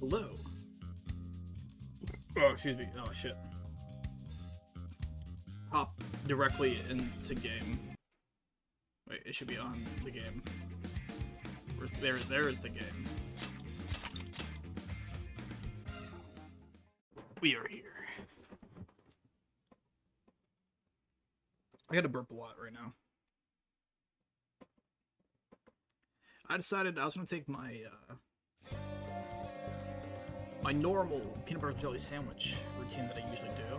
Hello. Oh, excuse me. Oh, shit. Hop directly into game. Wait, it should be on the game. There is the game. We are here. I gotta burp a lot right now. I decided I was gonna take my my normal peanut butter and jelly sandwich routine that I usually do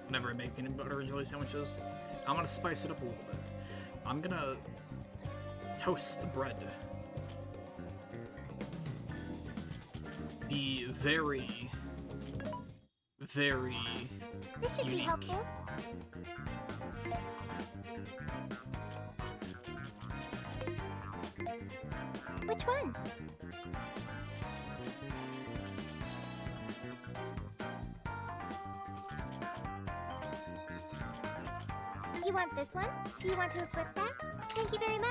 whenever I make peanut butter and jelly sandwiches. I'm gonna spice it up a little bit. I'm gonna toast the bread. Be very, very This should unique. be helpful. Which one? You want this one? Do you want to equip that? Thank you very much.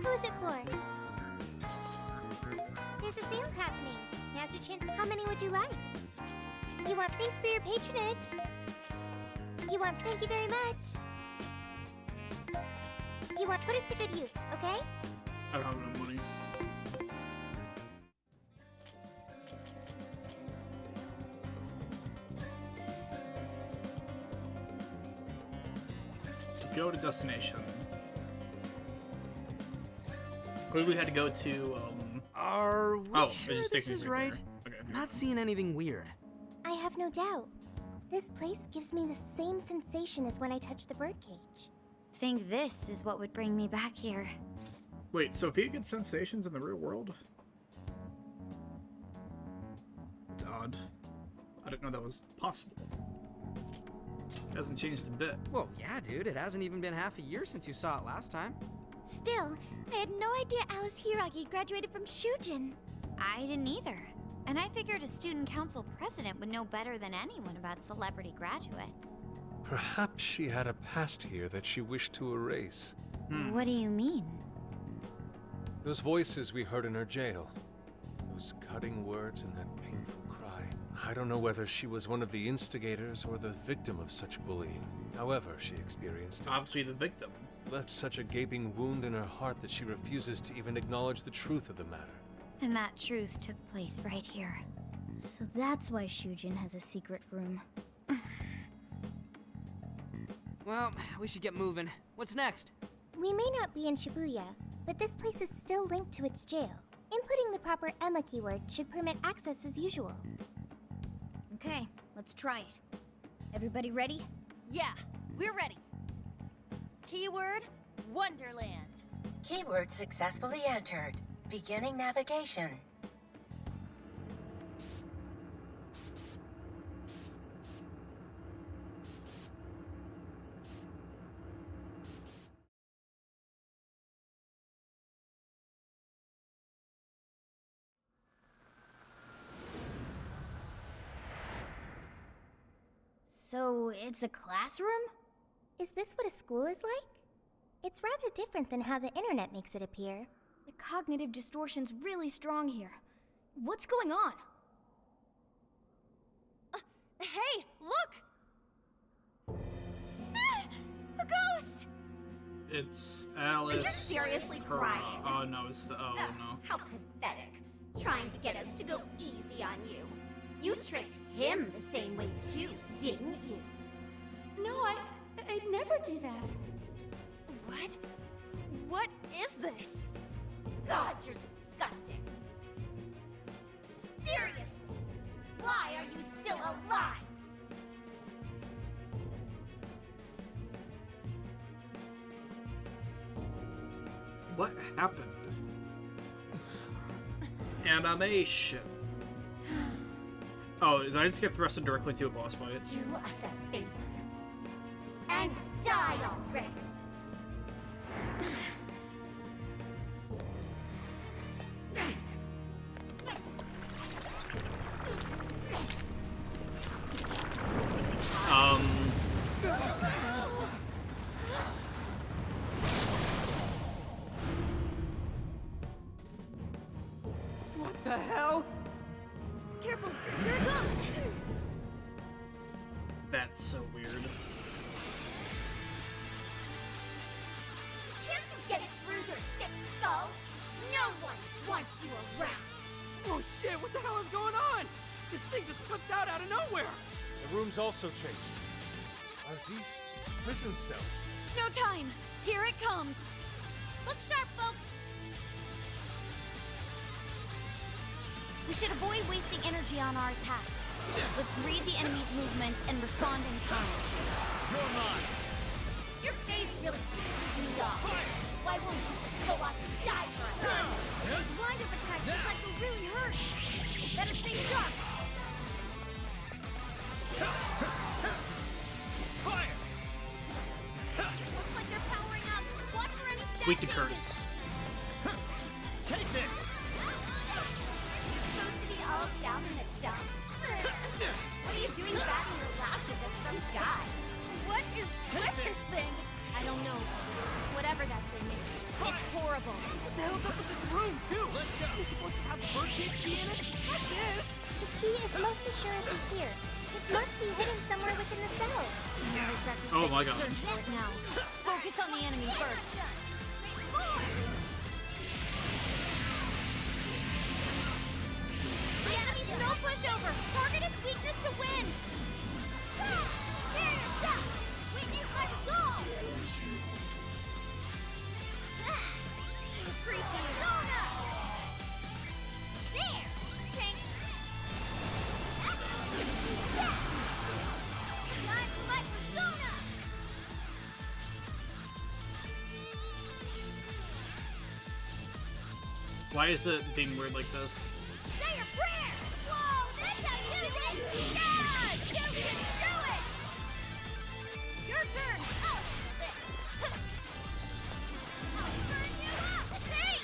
Who's it for? There's a sale happening. Now's your chance. How many would you like? You want thanks for your patronage. You want thank you very much. You want put it to good use, okay? I don't have enough money. Go to destination. Where we had to go to, Are we oh, it sure just this takes me is right right? there. Okay. I'm not seeing anything weird. I have no doubt. This place gives me the same sensation as when I touched the birdcage. Think this is what would bring me back here. Wait, Sophia gets sensations in the real world? It's odd. I didn't know that was possible. It hasn't changed a bit. Well, yeah, dude, it hasn't even been half a year since you saw it last time. Still, I had no idea Alice Hiragi graduated from Shujin. I didn't either. And I figured a student council president would know better than anyone about celebrity graduates. Perhaps she had a past here that she wished to erase. What do you mean? Those voices we heard in her jail. Those cutting words and that painful cry. I don't know whether she was one of the instigators or the victim of such bullying. However she experienced it. Obviously the victim. Left such a gaping wound in her heart that she refuses to even acknowledge the truth of the matter. And that truth took place right here. So that's why Shujin has a secret room. Well, we should get moving. What's next? We may not be in Shibuya, but this place is still linked to its jail. Inputting the proper Emma keyword should permit access as usual. Okay, let's try it. Everybody ready? Yeah, we're ready. Keyword, Wonderland. Keyword successfully entered. Beginning navigation. So, it's a classroom? Is this what a school is like? It's rather different than how the internet makes it appear. The cognitive distortion's really strong here. What's going on? Hey, look! A ghost! It's Alice. Are you seriously Her- crying? Oh no, it's the. Oh no. How pathetic. Trying to get us to go easy on you. You tricked him the same way too, didn't you? No, I'd never do that. What? What is this? God, you're disgusting. Serious! Why are you still alive? What happened? Animation. Oh, did I just get thrusted directly to a boss fight? Do us a favor. And die already! What the hell? Careful, here it comes! That's so weird. Can't you get it through your thick skull? No one wants you around! Oh shit, what the hell is going on? This thing just flipped out of nowhere! The room's also changed. Are these prison cells? No time! Here it comes! Look sharp, folks! We should avoid wasting energy on our attacks. Let's read the enemy's movements and respond in kind. Your face really pisses me off! Why won't you go up and die for us? Those wind-up attacks look like they'll really hurt! Better stay sharp! Looks like they're powering up! Watch for any static Weak to changes. curse. Take this! Supposed to be all down in the dump? What are you doing batting your lashes at some guy? What is with this thing? I don't know. Whatever that thing is, it's horrible. What the hell's up with this room, too? Let's go! It's supposed to have the birdcage key in it? Not this! The key is most assuredly here. It must be hidden somewhere within the cell. Not exactly Oh fit my to God. search for it now. Focus on the enemy first. The enemy's no pushover! Target its weakness to wind! Witness my resolve! Appreciate it. Sona! There! Thanks! Time for my persona! Why is it being weird like this? Say your prayer! Whoa, that's how you do it! God! You can do it! Your turn! Oh, this. I'll burn you up! Hey!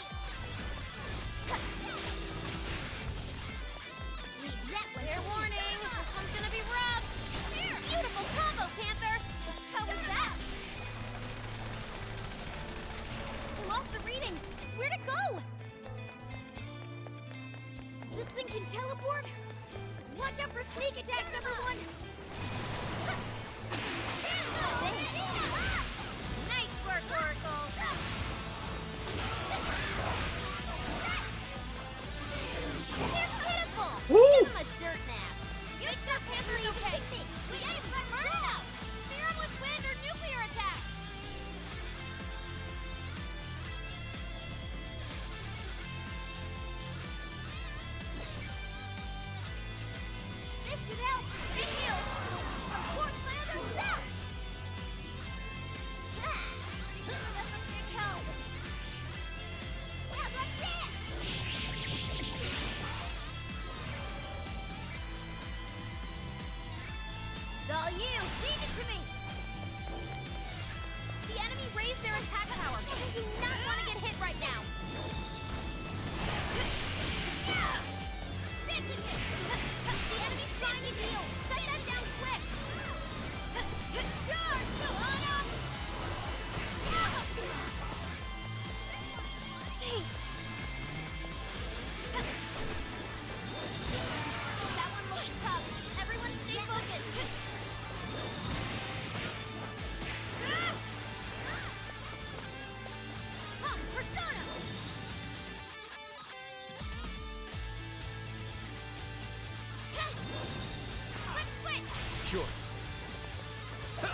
Leave that one. Fair warning, this one's gonna be rough. Beautiful combo, Panther. How was that? I lost the reading. Where'd it go? This thing can teleport? Watch out for sneak attacks, everyone! Nice work, Oracle. They're pitiful. Give him a dirt nap. Make sure Panther's okay. We ain't burn him out. Spear him with wind or nuclear attacks. Sure. Bam!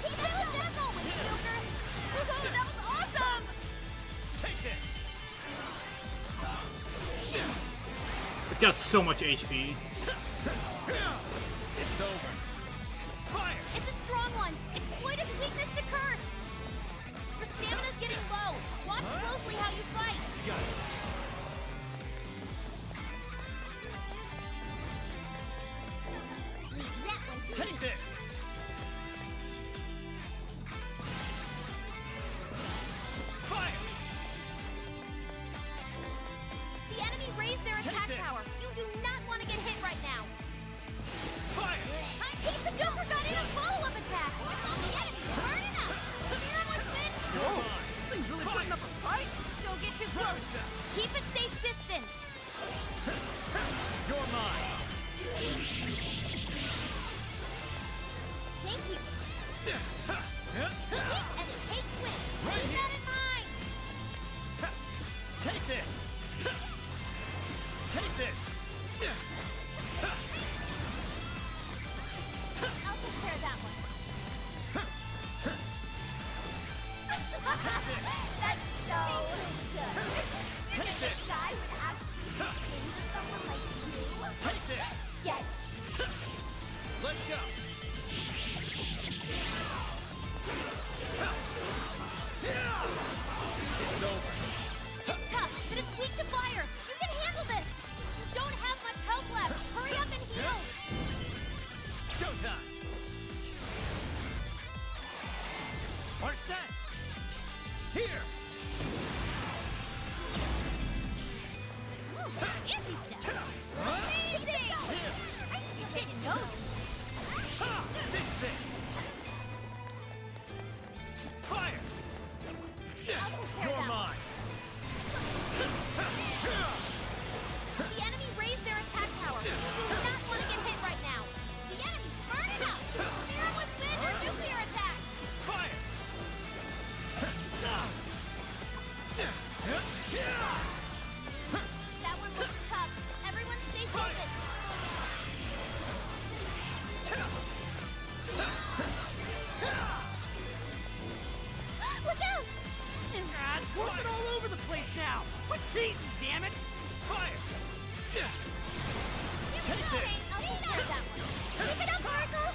Keep it up as always, Joker! Woohoo, that was awesome! Take this. It's got so much HP. It's over. Fire! It's a strong one! Exploit its weakness to curse! Your stamina's getting low! Watch closely how you fight! Gotcha. Leave that one to Take me! this. Fire! The enemy raised their Take attack this. power! You do not want to get hit right now! Fire! Keep the Joker got in a follow-up attack! The enemy's burning up! Spear him with wind! Whoa! This thing's really putting up a fight. Don't get too close. Keep a safe distance. You're mine. Thank you! Huh. And it takes wind! Right Keep here. that in mind! Take this. Take this. I'll take care of that one. That's so good. Take this. Guy would actually into someone like you. Take this. Get Let's go. It's over. It's tough, but it's weak to fire. You can handle this. You don't have much health left. Hurry up and heal. Showtime. Arsene. Here. Ooh, fancy stuff. Amazing. I should be taking notes. Ha! This is it. Fire. I'll take care You're of that. mine. The enemy raised their attack power. You do not want to get hit right now. The enemy's burning up. Spear him with wind or nuclear attack. Fire. That one looks tough. Everyone stay focused. Look out! That's Working all over the place now. Quit cheating, damn it! Fire. Here we Take go. this. I'll take care of that one. Keep it up, Oracle!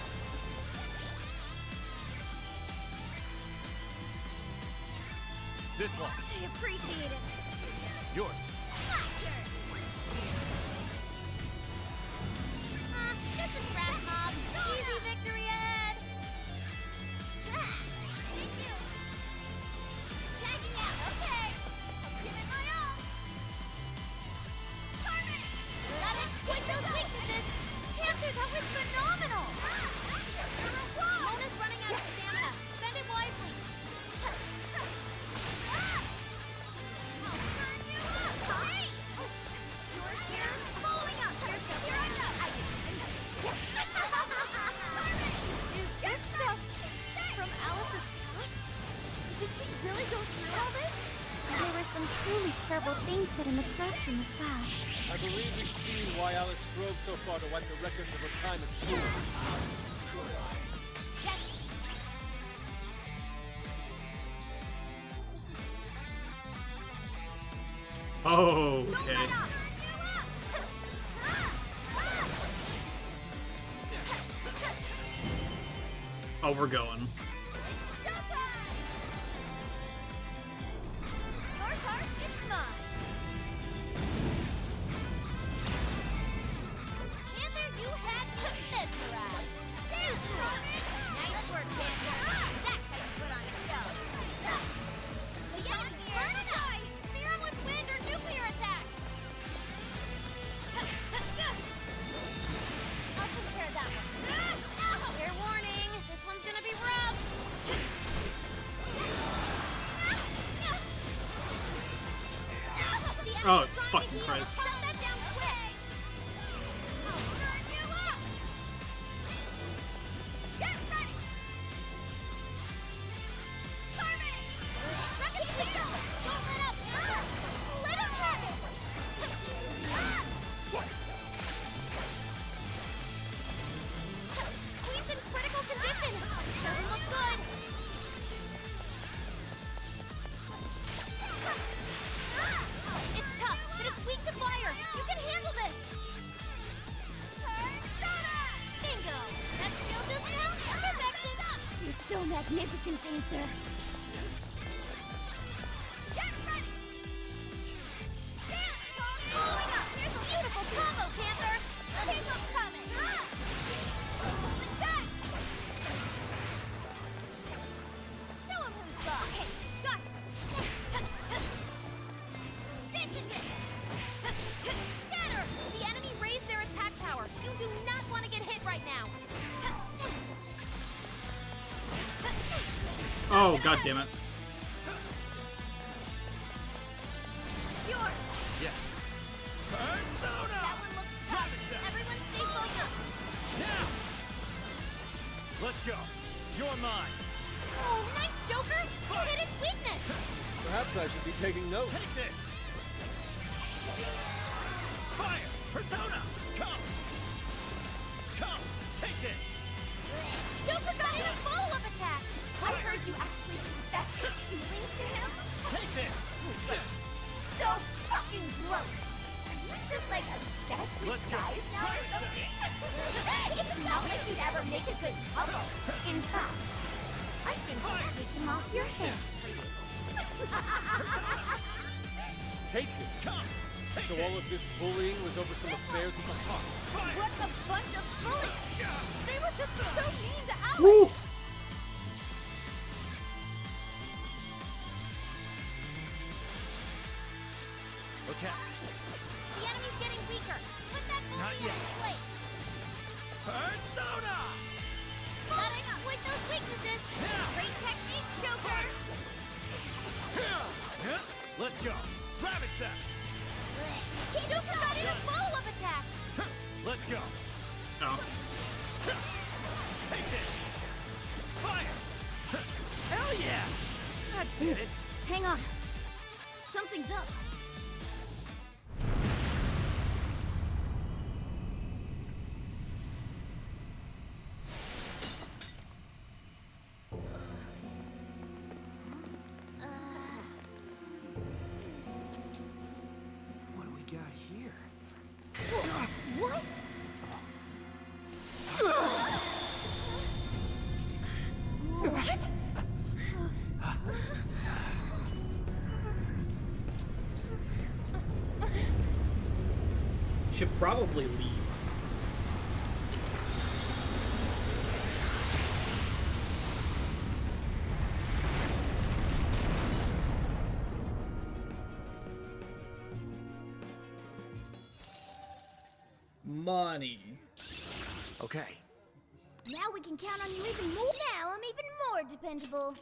This one. I appreciate it. Yours. Just a scrap mob. Easy victory ahead. Thank you. Tagging out. Okay. I'm giving my all. Carmen! Gotta exploit those weaknesses. Panther, that was phenomenal. Mona's running out of stamina. Spend it wisely. I'll burn you up. Hey! You're here. Following up. Here I go. Is this stuff from Alice's past? Did she really go through all this? There were some truly terrible things said in the classroom as well. I believe we've seen why Alice strove so far to wipe the records of her time at school. Oh, okay. Oh, we're going. Your card is mine. Panther, you had me mesmerized. Nice work, Panther. That's how you put on a show. The enemy's burning up. Spear him with wind or nuclear attacks. I'll take care of that one. Fair warning, this one's gonna be rough. The enemy's Oh, trying fucking to heal. Christ. Shut that down quick. I'll burn you up. Get ready. Carmen! Rocket shield! Don't let up, Panther. Let him have it. magnificent, Panther. Get ready! Dance, Pony! Going up! Here's a beautiful combo, Panther! Keep 'em coming! Attack! Show 'em who's boss! Okay, got it! This is it! Get her! The enemy raised their attack power. You do not want to get hit right now. Oh, god damn it. Yours! Yeah. Persona! That one looks tough. Everyone stay focused. Now! Let's go. You're mine. Oh, nice, Joker! You hit its weakness! Perhaps I should be taking notes. Take this. Fire! Persona! Come! Come! Take this! Joker got in a follow-up attack! I heard you actually confessed your feelings to him? Take this! So fucking gross! Are you just like obsessed with Let's go. guys now or something? It's not like you'd ever make a good couple. In fact, I think I'll take him off your hands for you. Take it. Come! Take So this! all of this bullying was over some affairs of the heart. Fire! What a bunch of bullies! They were just so mean to Alex! Woo! Okay. The enemy's getting weaker. Put that Not bully in yet. its place. Persona! Gotta exploit those weaknesses. Great technique, Joker. Let's go. Ravage them! Joker got in a follow-up attack. Let's go. Oh. Take this! Fire! Hell yeah! That did it! Hang on. Something's up. What do we got here? What? What? Should probably leave. Money. Okay. Now we can count on you even more. Now I'm even more dependable.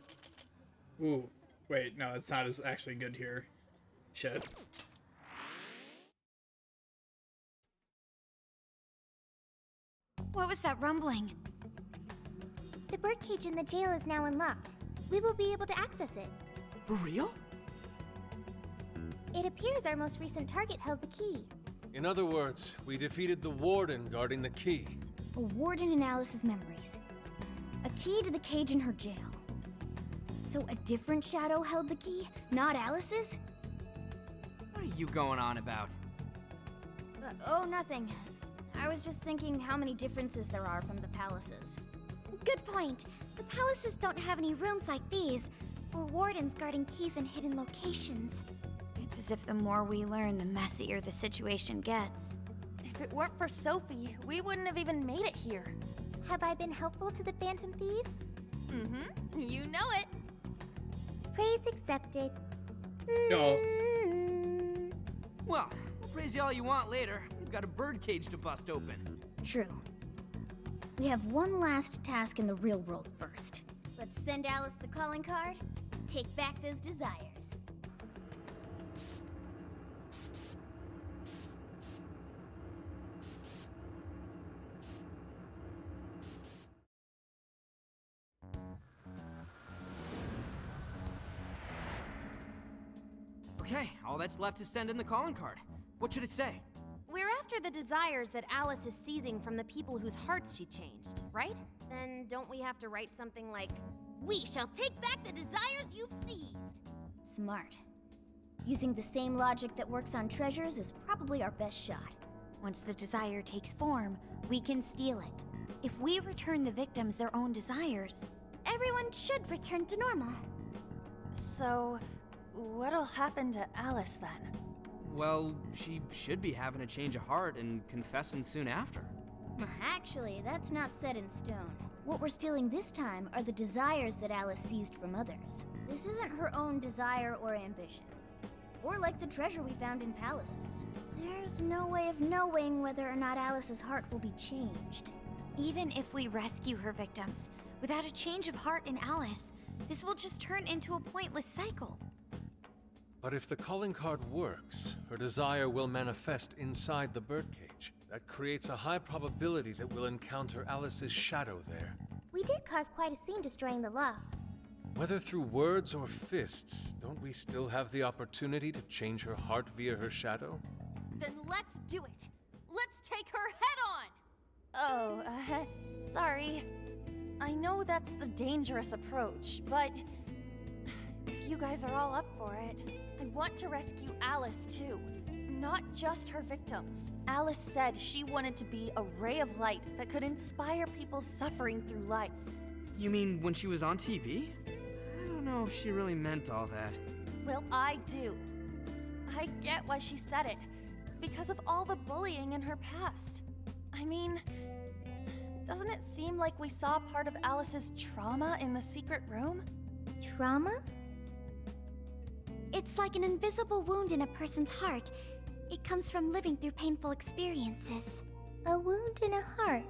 Ooh, wait, no, it's not as actually good here. Shit. What was that rumbling? The birdcage in the jail is now unlocked. We will be able to access it. For real? It appears our most recent target held the key. In other words, we defeated the warden guarding the key. A warden in Alice's memories. A key to the cage in her jail. So a different shadow held the key, not Alice's? What are you going on about? Oh, nothing. I was just thinking how many differences there are from the palaces. Good point. The palaces don't have any rooms like these, or wardens guarding keys in hidden locations. It's as if the more we learn, the messier the situation gets. If it weren't for Sophie, we wouldn't have even made it here. Have I been helpful to the Phantom Thieves? Mm-hmm. You know it. Praise accepted. Oh. Well, praise you all you want later. We've got a birdcage to bust open. True. We have one last task in the real world first. Let's send Alice the calling card. Take back those desires. Okay, all that's left is send in the calling card. What should it say? We're after the desires that Alice is seizing from the people whose hearts she changed, right? Then don't we have to write something like, "We shall take back the desires you've seized"? Smart. Using the same logic that works on treasures is probably our best shot. Once the desire takes form, we can steal it. If we return the victims their own desires, everyone should return to normal. So, what'll happen to Alice then? Well, she should be having a change of heart and confessing soon after. Actually, that's not set in stone. What we're stealing this time are the desires that Alice seized from others. This isn't her own desire or ambition. Or like the treasure we found in palaces. There's no way of knowing whether or not Alice's heart will be changed. Even if we rescue her victims, without a change of heart in Alice, this will just turn into a pointless cycle. But if the calling card works, her desire will manifest inside the birdcage. That creates a high probability that we'll encounter Alice's shadow there. We did cause quite a scene destroying the lock. Whether through words or fists, don't we still have the opportunity to change her heart via her shadow? Then let's do it! Let's take her head on! Oh, sorry. I know that's the dangerous approach, but if you guys are all up for it, I want to rescue Alice too. Not just her victims. Alice said she wanted to be a ray of light that could inspire people suffering through life. You mean when she was on TV? I don't know if she really meant all that. Well, I do. I get why she said it. Because of all the bullying in her past. I mean, doesn't it seem like we saw part of Alice's trauma in the secret room? Trauma? It's like an invisible wound in a person's heart. It comes from living through painful experiences. A wound in a heart.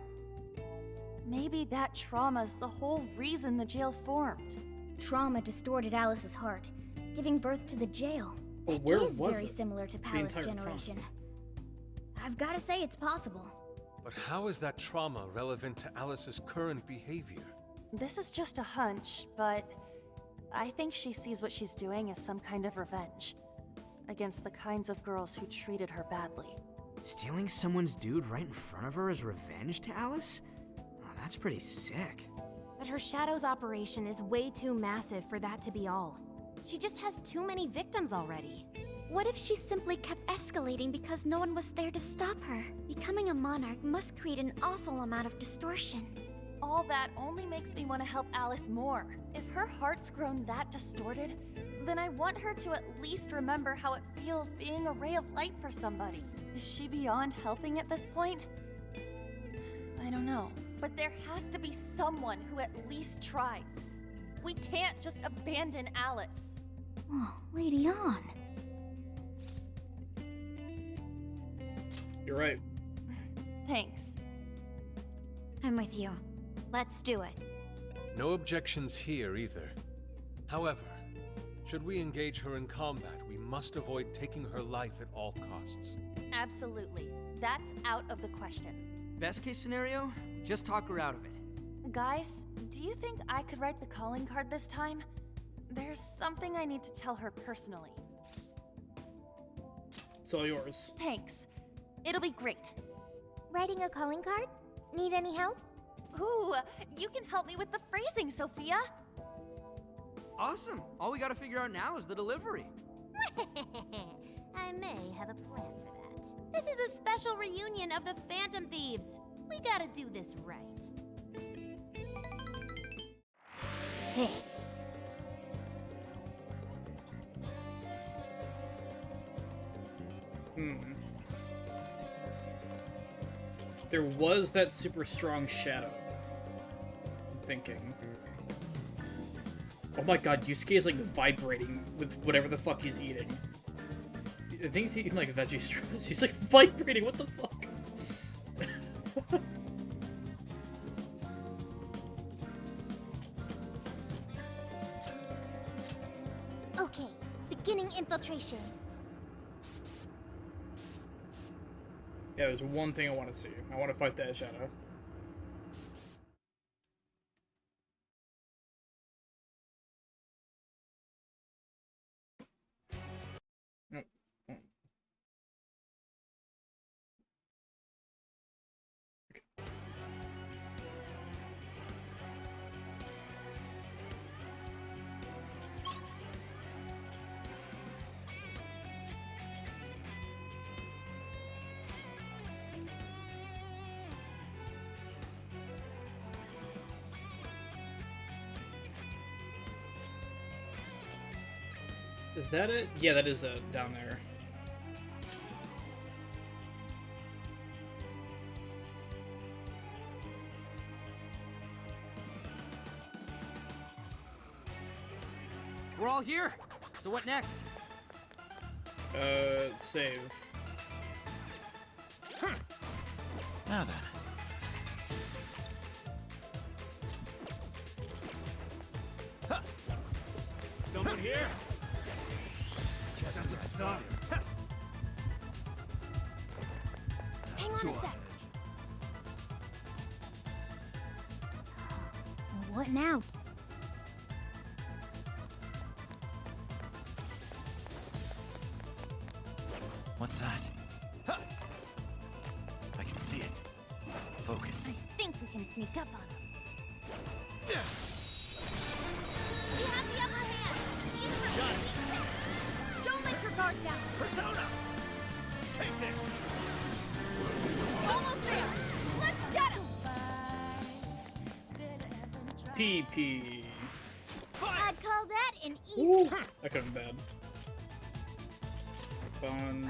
Maybe that trauma's the whole reason the jail formed. Trauma distorted Alice's heart, giving birth to the jail. Well, It where is was very it similar to the Palace entire time? Generation. I've got to say it's possible. But how is that trauma relevant to Alice's current behavior? This is just a hunch, but I think she sees what she's doing as some kind of revenge against the kinds of girls who treated her badly. Stealing someone's dude right in front of her as revenge to Alice? Oh, that's pretty sick. But her Shadow's operation is way too massive for that to be all. She just has too many victims already. What if she simply kept escalating because no one was there to stop her? Becoming a monarch must create an awful amount of distortion. All that only makes me want to help Alice more. If her heart's grown that distorted, then I want her to at least remember how it feels being a ray of light for somebody. Is she beyond helping at this point? I don't know. But there has to be someone who at least tries. We can't just abandon Alice. Oh, Lady Ann. You're right. Thanks. I'm with you. Let's do it. No objections here either. However, should we engage her in combat, we must avoid taking her life at all costs. Absolutely. That's out of the question. Best case scenario, we just talk her out of it. Guys, do you think I could write the calling card this time? There's something I need to tell her personally. It's all yours. Thanks. It'll be great. Writing a calling card? Need any help? Ooh, you can help me with the phrasing, Sophia. Awesome. All we gotta figure out now is the delivery. I may have a plan for that. This is a special reunion of the Phantom Thieves. We gotta do this right. Hey, There was that super strong shadow. I'm thinking. Oh my god, Yusuke is like vibrating with whatever the fuck he's eating. I think he's eating like veggie straws. He's like vibrating, what the fuck? Okay, beginning infiltration. Yeah, there's one thing I want to see. I want to fight that shadow. Nope. Is that it? Yeah, that is it down there. We're all here. So what next? Save. Now then. Someone here? Hang on a sec. What now? What's that? I can see it. Focus. I think we can sneak up on them. We have the upper hand. Don't let your guard down. Persona! Take this! Almost there. Let's get him. PP. I'd call that an easy. Ooh, that could have been bad. Fun.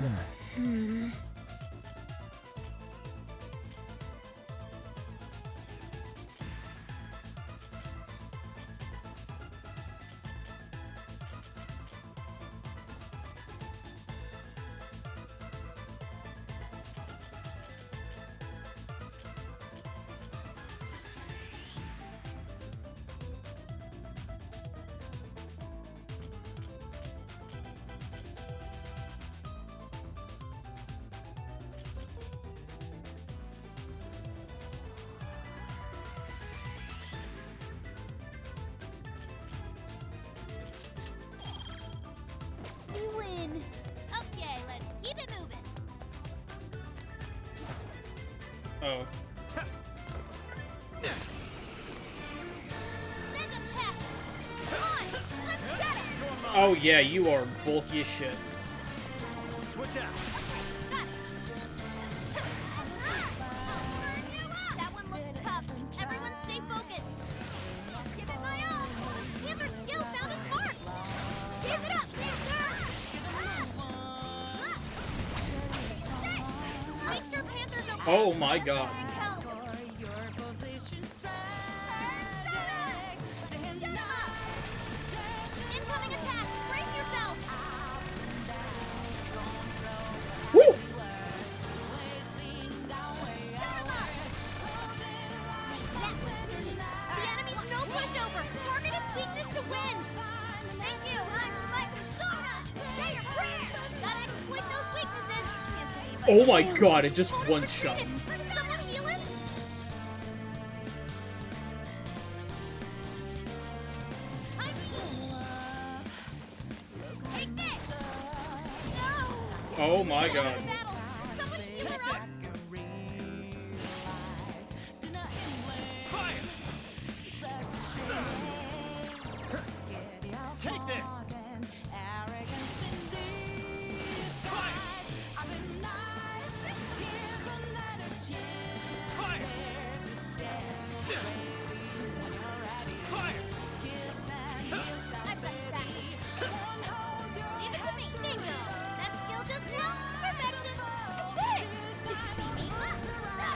You win. Okay, let's keep it moving. Oh. Send a pack. Come on, let's get it. Oh yeah, you are bulky as shit. Switch out. That one looks tough. Everyone stay focused. Give it my all. Panther's skill found its mark. Give it up, Panther. Make sure Panther don't. Oh my god. Help. Incoming attack. Brace yourself. Woo! The enemy's no pushover. Target its weakness to wind. Thank you. I'm my persona. Say your prayers. Gotta exploit those weaknesses. Oh my god, it just one shot. Someone heal him. Take this. No. Oh my god. Battle. Someone heal her up. Take this! I've got your back. Leave it to me. Bingo. That skill just now? Perfection. I did it. Did you see me? Persona.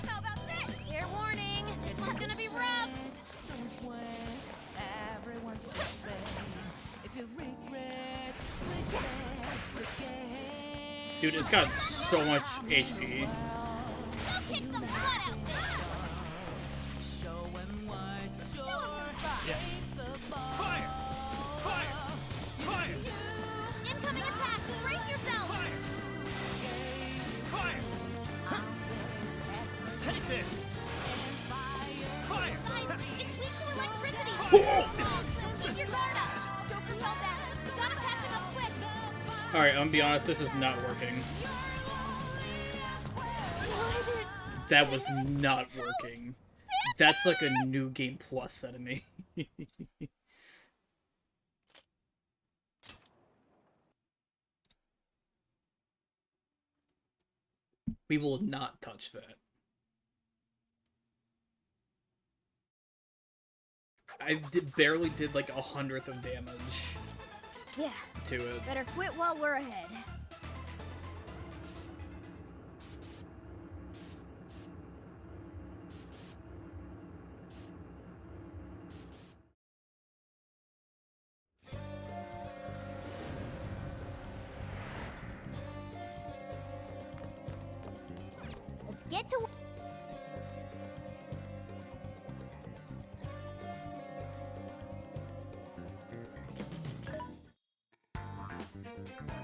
How about this? Fair warning. This one's gonna be rough. Dude, it's got so much HP. Go kick some butt out there. Show 'em Yeah. Fire! Fire! Fire! Incoming attack. Brace yourself. Fire! Take this! Fire! Guys, it's weak to electricity. Keep your guard up. Don't repel back. Gotta patch him up quick. Alright, I'm gonna be honest, this is not working. That was not working. That's like a new game plus enemy. We will not touch that. Barely did like 100th of damage Yeah, to it. better quit while we're ahead. Let's get to...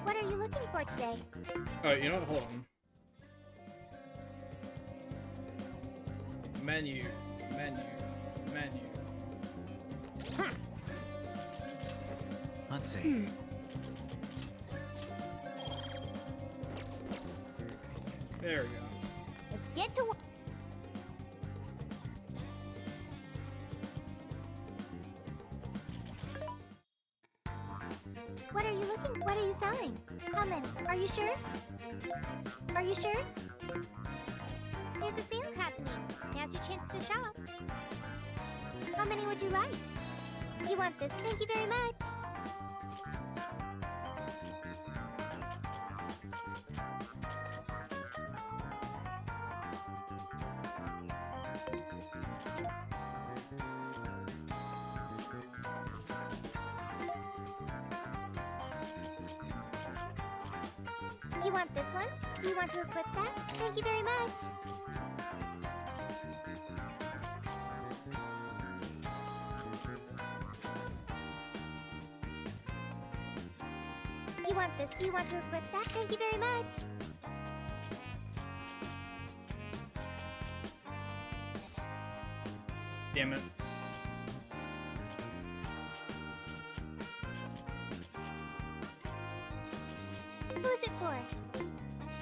What are you looking for today? Alright, you know what? Hold on. Menu. Let's see. There we go. Let's get to... What are you looking? What are you selling? How many? Are you sure? Are you sure? There's a sale happening. Now's your chance to shop. How many would you like? You want this? Thank you very much. You want this one? You want to equip that? Thank you very much. You want this? You want to equip that? Thank you very much. Damn it. Who's it for?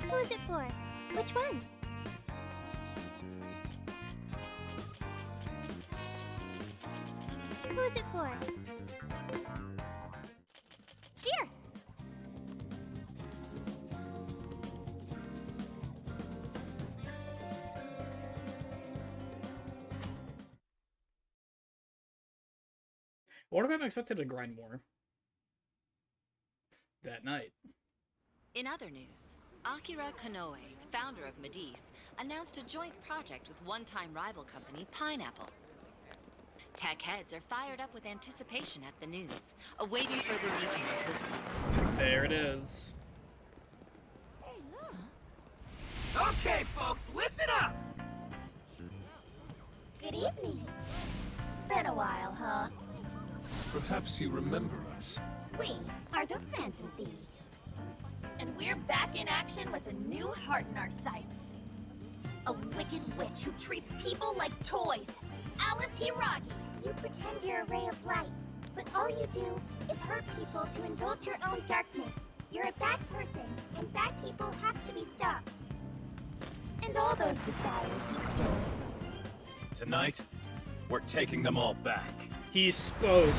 Who's it for? Which one? Who's it for? Here! I wonder if I'm expected to grind more that night. In other news, Akira Konoe, founder of Medivh, announced a joint project with one-time rival company Pineapple. Tech heads are fired up with anticipation at the news, awaiting further details with... There it is. Okay, folks, listen up! Good evening. Been a while, huh? Perhaps you remember us. We are the Phantom Thieves. And we're back in action with a new heart in our sights. A wicked witch who treats people like toys. Alice Hiragi. You pretend you're a ray of light, but all you do is hurt people to indulge your own darkness. You're a bad person, and bad people have to be stopped. And all those desires you stole. Tonight, we're taking them all back. He spoke.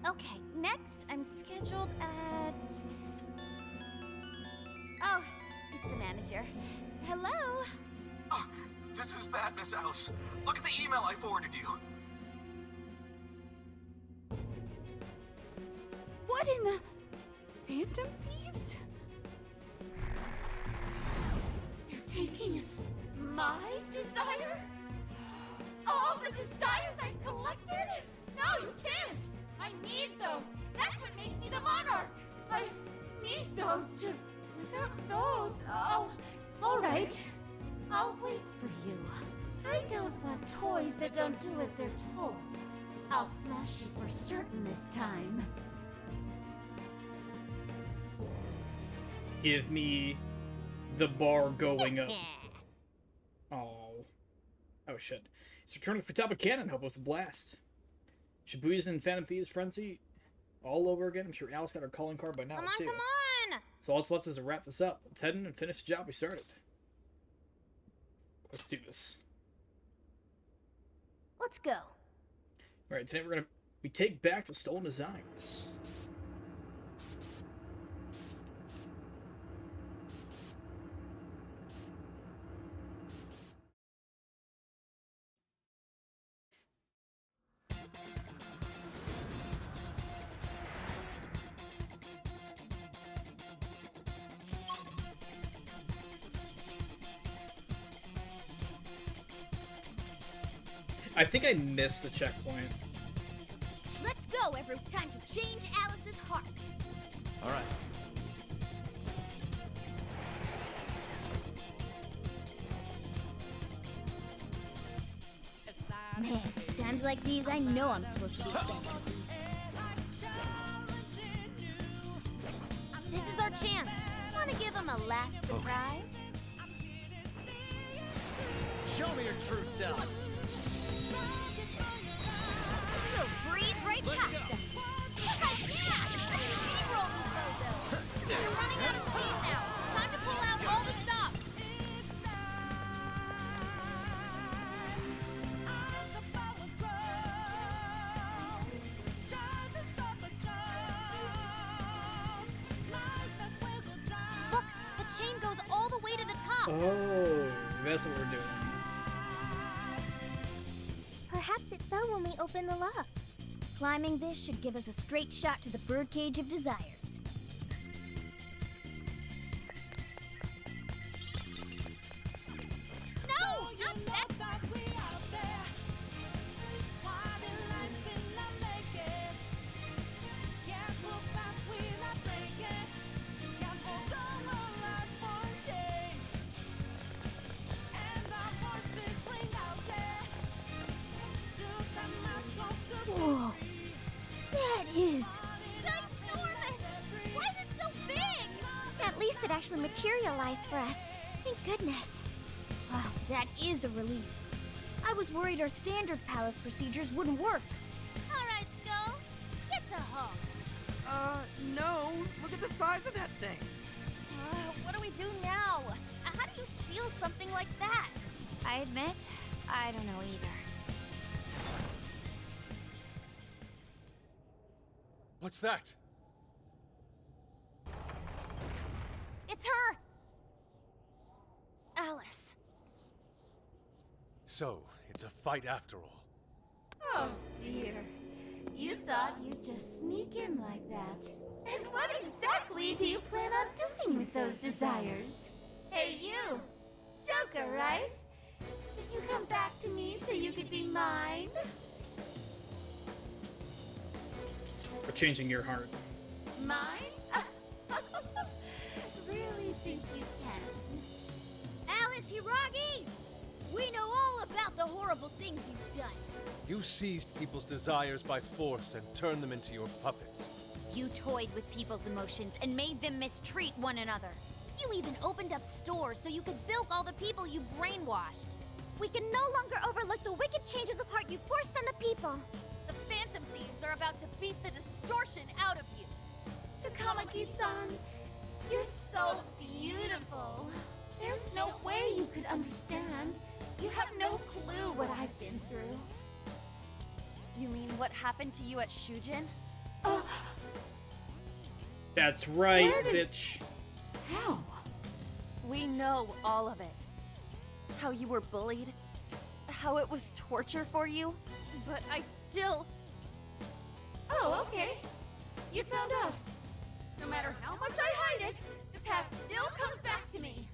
Okay, next I'm scheduled at... Oh, it's the manager. Hello? Ah, this is bad, Miss Alice. Look at the email I forwarded you. What in the... Phantom Thieves? You're taking my desire? All the desires I've collected? No, you can't! I need those! That's what makes me the monarch! I need those to... Without those, all right. I'll wait for you. I don't want toys that don't do as they're told. I'll smash you for certain this time. Give me the bar going up. Oh. Oh shit. It's returning for Top of Cannon. Hope it was a blast. Shibuya's in Phantom Thieves Frenzy all over again. I'm sure Alice got her calling card by now, too. Come on! So all that's left is to wrap this up. Let's head in and finish the job we started. Let's do this. Let's go. Alright, today we take back the stolen desires. I think I missed the checkpoint. Let's go, every time to change Alice's heart. All right. Man, it's times like these I know I'm supposed to be thankful. This is our chance. Want to give him a last surprise? Show me your true self. You'll breeze right past him. Yeah! Let's steamroll these bozos. You're running out of steam now. Time to pull out all the stops. Look, the chain goes all the way to the top. Oh, that's what we're doing. Perhaps it fell when we opened the lock. Climbing this should give us a straight shot to the birdcage of desires. No, not that. Whoa, that is... Ginormous! Why is it so big? At least it actually materialized for us. Thank goodness. Wow, that is a relief. I was worried our standard palace procedures wouldn't work. All right, Skull. Get to home. No. Look at the size of that thing. What do we do now? How do you steal something like that? I admit, I don't know either. What's that? It's her! Alice. So, it's a fight after all. Oh dear. You thought you'd just sneak in like that. And what exactly do you plan on doing with those desires? Hey you! Joker, right? Did you come back to me so you could be mine? We're changing your heart. Mine? Really think you can? Alice Hiragi! We know all about the horrible things you've done. You seized people's desires by force and turned them into your puppets. You toyed with people's emotions and made them mistreat one another. You even opened up stores so you could bilk all the people you brainwashed. We can no longer overlook the wicked changes of heart you forced on the people. The Phantom Thieves are about to beat the distortion out of you. Takamaki-san, you're so beautiful. There's no way you could understand. You have no clue what I've been through. You mean what happened to you at Shujin? That's right, Where did- bitch. How? We know all of it. How you were bullied, how it was torture for you, but I still... Oh, okay. You found out. No matter how much I hide it, the past still comes back to me.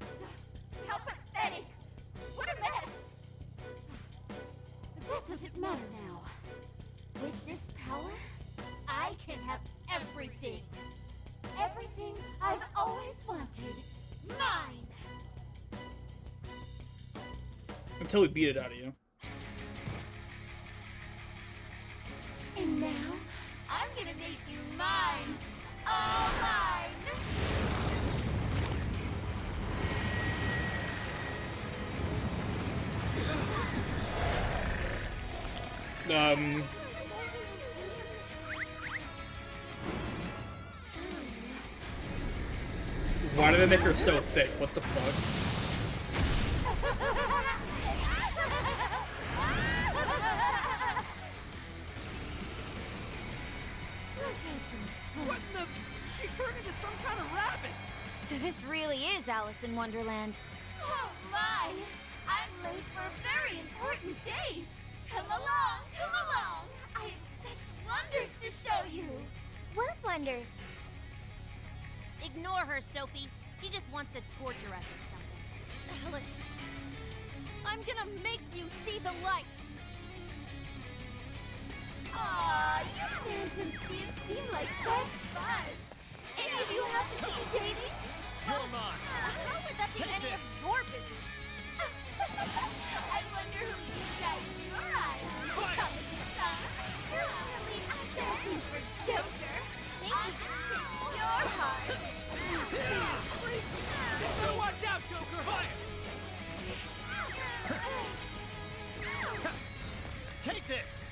How pathetic. What a mess. But that doesn't matter now. With this power, I can have everything. Everything I've always wanted. Mine. Until we beat it out of you. And now, I'm gonna make you mine. All mine. Why did they make her so thick? What the fuck? some kind of rabbit! So this really is Alice in Wonderland. Oh my! I'm late for a very important date! Come along, come along! I have such wonders to show you! What wonders? Ignore her, Sophie. She just wants to torture us or something. Alice, I'm gonna make you see the light. Aw, you and thieves seem like best buds. Any of you happen to be dating? You're mine! How would that be any of your business? I wonder who you got in your eyes. Coming son. Personally, I'm begging for Joker. I'm gonna take your heart. So watch out, Joker! Fire! Take this!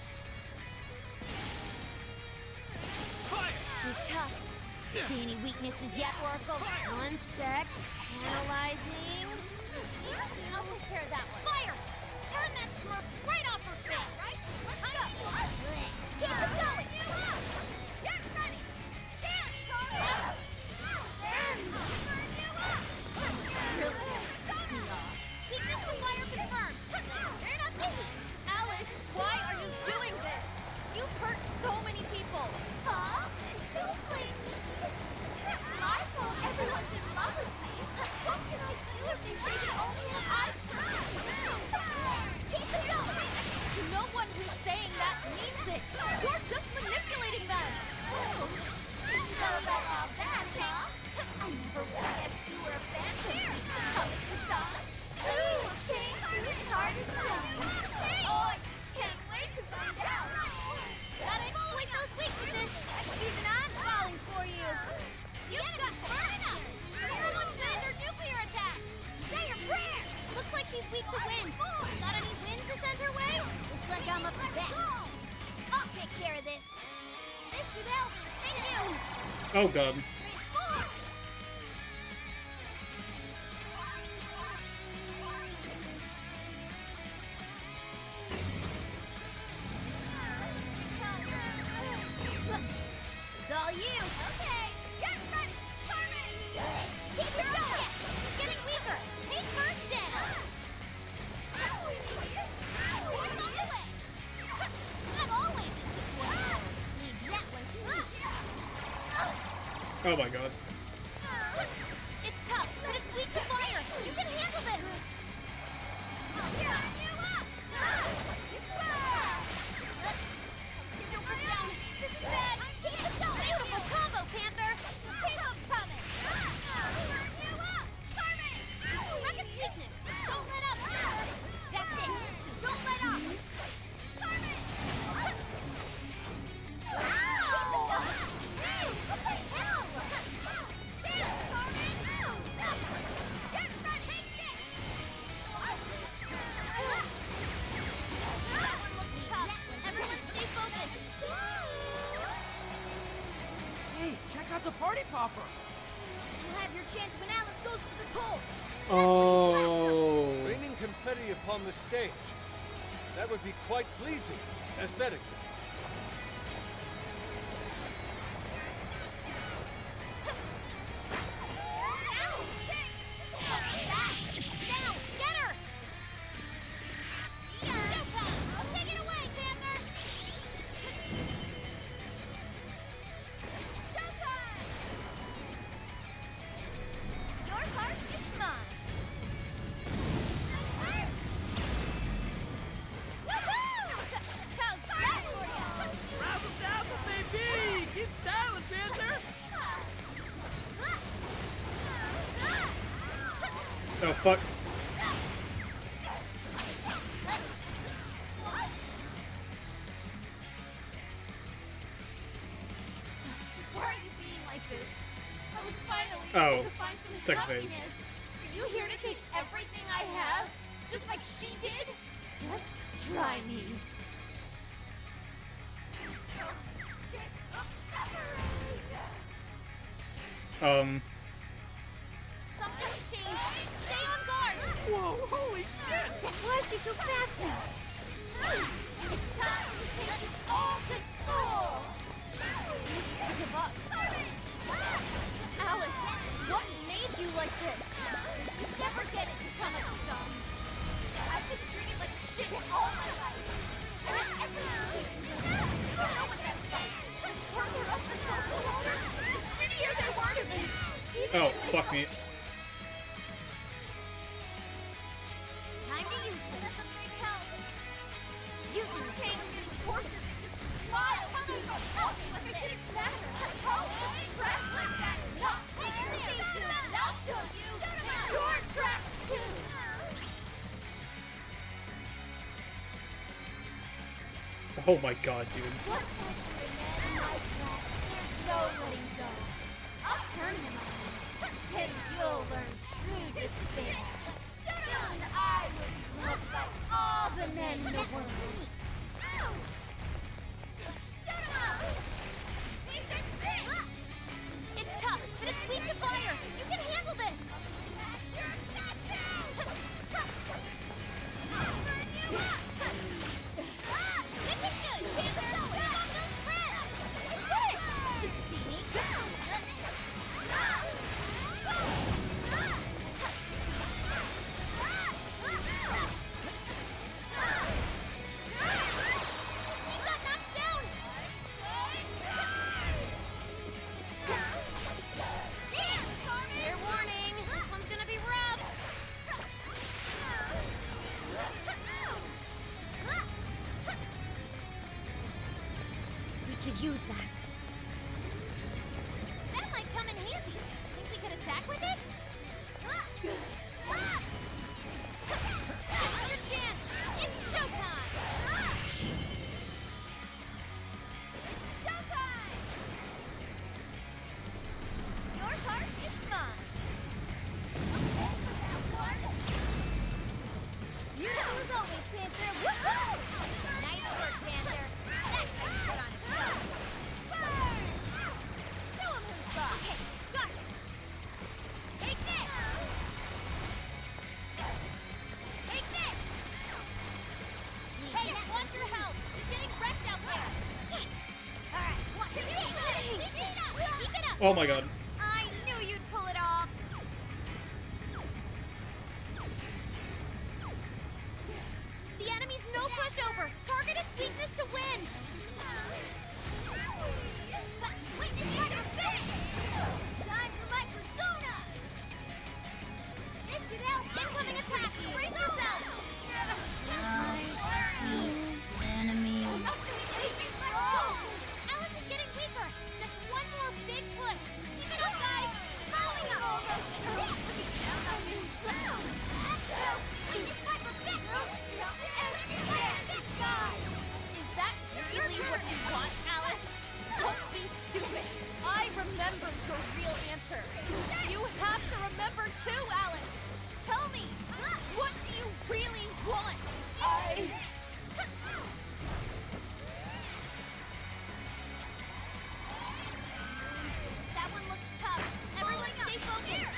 Fire! She's tough. See any weaknesses yet, Oracle? One sec. Analyzing. I'll take care of that one. Fire! Turn that smirk right off her face! Right? Let's go! Keep it going! You up! Get ready! Stand, Carl! Burn you up! Really? Weakness to fire confirmed. Turn up the heat. Alice, why are you doing this? You've hurt so many people. Huh? Don't blame me. It's not my fault everyone's in love with me. What can I do if they say they only have eyes for me? Keep it going! No one who's saying that means it. You're just manipulating them. Oh, you know about all that, huh? I never would have guessed you were a fan of Comic Bazaar. Ooh, change whose heart is mine. Oh, I just can't wait to find out. Gotta exploit those weaknesses. Even I'm falling for you. You've got burn up. Spirit will win their nuclear attack. Say your prayer. Looks like she's weak to wind. Got any wind to send her way? Looks like I'm up to that. I'll take care of this. This should help. Thank you. Oh god. It's all you. Okay, get ready. Carmen. Keep it going. It's getting weaker. Take her down. Who's on the way? I'm always in support. Leave that one to me. Oh my god. It's tough, but it's weak to fire. You can handle this. This is bad. Keep it going. Beautiful combo, Panther. Keep on coming. You up, Carmen. Rocket's weakness. Don't let up. That's it. Don't let up. Carmen. Keep it going. Hey, what the hell? There, Carmen. Get ready. That one looks tough. Everyone stay focused. Hey, check out the party popper! You'll have your chance when Alice goes for the pole. Oh. Raining confetti upon the stage. That would be quite pleasing, aesthetically. Now, get her! Showtime! Take it away, Panther! Showtime! Your heart is mine. Woohoo! How's that for you? Razzle dazzle, baby! Keep styling, Panther! Oh fuck. Why are you being like this? I was finally Oh, able to find some second happiness. phase. Are you here to take everything I have? Just like she did? Just try me. I'm so sick of suffering. Something's changed. Stay on guard! Whoa, holy shit! Why is she so fast now? Sheesh! It's time to take you all to school! She refuses to give up. Oh, fuck me. Time to use this. That's a big help. Using pain and torture to just smile through the like it didn't matter. Oh, trash like that. No, I'll show you. You're trash too. Oh my god, dude. Once I put a man in my class, there's no letting go. I'll turn him on, and you'll learn true despair. Soon I will be loved by all the men in the world. Shut him up! Piece of shit! It's tough, but it's weak to fire. You can handle this. You're not down! I'll burn you up! This is good, Panther. What about those friends? Did you see me? He got knocked down. Fair warning. This one's gonna be rough. We could use that. That might come in handy. Think we could attack with it? This is your chance. It's showtime. Showtime! Your heart is mine. Okay for that one. Beautiful as always, Panther. Woohoo! Nice work, Panther. That's how you put on a show. Burn! Show him who's boss. Okay, got it. Take this. Take this. Hey, what's your help? You're getting wrecked out there. All right, watch this. Keep it up. Keep it up. Oh my god. I knew you'd pull it off. The enemy's no pushover. Target its weakness to win. Witness my perfection! Time for my persona! This should help. Incoming attack. Brace yourself. Enemy. Alice is getting weaker. Just one more big push. Keep it up, guys. Following up. Witness my perfection! This guy! Is that really what you want, Alice? Don't be stupid. I remember your real answer. You have to remember too, Alice. Tell me, what do you really want? That one looks tough. Everyone stay focused.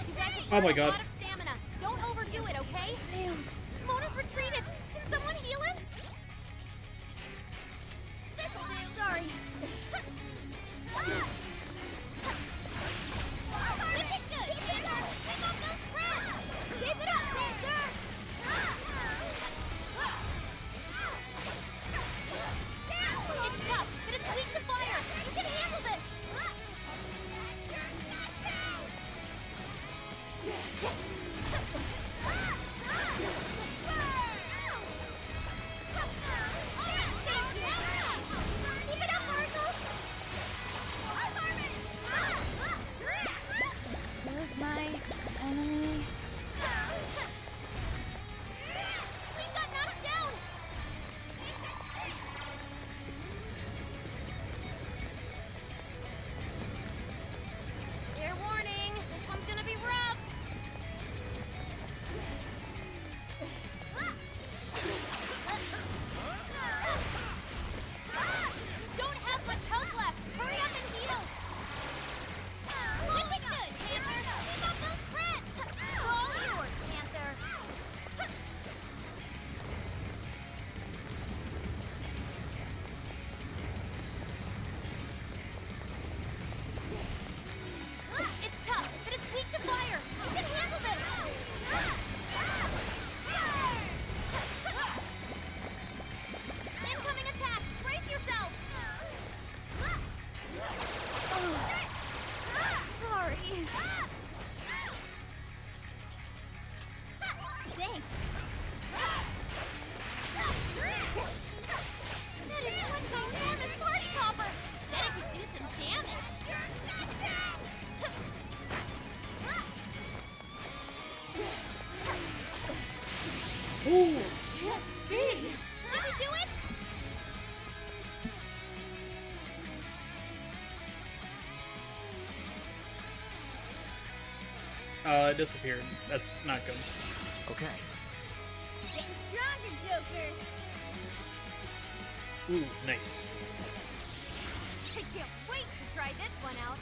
You guys have Oh my burned a god. lot of stamina. Don't overdo it, okay? Mona's retreated. Can someone heal him? This'll do! Sorry. This is good. Pick up those friends. Keep it up, Panther! It's tough, but it's weak to fire. You can handle this. Keep it up, Marco! Where's my enemy? We got knocked down. Fair warning. This one's gonna be rough. Can't be! Did you do it? It disappeared. That's not good. Okay. Getting stronger, Joker. Ooh, nice. I can't wait to try this one out.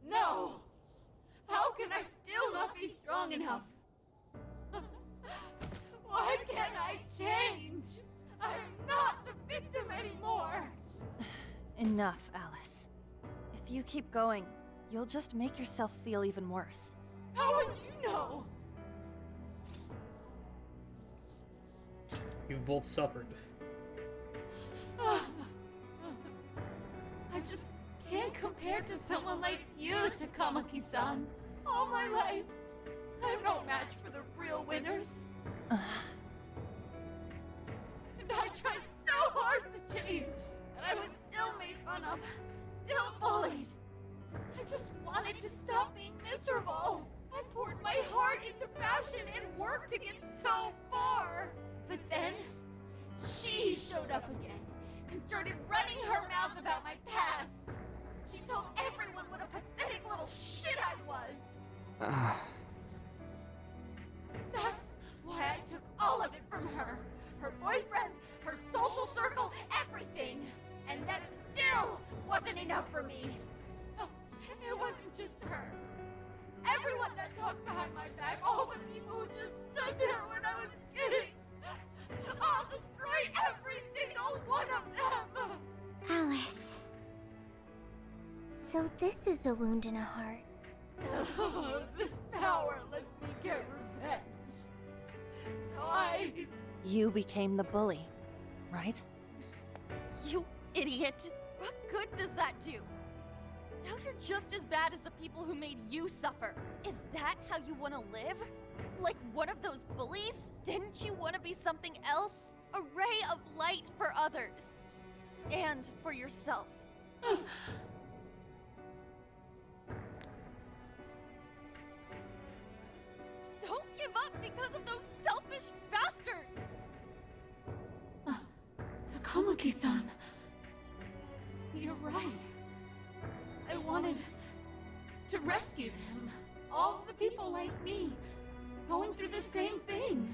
No! How can I still not be strong enough? Why can't I change? I'm not the victim anymore! Enough, Alice. If you keep going, you'll just make yourself feel even worse. How would you know? You've both suffered. I just can't compare to someone like you, Takamaki-san. All my life, I'm no match for the real winners. And I tried so hard to change, and I was still made fun of, still bullied. I just wanted to stop being miserable. I poured my heart into fashion and worked to get so far. But then, she showed up again and started running her mouth about my past. She told everyone what a pathetic little shit I was. That's why I took all of it from her. Her boyfriend, her social circle, everything. And that still wasn't enough for me. It wasn't just her. Everyone that talked behind my back, all the people who just stood there when I was kidding. I'll destroy every single one of them! Alice. So this is a wound in a heart. Oh, this power lets me get revenge. So You became the bully, right? You idiot! What good does that do? Now you're just as bad as the people who made you suffer. Is that how you want to live? Like one of those bullies? Didn't you want to be something else? A ray of light for others. And for yourself. Don't give up because of those selfish bastards! Takamaki-san. You're right. I wanted to rescue them. All the people like me, going through the same thing.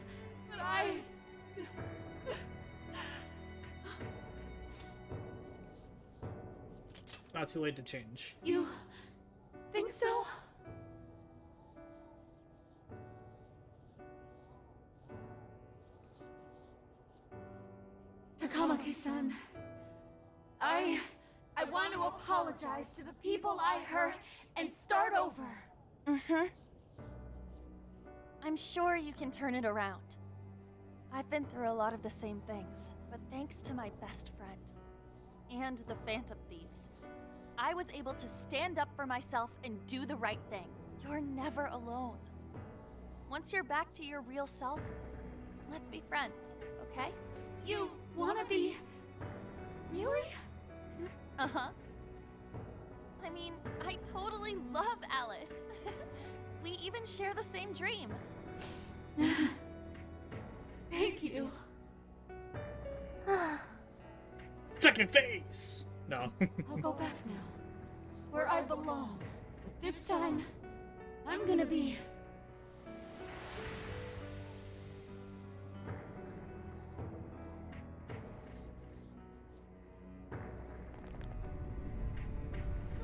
But I... Not too late to change. You think so? Takamaki-san, I want to apologize to the people I hurt and start over. Mm-hmm. I'm sure you can turn it around. I've been through a lot of the same things, but thanks to my best friend and the Phantom Thieves, I was able to stand up for myself and do the right thing. You're never alone. Once you're back to your real self, let's be friends, okay? You wanna be... really? Uh-huh. I mean, I totally love Alice. We even share the same dream. Thank you. Second phase! No. I'll go back now, where I belong. But this time, I'm gonna be...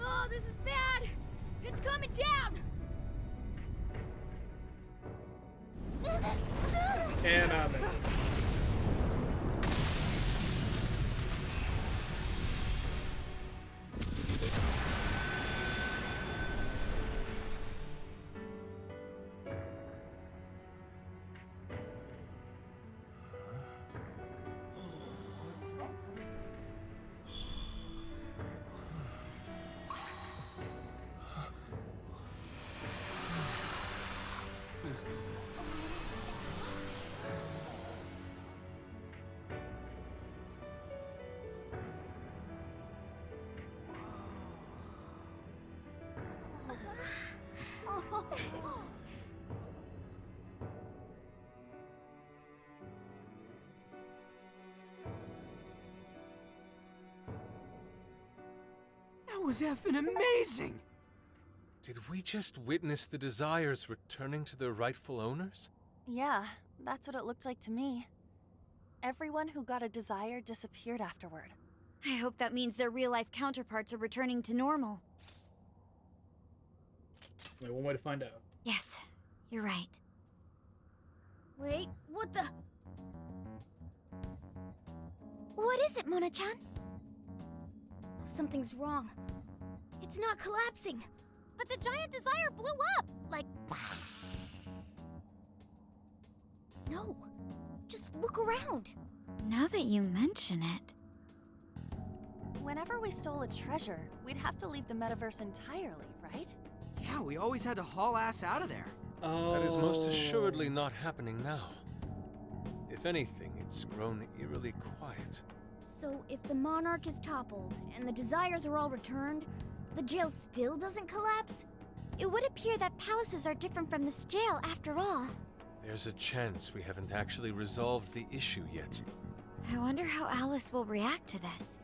Oh, this is bad! It's coming down! And I'm in. That was effing amazing! Did we just witness the Desires returning to their rightful owners? Yeah, that's what it looked like to me. Everyone who got a desire disappeared afterward. I hope that means their real-life counterparts are returning to normal. Only one way to find out. Yes, you're right. Wait, what the? What is it, Mona-chan? Something's wrong. It's not collapsing. But the giant desire blew up! Like... No. Just look around. Now that you mention it... Whenever we stole a treasure, we'd have to leave the metaverse entirely, right? Yeah, we always had to haul ass out of there. Oh. That is most assuredly not happening now. If anything, it's grown eerily quiet. So if the Monarch is toppled and the Desires are all returned, the jail still doesn't collapse? It would appear that palaces are different from this jail after all. There's a chance we haven't actually resolved the issue yet. I wonder how Alice will react to this.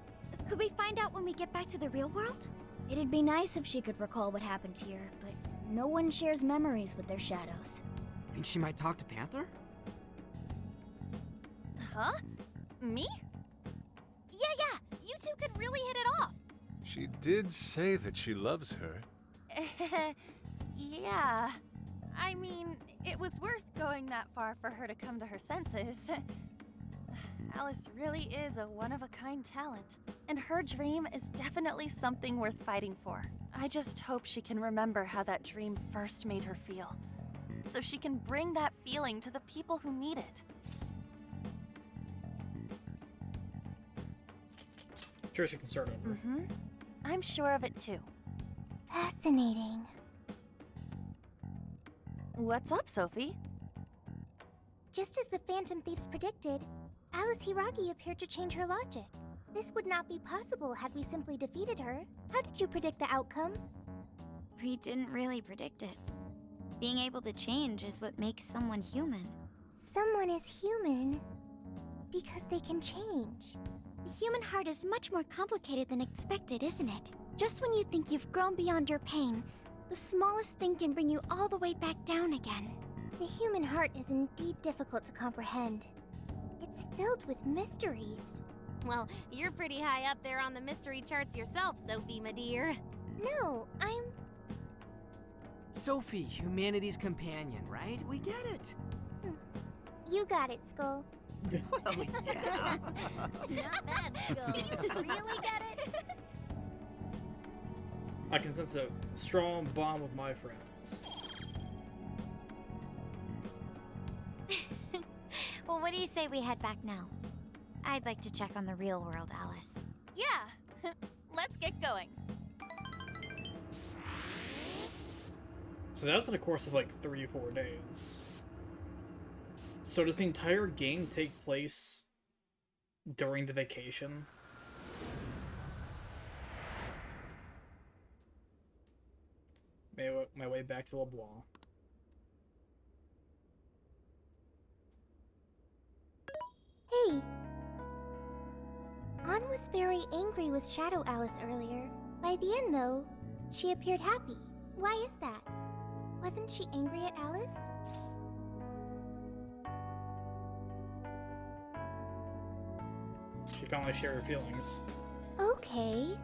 Could we find out when we get back to the real world? It'd be nice if she could recall what happened here, but no one shares memories with their shadows. Think she might talk to Panther? Huh? Me? Yeah, you two could really hit it off. She did say that she loves her. Yeah. I mean, it was worth going that far for her to come to her senses. Alice really is a one-of-a-kind talent, and her dream is definitely something worth fighting for. I just hope she can remember how that dream first made her feel, so she can bring that feeling to the people who need it. Sure, she can start over. I'm sure of it too. Fascinating. What's up, Sophie? Just as the Phantom Thieves predicted, Alice Hiragi appeared to change her logic. This would not be possible had we simply defeated her. How did you predict the outcome? We didn't really predict it. Being able to change is what makes someone human. Someone is human because they can change. The human heart is much more complicated than expected, isn't it? Just when you think you've grown beyond your pain, the smallest thing can bring you all the way back down again. The human heart is indeed difficult to comprehend. It's filled with mysteries. Well, you're pretty high up there on the mystery charts yourself, Sophie, my dear. No, I'm... Sophie, humanity's companion, right? We get it. You got it, Skull. Well, yeah. Not bad, Skull. Do you really get it? I can sense a strong bond with my friends. Well, what do you say we head back now? I'd like to check on the real world, Alice. Yeah, let's get going. So that's in a course of like 3 or 4 days. So does the entire game take place during the vacation? My way back to LeBlanc. Hey! Ann was very angry with Shadow Alice earlier. By the end, though, she appeared happy. Why is that? Wasn't she angry at Alice? She finally shared her feelings. Okay.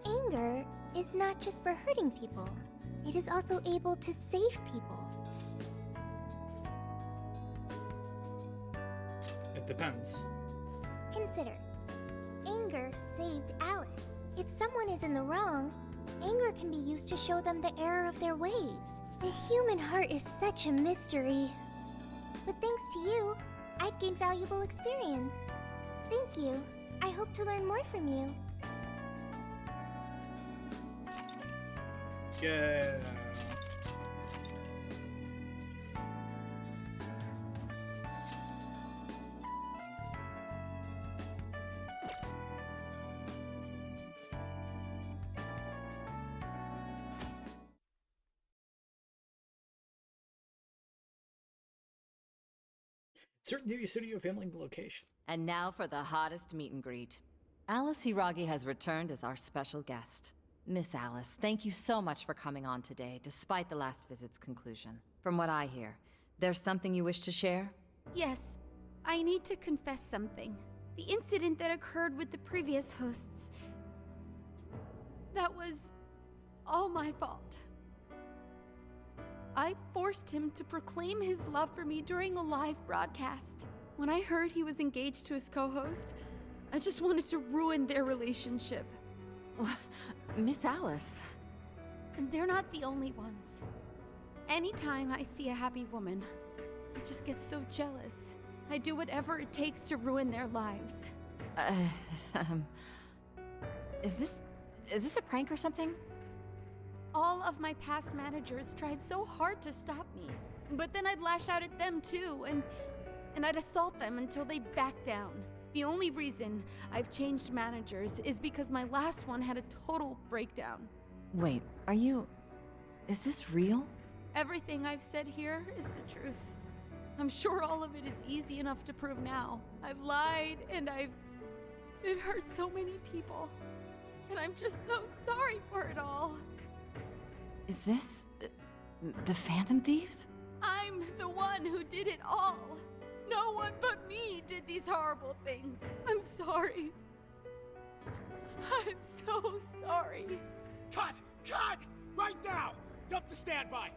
Anger is not just for hurting people. It is also able to save people. It depends. Consider. Anger saved Alice. If someone is in the wrong, anger can be used to show them the error of their ways. The human heart is such a mystery. But thanks to you, I've gained valuable experience. Thank you. I hope to learn more from you. Yeah. Certain TV studio filming location. And now for the hottest meet and greet. Alice Hiragi has returned as our special guest. Miss Alice, thank you so much for coming on today, despite the last visit's conclusion. From what I hear, there's something you wish to share? Yes, I need to confess something. The incident that occurred with the previous hosts. That was all my fault. I forced him to proclaim his love for me during a live broadcast. When I heard he was engaged to his co-host, I just wanted to ruin their relationship. Miss Alice. And they're not the only ones. Anytime I see a happy woman, I just get so jealous. I do whatever it takes to ruin their lives. Is this a prank or something? All of my past managers tried so hard to stop me. But then I'd lash out at them too, and I'd assault them until they backed down. The only reason I've changed managers is because my last one had a total breakdown. Wait, is this real? Everything I've said here is the truth. I'm sure all of it is easy enough to prove now. I've lied, and it hurt so many people. And I'm just so sorry for it all. Is this the Phantom Thieves? I'm the one who did it all. No one but me did these horrible things. I'm sorry. I'm so sorry. Cut! Cut! Right now! Dump the standby!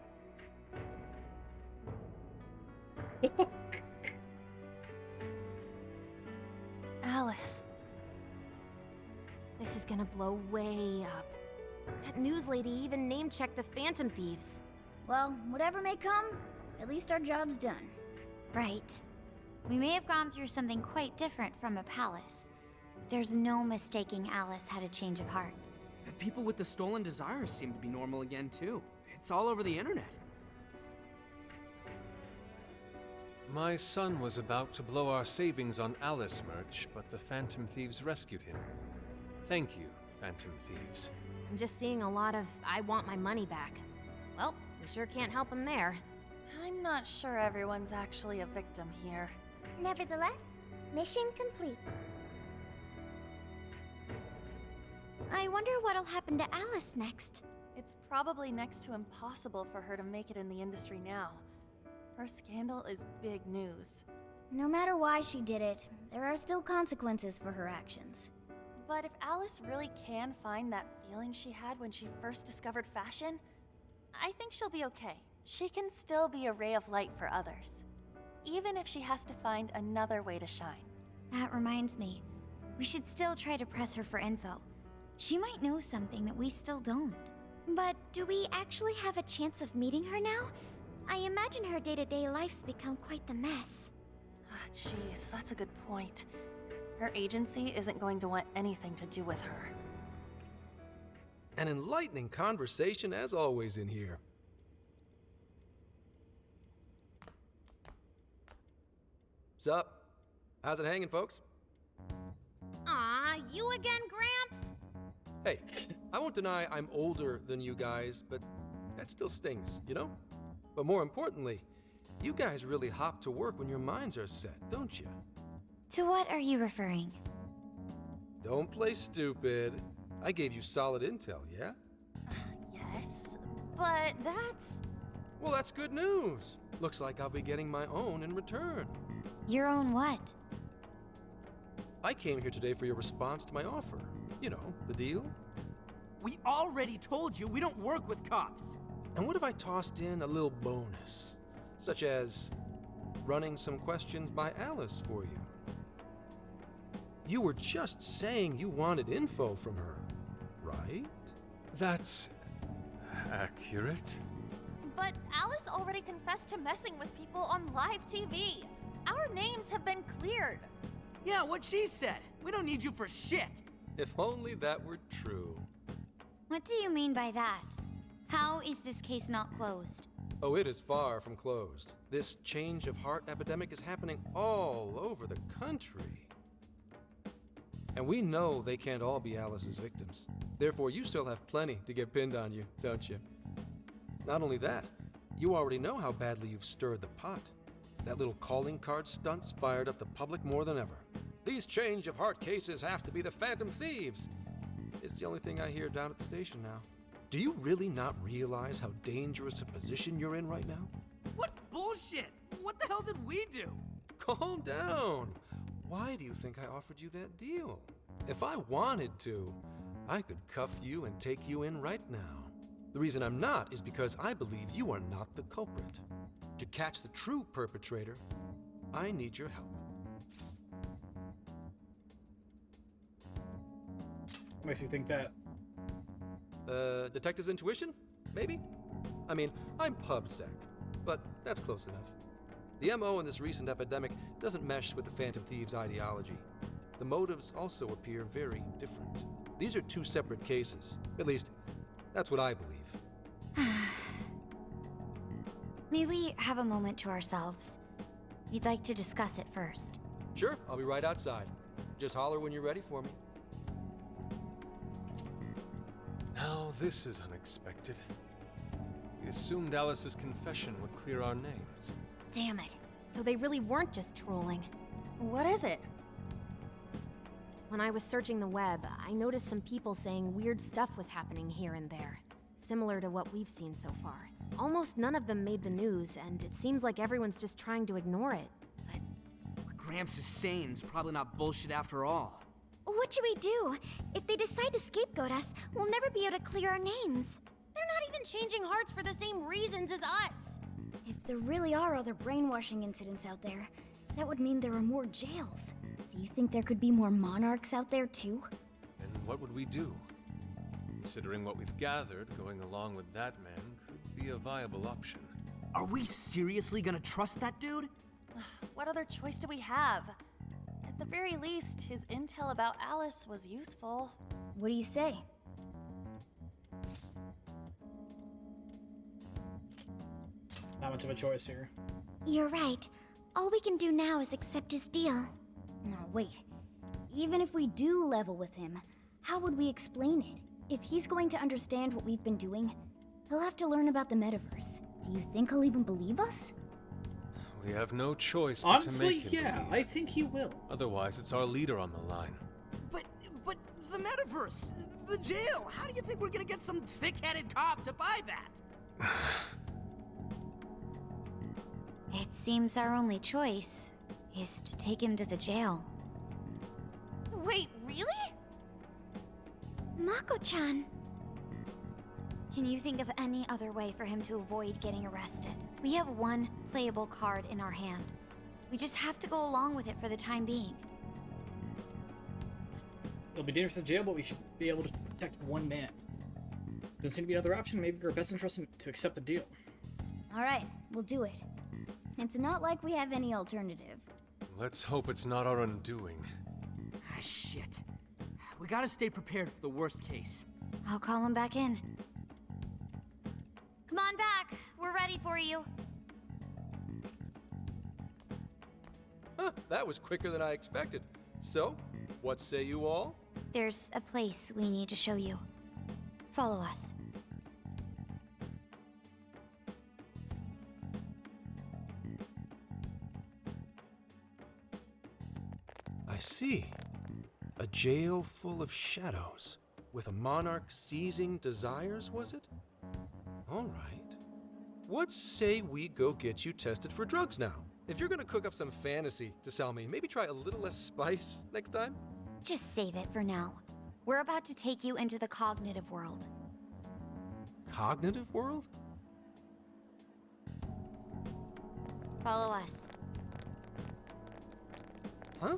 Alice. This is gonna blow way up. That news lady even name-checked the Phantom Thieves. Well, whatever may come, at least our job's done. Right. We may have gone through something quite different from a palace. There's no mistaking Alice had a change of heart. The people with the stolen desires seem to be normal again, too. It's all over the internet. My son was about to blow our savings on Alice merch, but the Phantom Thieves rescued him. Thank you, Phantom Thieves. I'm just seeing a lot of I want my money back. Well, we sure can't help him there. I'm not sure everyone's actually a victim here. Nevertheless, mission complete. I wonder what'll happen to Alice next. It's probably next to impossible for her to make it in the industry now. Her scandal is big news. No matter why she did it, there are still consequences for her actions. But if Alice really can find that feeling she had when she first discovered fashion, I think she'll be okay. She can still be a ray of light for others, even if she has to find another way to shine. That reminds me, we should still try to press her for info. She might know something that we still don't. But do we actually have a chance of meeting her now? I imagine her day-to-day life's become quite the mess. Jeez, that's a good point. Her agency isn't going to want anything to do with her. An enlightening conversation as always in here. Sup? How's it hanging, folks? Aw, you again, Gramps? Hey, I won't deny I'm older than you guys, but that still stings, you know? But more importantly, you guys really hop to work when your minds are set, don't you? To what are you referring? Don't play stupid. I gave you solid intel, yeah? Yes, but that's... Well, that's good news. Looks like I'll be getting my own in return. Your own what? I came here today for your response to my offer. You know, the deal. We already told you we don't work with cops. And what if I tossed in a little bonus? Such as running some questions by Alice for you. You were just saying you wanted info from her, right? That's accurate. But Alice already confessed to messing with people on live TV. Our names have been cleared. Yeah, what she said. We don't need you for shit. If only that were true. What do you mean by that? How is this case not closed? Oh, it is far from closed. This change of heart epidemic is happening all over the country. And we know they can't all be Alice's victims. Therefore, you still have plenty to get pinned on you, don't you? Not only that, you already know how badly you've stirred the pot. That little calling card stunt's fired up the public more than ever. These change of heart cases have to be the Phantom Thieves. It's the only thing I hear down at the station now. Do you really not realize how dangerous a position you're in right now? What bullshit! What the hell did we do? Calm down. Why do you think I offered you that deal? If I wanted to, I could cuff you and take you in right now. The reason I'm not is because I believe you are not the culprit. To catch the true perpetrator, I need your help. Makes you think that? Detective's intuition? Maybe? I mean, I'm PubSec, but that's close enough. The MO in this recent epidemic doesn't mesh with the Phantom Thieves' ideology. The motives also appear very different. These are two separate cases. At least, that's what I believe. May we have a moment to ourselves? We'd like to discuss it first. Sure, I'll be right outside. Just holler when you're ready for me. Now this is unexpected. We assumed Alice's confession would clear our names. Damn it. So they really weren't just trolling. What is it? When I was searching the web, I noticed some people saying weird stuff was happening here and there, similar to what we've seen so far. Almost none of them made the news, and it seems like everyone's just trying to ignore it. What Gramps is saying is probably not bullshit after all. What should we do? If they decide to scapegoat us, we'll never be able to clear our names. They're not even changing hearts for the same reasons as us. If there really are other brainwashing incidents out there, that would mean there are more jails. Do you think there could be more monarchs out there too? And what would we do? Considering what we've gathered, going along with that man could be a viable option. Are we seriously gonna trust that dude? What other choice do we have? At the very least, his intel about Alice was useful. What do you say? Not much of a choice here. You're right. All we can do now is accept his deal. No, wait. Even if we do level with him, how would we explain it? If he's going to understand what we've been doing, he'll have to learn about the metaverse. Do you think he'll even believe us? We have no choice but Honestly, to make him yeah, believe. I think he will. Otherwise, it's our leader on the line. But the metaverse, the jail, how do you think we're gonna get some thick-headed cop to buy that? It seems our only choice is to take him to the jail. Wait, really? Mako-chan! Can you think of any other way for him to avoid getting arrested? We have one playable card in our hand. We just have to go along with it for the time being. It'll be dangerous in jail, but we should be able to protect one man. Doesn't seem to be another option. Maybe our best interest in to accept the deal. Alright, we'll do it. It's not like we have any alternative. Let's hope it's not our undoing. Ah, shit. We gotta stay prepared for the worst case. I'll call him back in. Come on back. We're ready for you. Huh, that was quicker than I expected. So, what say you all? There's a place we need to show you. Follow us. I see. A jail full of shadows. With a monarch seizing desires, was it? All right. What say we go get you tested for drugs now? If you're gonna cook up some fantasy to sell me, maybe try a little less spice next time? Just save it for now. We're about to take you into the cognitive world. Cognitive world? Follow us. Huh?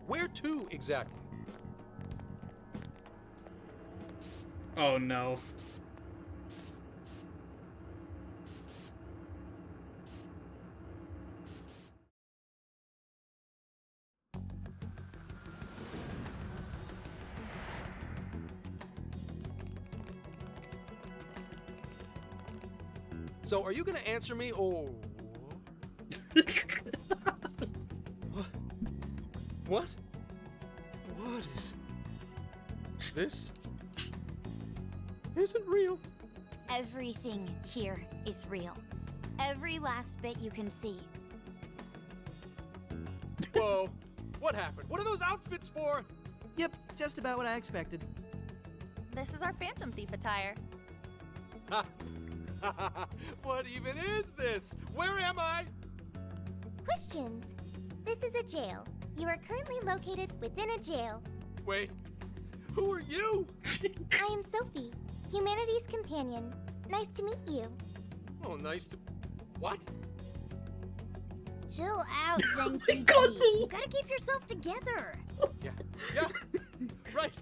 Where to exactly? Oh no. So are you gonna answer me or... What? What? What is... This isn't real. Everything here is real. Every last bit you can see. Whoa. What happened? What are those outfits for? Yep, just about what I expected. This is our Phantom Thief attire. What even is this? Where am I? Questions. This is a jail. You are currently located within a jail. Wait, who are you? I am Sophie, humanity's companion. Nice to meet you. Oh, nice to... What? Chill out, Zenkichi. You gotta keep yourself together. Yeah, right.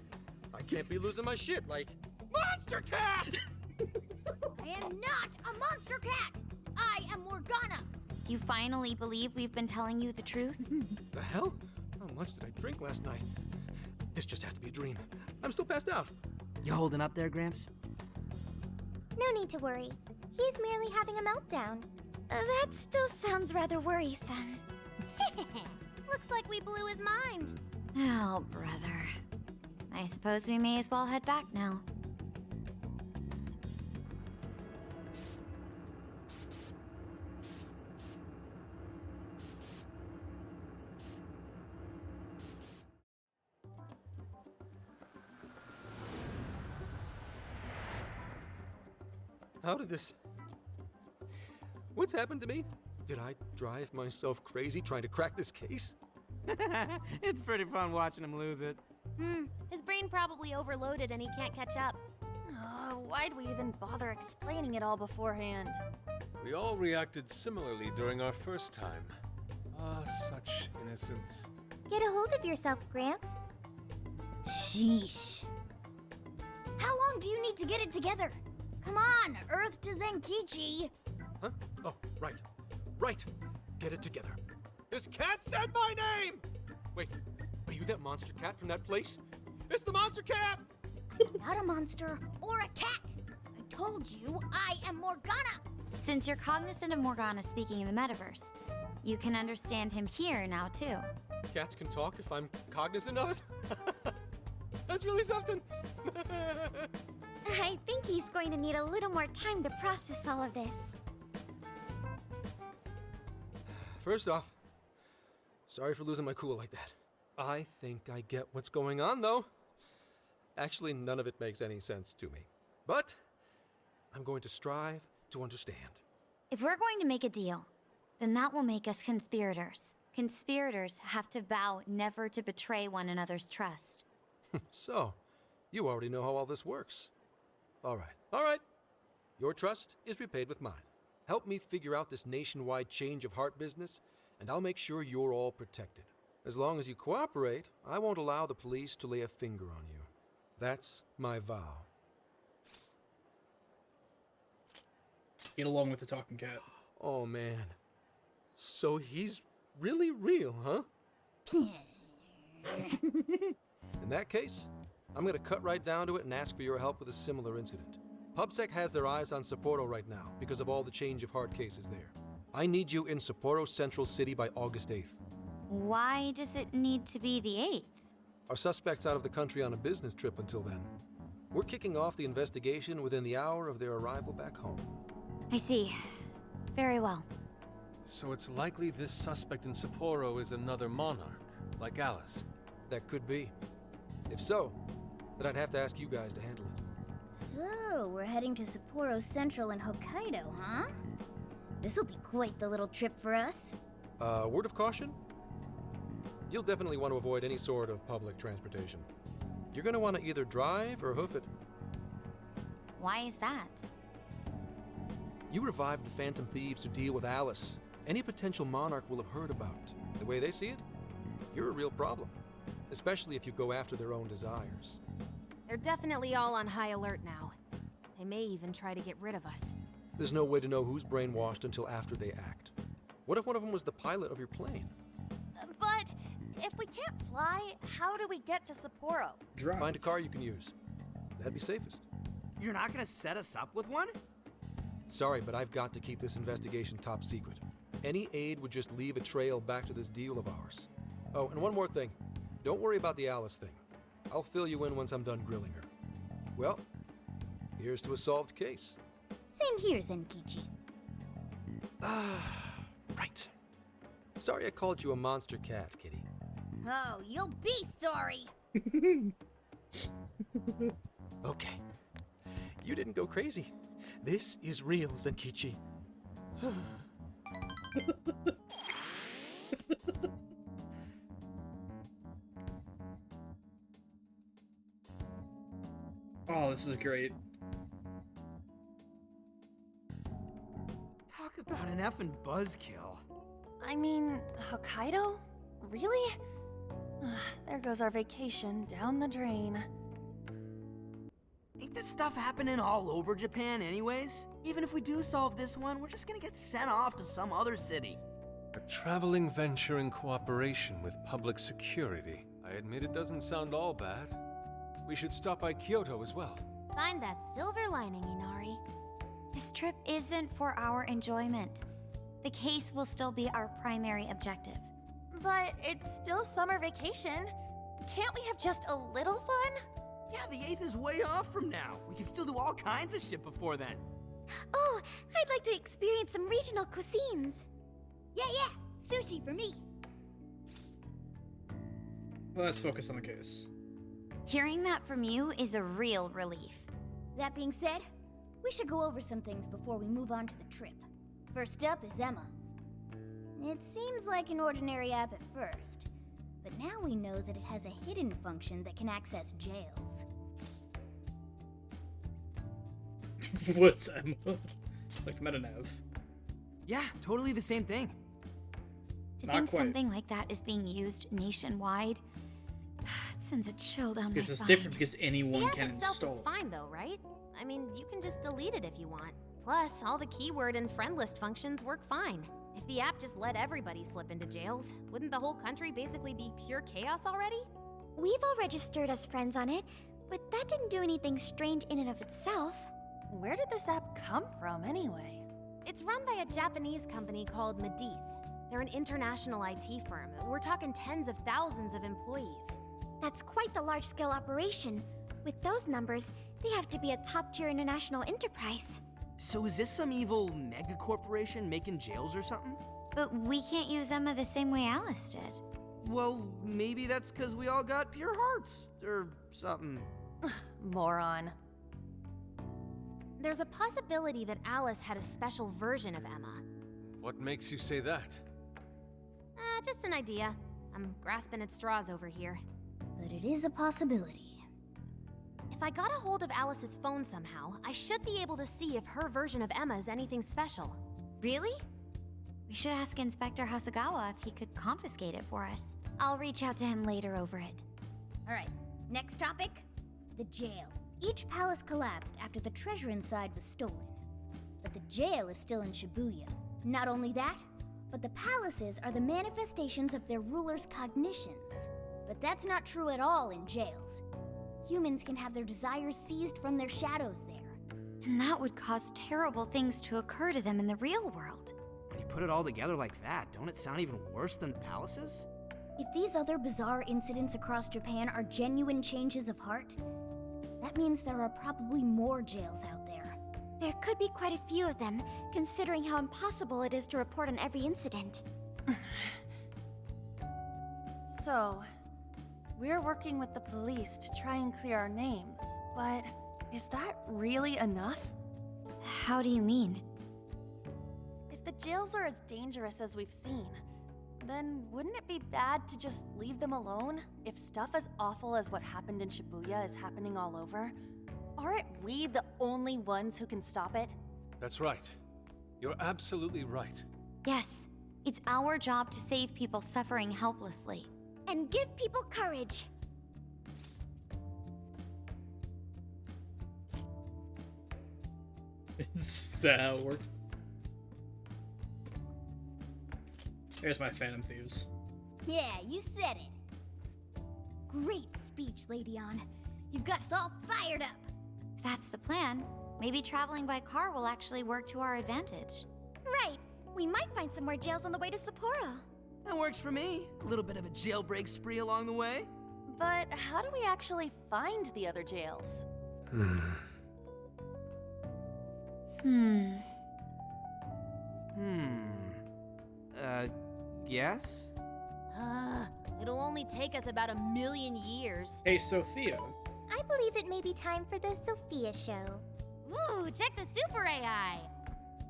I can't be losing my shit like... Monster Cat! I am not a monster cat. I am Morgana. You finally believe we've been telling you the truth? The hell? How much did I drink last night? This just had to be a dream. I'm still passed out. You holding up there, Gramps? No need to worry. He's merely having a meltdown. That still sounds rather worrisome. Looks like we blew his mind. Oh, brother. I suppose we may as well head back now. How did this... What's happened to me? Did I drive myself crazy trying to crack this case? It's pretty fun watching him lose it. His brain probably overloaded and he can't catch up. Why'd we even bother explaining it all beforehand? We all reacted similarly during our first time. Ah, such innocence. Get a hold of yourself, Gramps. Sheesh. How long do you need to get it together? Come on, Earth to Zenkichi. Huh? Oh, right. Right. Get it together. This cat said my name! Wait, are you that monster cat from that place? It's the monster cat! Not a monster or a cat. I told you I am Morgana. Since you're cognizant of Morgana speaking in the metaverse, you can understand him here now, too. Cats can talk if I'm cognizant of it? That's really something. I think he's going to need a little more time to process all of this. First off, sorry for losing my cool like that. I think I get what's going on, though. Actually, none of it makes any sense to me. But I'm going to strive to understand. If we're going to make a deal, then that will make us conspirators. Conspirators have to vow never to betray one another's trust. So, you already know how all this works. All right. Your trust is repaid with mine. Help me figure out this nationwide change of heart business, and I'll make sure you're all protected. As long as you cooperate, I won't allow the police to lay a finger on you. That's my vow. Get along with the talking cat. Oh, man. So he's really real, huh? In that case, I'm gonna cut right down to it and ask for your help with a similar incident. PubSec has their eyes on Sapporo right now because of all the change of heart cases there. I need you in Sapporo Central City by August 8th. Why does it need to be the 8th? Our suspect's out of the country on a business trip until then. We're kicking off the investigation within the hour of their arrival back home. I see. Very well. So it's likely this suspect in Sapporo is another monarch, like Alice. That could be. If so, then I'd have to ask you guys to handle it. So, we're heading to Sapporo Central in Hokkaido, huh? This'll be quite the little trip for us. Word of caution? You'll definitely want to avoid any sort of public transportation. You're gonna want to either drive or hoof it. Why is that? You revived the Phantom Thieves to deal with Alice. Any potential monarch will have heard about it. The way they see it, you're a real problem. Especially if you go after their own desires. They're definitely all on high alert now. They may even try to get rid of us. There's no way to know who's brainwashed until after they act. What if one of them was the pilot of your plane? But if we can't fly, how do we get to Sapporo? Find a car you can use. That'd be safest. You're not gonna set us up with one? Sorry, but I've got to keep this investigation top secret. Any aid would just leave a trail back to this deal of ours. Oh, and one more thing. Don't worry about the Alice thing. I'll fill you in once I'm done grilling her. Well, here's to a solved case. Same here, Zenkichi. Right. Sorry I called you a monster cat, kitty. Oh, you'll be sorry! Okay. You didn't go crazy. This is real, Zenkichi. Oh, this is great. Talk about an effing buzzkill. I mean, Hokkaido? Really? There goes our vacation down the drain. Ain't this stuff happening all over Japan anyways? Even if we do solve this one, we're just gonna get sent off to some other city. A traveling venture in cooperation with public security. I admit it doesn't sound all bad. We should stop by Kyoto as well. Find that silver lining, Inari. This trip isn't for our enjoyment. The case will still be our primary objective. But it's still summer vacation. Can't we have just a little fun? Yeah, the 8th is way off from now. We can still do all kinds of shit before then. Oh, I'd like to experience some regional cuisines. Yeah, sushi for me. Let's focus on the case. Hearing that from you is a real relief. That being said, we should go over some things before we move on to the trip. First up is Emma. It seems like an ordinary app at first, but now we know that it has a hidden function that can access jails. What's Emma? It's like MetaNav. Yeah, totally the same thing. To Not think quite. something like that is being used nationwide, it sends a chill down my Because it's spine. different because anyone The app can itself install is it. fine though, right? I mean, you can just delete it if you want. Plus, all the keyword and friend list functions work fine. If the app just let everybody slip into jails, wouldn't the whole country basically be pure chaos already? We've all registered as friends on it, but that didn't do anything strange in and of itself. Where did this app come from, anyway? It's run by a Japanese company called Mediz. They're an international IT firm. We're talking tens of thousands of employees. That's quite the large-scale operation. With those numbers, they have to be a top-tier international enterprise. So is this some evil mega corporation making jails or something? But we can't use Emma the same way Alice did. Well, maybe that's because we all got pure hearts, or something. Moron. There's a possibility that Alice had a special version of Emma. What makes you say that? Just an idea. I'm grasping at straws over here. But it is a possibility. If I got a hold of Alice's phone somehow, I should be able to see if her version of Emma is anything special. Really? We should ask Inspector Hasagawa if he could confiscate it for us. I'll reach out to him later over it. Alright, next topic. The jail. Each palace collapsed after the treasure inside was stolen. But the jail is still in Shibuya. Not only that, but the palaces are the manifestations of their rulers' cognitions. But that's not true at all in jails. Humans can have their desires seized from their shadows there. And that would cause terrible things to occur to them in the real world. When you put it all together like that, don't it sound even worse than the palaces? If these other bizarre incidents across Japan are genuine changes of heart, that means there are probably more jails out there. There could be quite a few of them, considering how impossible it is to report on every incident. So, we're working with the police to try and clear our names, but is that really enough? How do you mean? If the jails are as dangerous as we've seen, then wouldn't it be bad to just leave them alone if stuff as awful as what happened in Shibuya is happening all over? Aren't we the only ones who can stop it? That's right. You're absolutely right. Yes, it's our job to save people suffering helplessly. And give people courage. Is that how it worked? Here's my Phantom Thieves. Yeah, you said it. Great speech, Lady Ann. You've got us all fired up. If that's the plan, maybe traveling by car will actually work to our advantage. Right. We might find some more jails on the way to Sapporo. That works for me. A little bit of a jailbreak spree along the way. But how do we actually find the other jails? Guess? It'll only take us about 1,000,000 years. Hey, Sophia. I believe it may be time for the Sophia show. Ooh, check the super AI.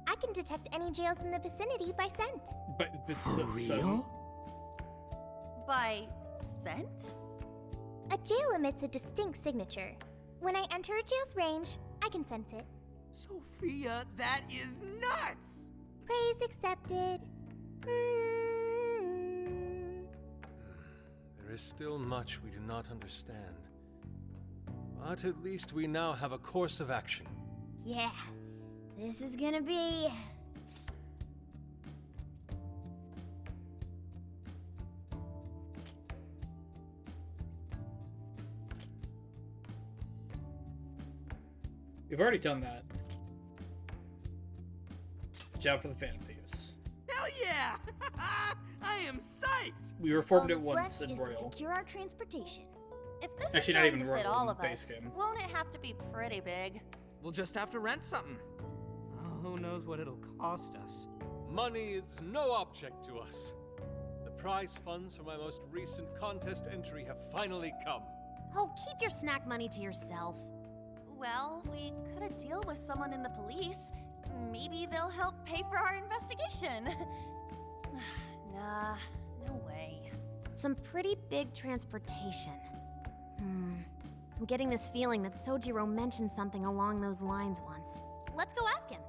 I can detect any jails in the vicinity by scent. But this For is real? By scent? A jail emits a distinct signature. When I enter a jail's range, I can sense it. Sophia, that is nuts! Praise accepted. There is still much we do not understand. But at least we now have a course of action. Yeah, this is gonna be... We've already done that. Good job for the Phantom Thieves. Hell yeah! I am psyched! We reformed All it that's once left in is to Royal. secure our transportation. If this Actually, is not going even to fit Royal, all in of base us, game. won't it have to be pretty big? We'll just have to rent something. Oh, who knows what it'll cost us. Money is no object to us. The prize funds for my most recent contest entry have finally come. Oh, keep your snack money to yourself. Well, we could a deal with someone in the police. Maybe they'll help pay for our investigation. Nah, no way. Some pretty big transportation. I'm getting this feeling that Sojiro mentioned something along those lines once. Let's go ask him.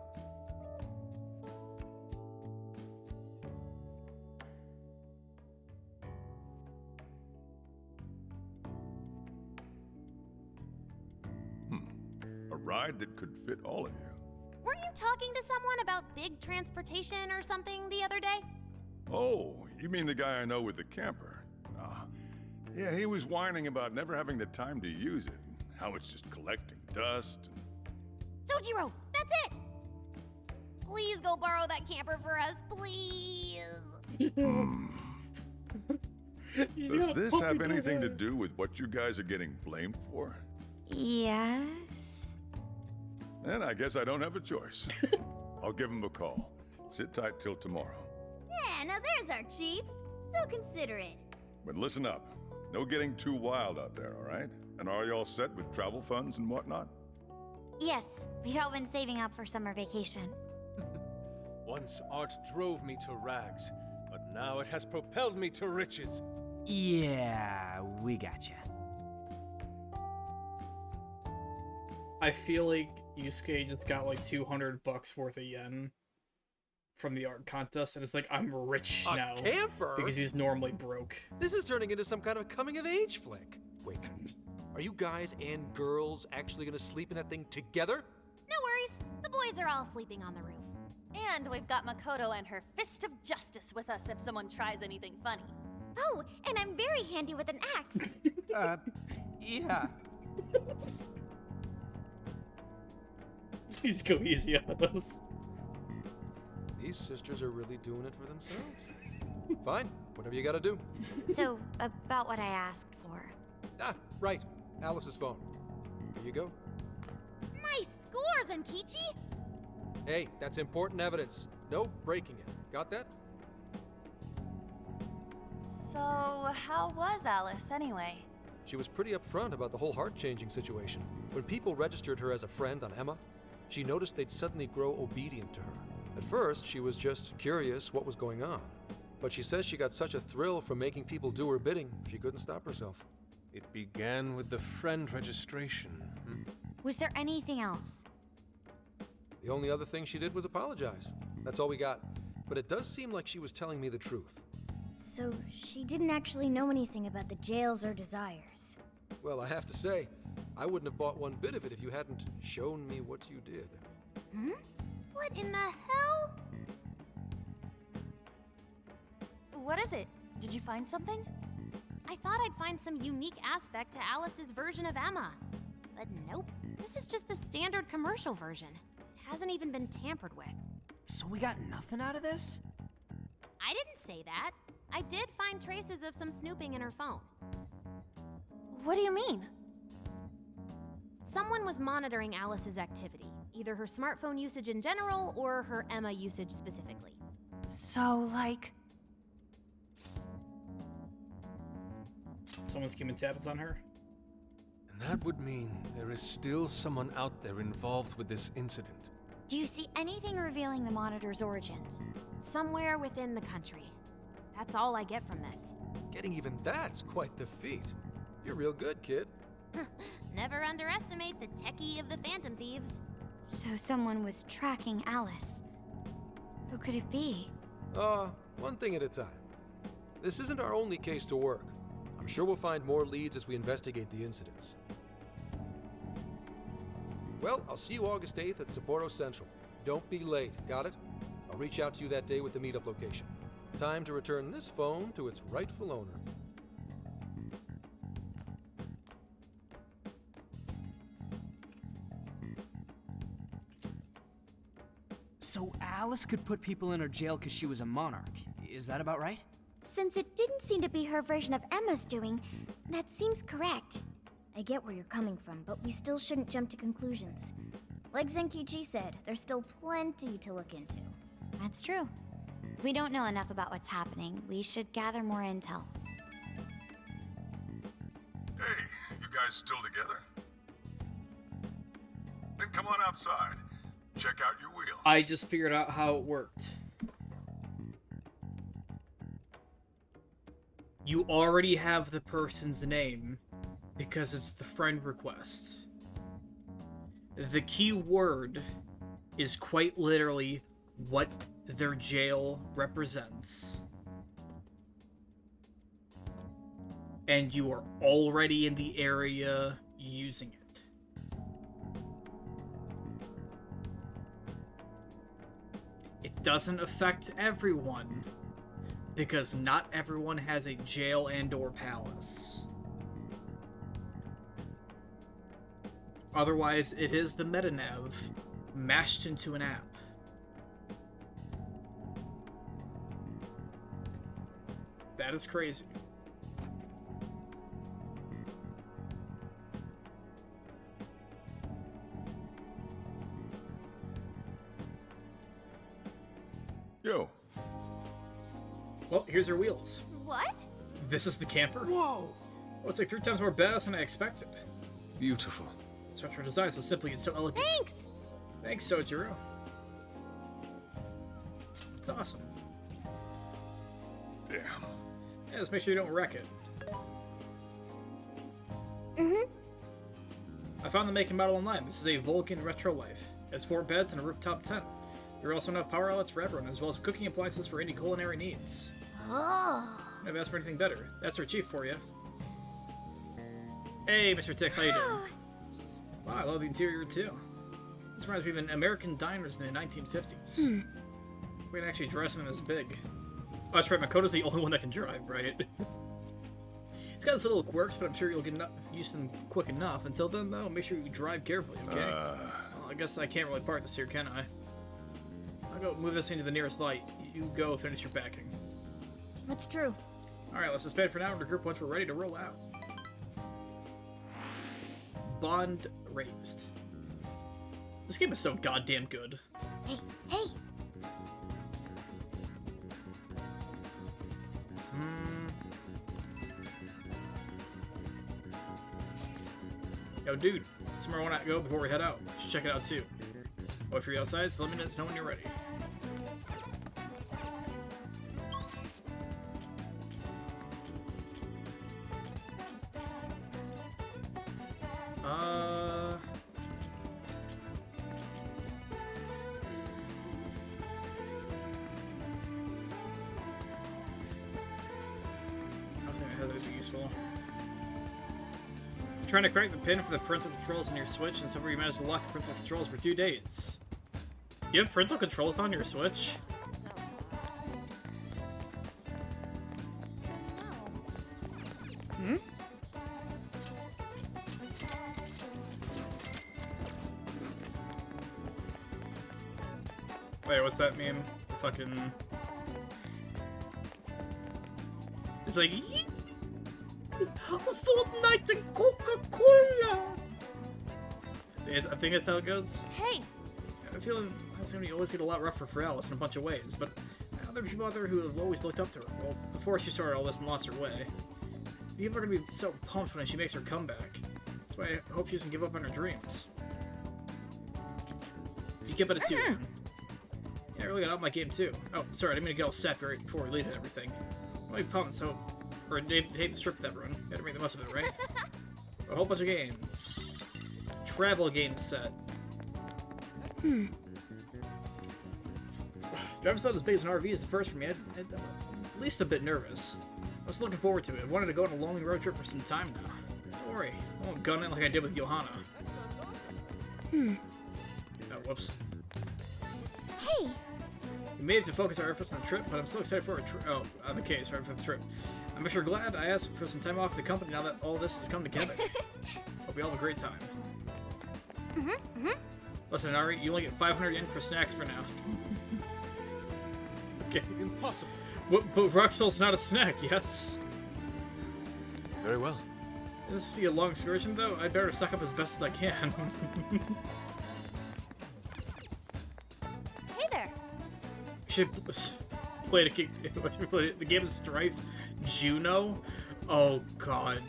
A ride that could fit all of you. Weren't you talking to someone about big transportation or something the other day? Oh, you mean the guy I know with the camper? Yeah, he was whining about never having the time to use it, and how it's just collecting dust. Sojiro, that's it! Please go borrow that camper for us, please. Does this have anything to do with what you guys are getting blamed for? Yes. Then I guess I don't have a choice. I'll give him a call. Sit tight till tomorrow. Yeah, now there's our chief. So considerate. But listen up. No getting too wild out there, all right? And are you all set with travel funds and whatnot? Yes, we'd all been saving up for summer vacation. Once art drove me to rags, but now it has propelled me to riches. Yeah, we gotcha. I feel like Yusuke just got like $200 worth of yen from the art contest, and it's like, I'm rich A now. camper? Because he's normally broke. This is turning into some kind of coming-of-age flick. Wait, are you guys and girls actually gonna sleep in that thing together? No worries, the boys are all sleeping on the roof. And we've got Makoto and her Fist of Justice with us if someone tries anything funny. Oh, and I'm very handy with an axe. Yeah. Please go easy on us. These sisters are really doing it for themselves. Fine, whatever you gotta do. So, about what I asked for. Ah, right. Alice's phone. Here you go. Nice scores, Enkichi! Hey, that's important evidence. No breaking it. Got that? So, how was Alice anyway? She was pretty upfront about the whole heart-changing situation. When people registered her as a friend on Emma, she noticed they'd suddenly grow obedient to her. At first, she was just curious what was going on. But she says she got such a thrill from making people do her bidding, she couldn't stop herself. It began with the friend registration. Was there anything else? The only other thing she did was apologize. That's all we got. But it does seem like she was telling me the truth. So she didn't actually know anything about the jails or desires. Well, I have to say, I wouldn't have bought one bit of it if you hadn't shown me what you did. What in the hell? What is it? Did you find something? I thought I'd find some unique aspect to Alice's version of Emma. But nope, this is just the standard commercial version. It hasn't even been tampered with. So we got nothing out of this? I didn't say that. I did find traces of some snooping in her phone. What do you mean? Someone was monitoring Alice's activity, either her smartphone usage in general or her Emma usage specifically. So, like... Someone's keeping tabs on her? And that would mean there is still someone out there involved with this incident. Do you see anything revealing the Monitor's origins? Somewhere within the country. That's all I get from this. Getting even that's quite the feat. You're real good, kid. Never underestimate the techie of the Phantom Thieves. So someone was tracking Alice. Who could it be? One thing at a time. This isn't our only case to work. I'm sure we'll find more leads as we investigate the incidents. Well, I'll see you August 8th at Sapporo Central. Don't be late, got it? I'll reach out to you that day with the meetup location. Time to return this phone to its rightful owner. So Alice could put people in her jail because she was a monarch. Is that about right? Since it didn't seem to be her version of Emma's doing, that seems correct. I get where you're coming from, but we still shouldn't jump to conclusions. Like Zenkichi said, there's still plenty to look into. That's true. We don't know enough about what's happening. We should gather more intel. Hey, you guys still together? Then come on outside. Check out your wheels. I just figured out how it worked. You already have the person's name because it's the friend request. The key word is quite literally what their jail represents. And you are already in the area using it. It doesn't affect everyone, because not everyone has a jail and/or palace. Otherwise, it is the metanav mashed into an app. That is crazy. Yo. Well, here's your wheels. What? This is the camper? Whoa! Oh, it's like 3 times more badass than I expected. Beautiful. Structural design so simply and so elegant. Thanks! Thanks, Sojiro. It's awesome. Damn. Yeah, just make sure you don't wreck it. I found the make and model online. This is a Vulcan Retro Life. It has 4 beds and a rooftop tent. There are also enough power outlets for everyone, as well as cooking appliances for any culinary needs. Oh. Never asked for anything better. That's our chief for you. Hey, Mr. Tix, how you doing? Wow, I love the interior too. This reminds me of an American diners in the 1950s. We can actually drive something this big. Oh, that's right, Makoto's the only one that can drive, right? He's got his little quirks, but I'm sure you'll get used to them quick enough. Until then, though, make sure you drive carefully, okay? Well, I guess I can't really park this here, can I? I'll go move this thing to the nearest light. You go finish your packing. That's true. Alright, let's disband for now and regroup once we're ready to roll out. Bond raised. This game is so goddamn good. Hey, hey! Yo, dude, somewhere I want to go before we head out. Should check it out too. Wait for you outside, so let me know when you're ready. I don't think that has anything useful. Trying to crack the pin for the parental controls on your Switch, and so you managed to lock the parental controls for 2 days. You have parental controls on your Switch? Wait, what's that meme? Fucking... It's like... Fortnite and Coca-Cola! I think that's how it goes. Hey! I feel like it's going to always get a lot rougher for Alice in a bunch of ways, but there are people out there who have always looked up to her. Well, before she started all this and lost her way. people are gonna be so pumped when she makes her comeback. That's why I hope she doesn't give up on her dreams. You keep it at 2, man. Yeah, I really got up my game too. Oh, sorry, I didn't mean to get all sappy right before we leave and everything. I'm really pumped, so... Or hate the strip that run. Gotta make the most of it, right? A whole bunch of games. Travel game set. Driver's thought as big as an RV is the first for me. I'm at least a bit nervous. I was looking forward to it. I wanted to go on a long road trip for some time now. Don't worry, I won't gun it like I did with Johanna. Oh, whoops. Hey! We made it to focus our efforts on the trip, but I'm so excited for on the case, right, for the trip. I'm sure glad I asked for some time off the company now that all this has come together. Hope we all have a great time. Listen, Ari, you only get 500 yen for snacks for now. Okay. Impossible. But Roxel's not a snack, yes? Very well. This will be a long excursion, though. I'd better suck up as best as I can. Hey there. Should play the game of Strife Juno? Oh god.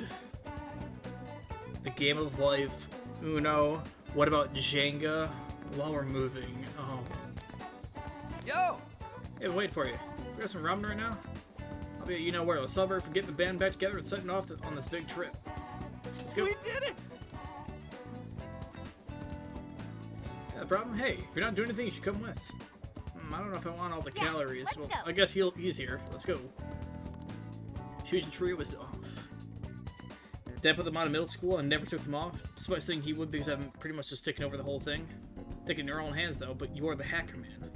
The game of life, Uno. What about Jenga? While we're moving. Oh. Yo! Hey, wait for you. We got some ramen right now? I'll be at you-know-where. Let's celebrate for getting the band back together and setting off on this big trip. Let's go. We did it! Yeah, the problem? Hey, if you're not doing anything, you should come with. I don't know if I want all the calories. Well, I guess he'll easier. Let's go. Shuji Trio was off. Dad put them on in middle school and never took them off, despite saying he would because I'm pretty much just taking over the whole thing. Taking your own hands though, but you are the hacker man.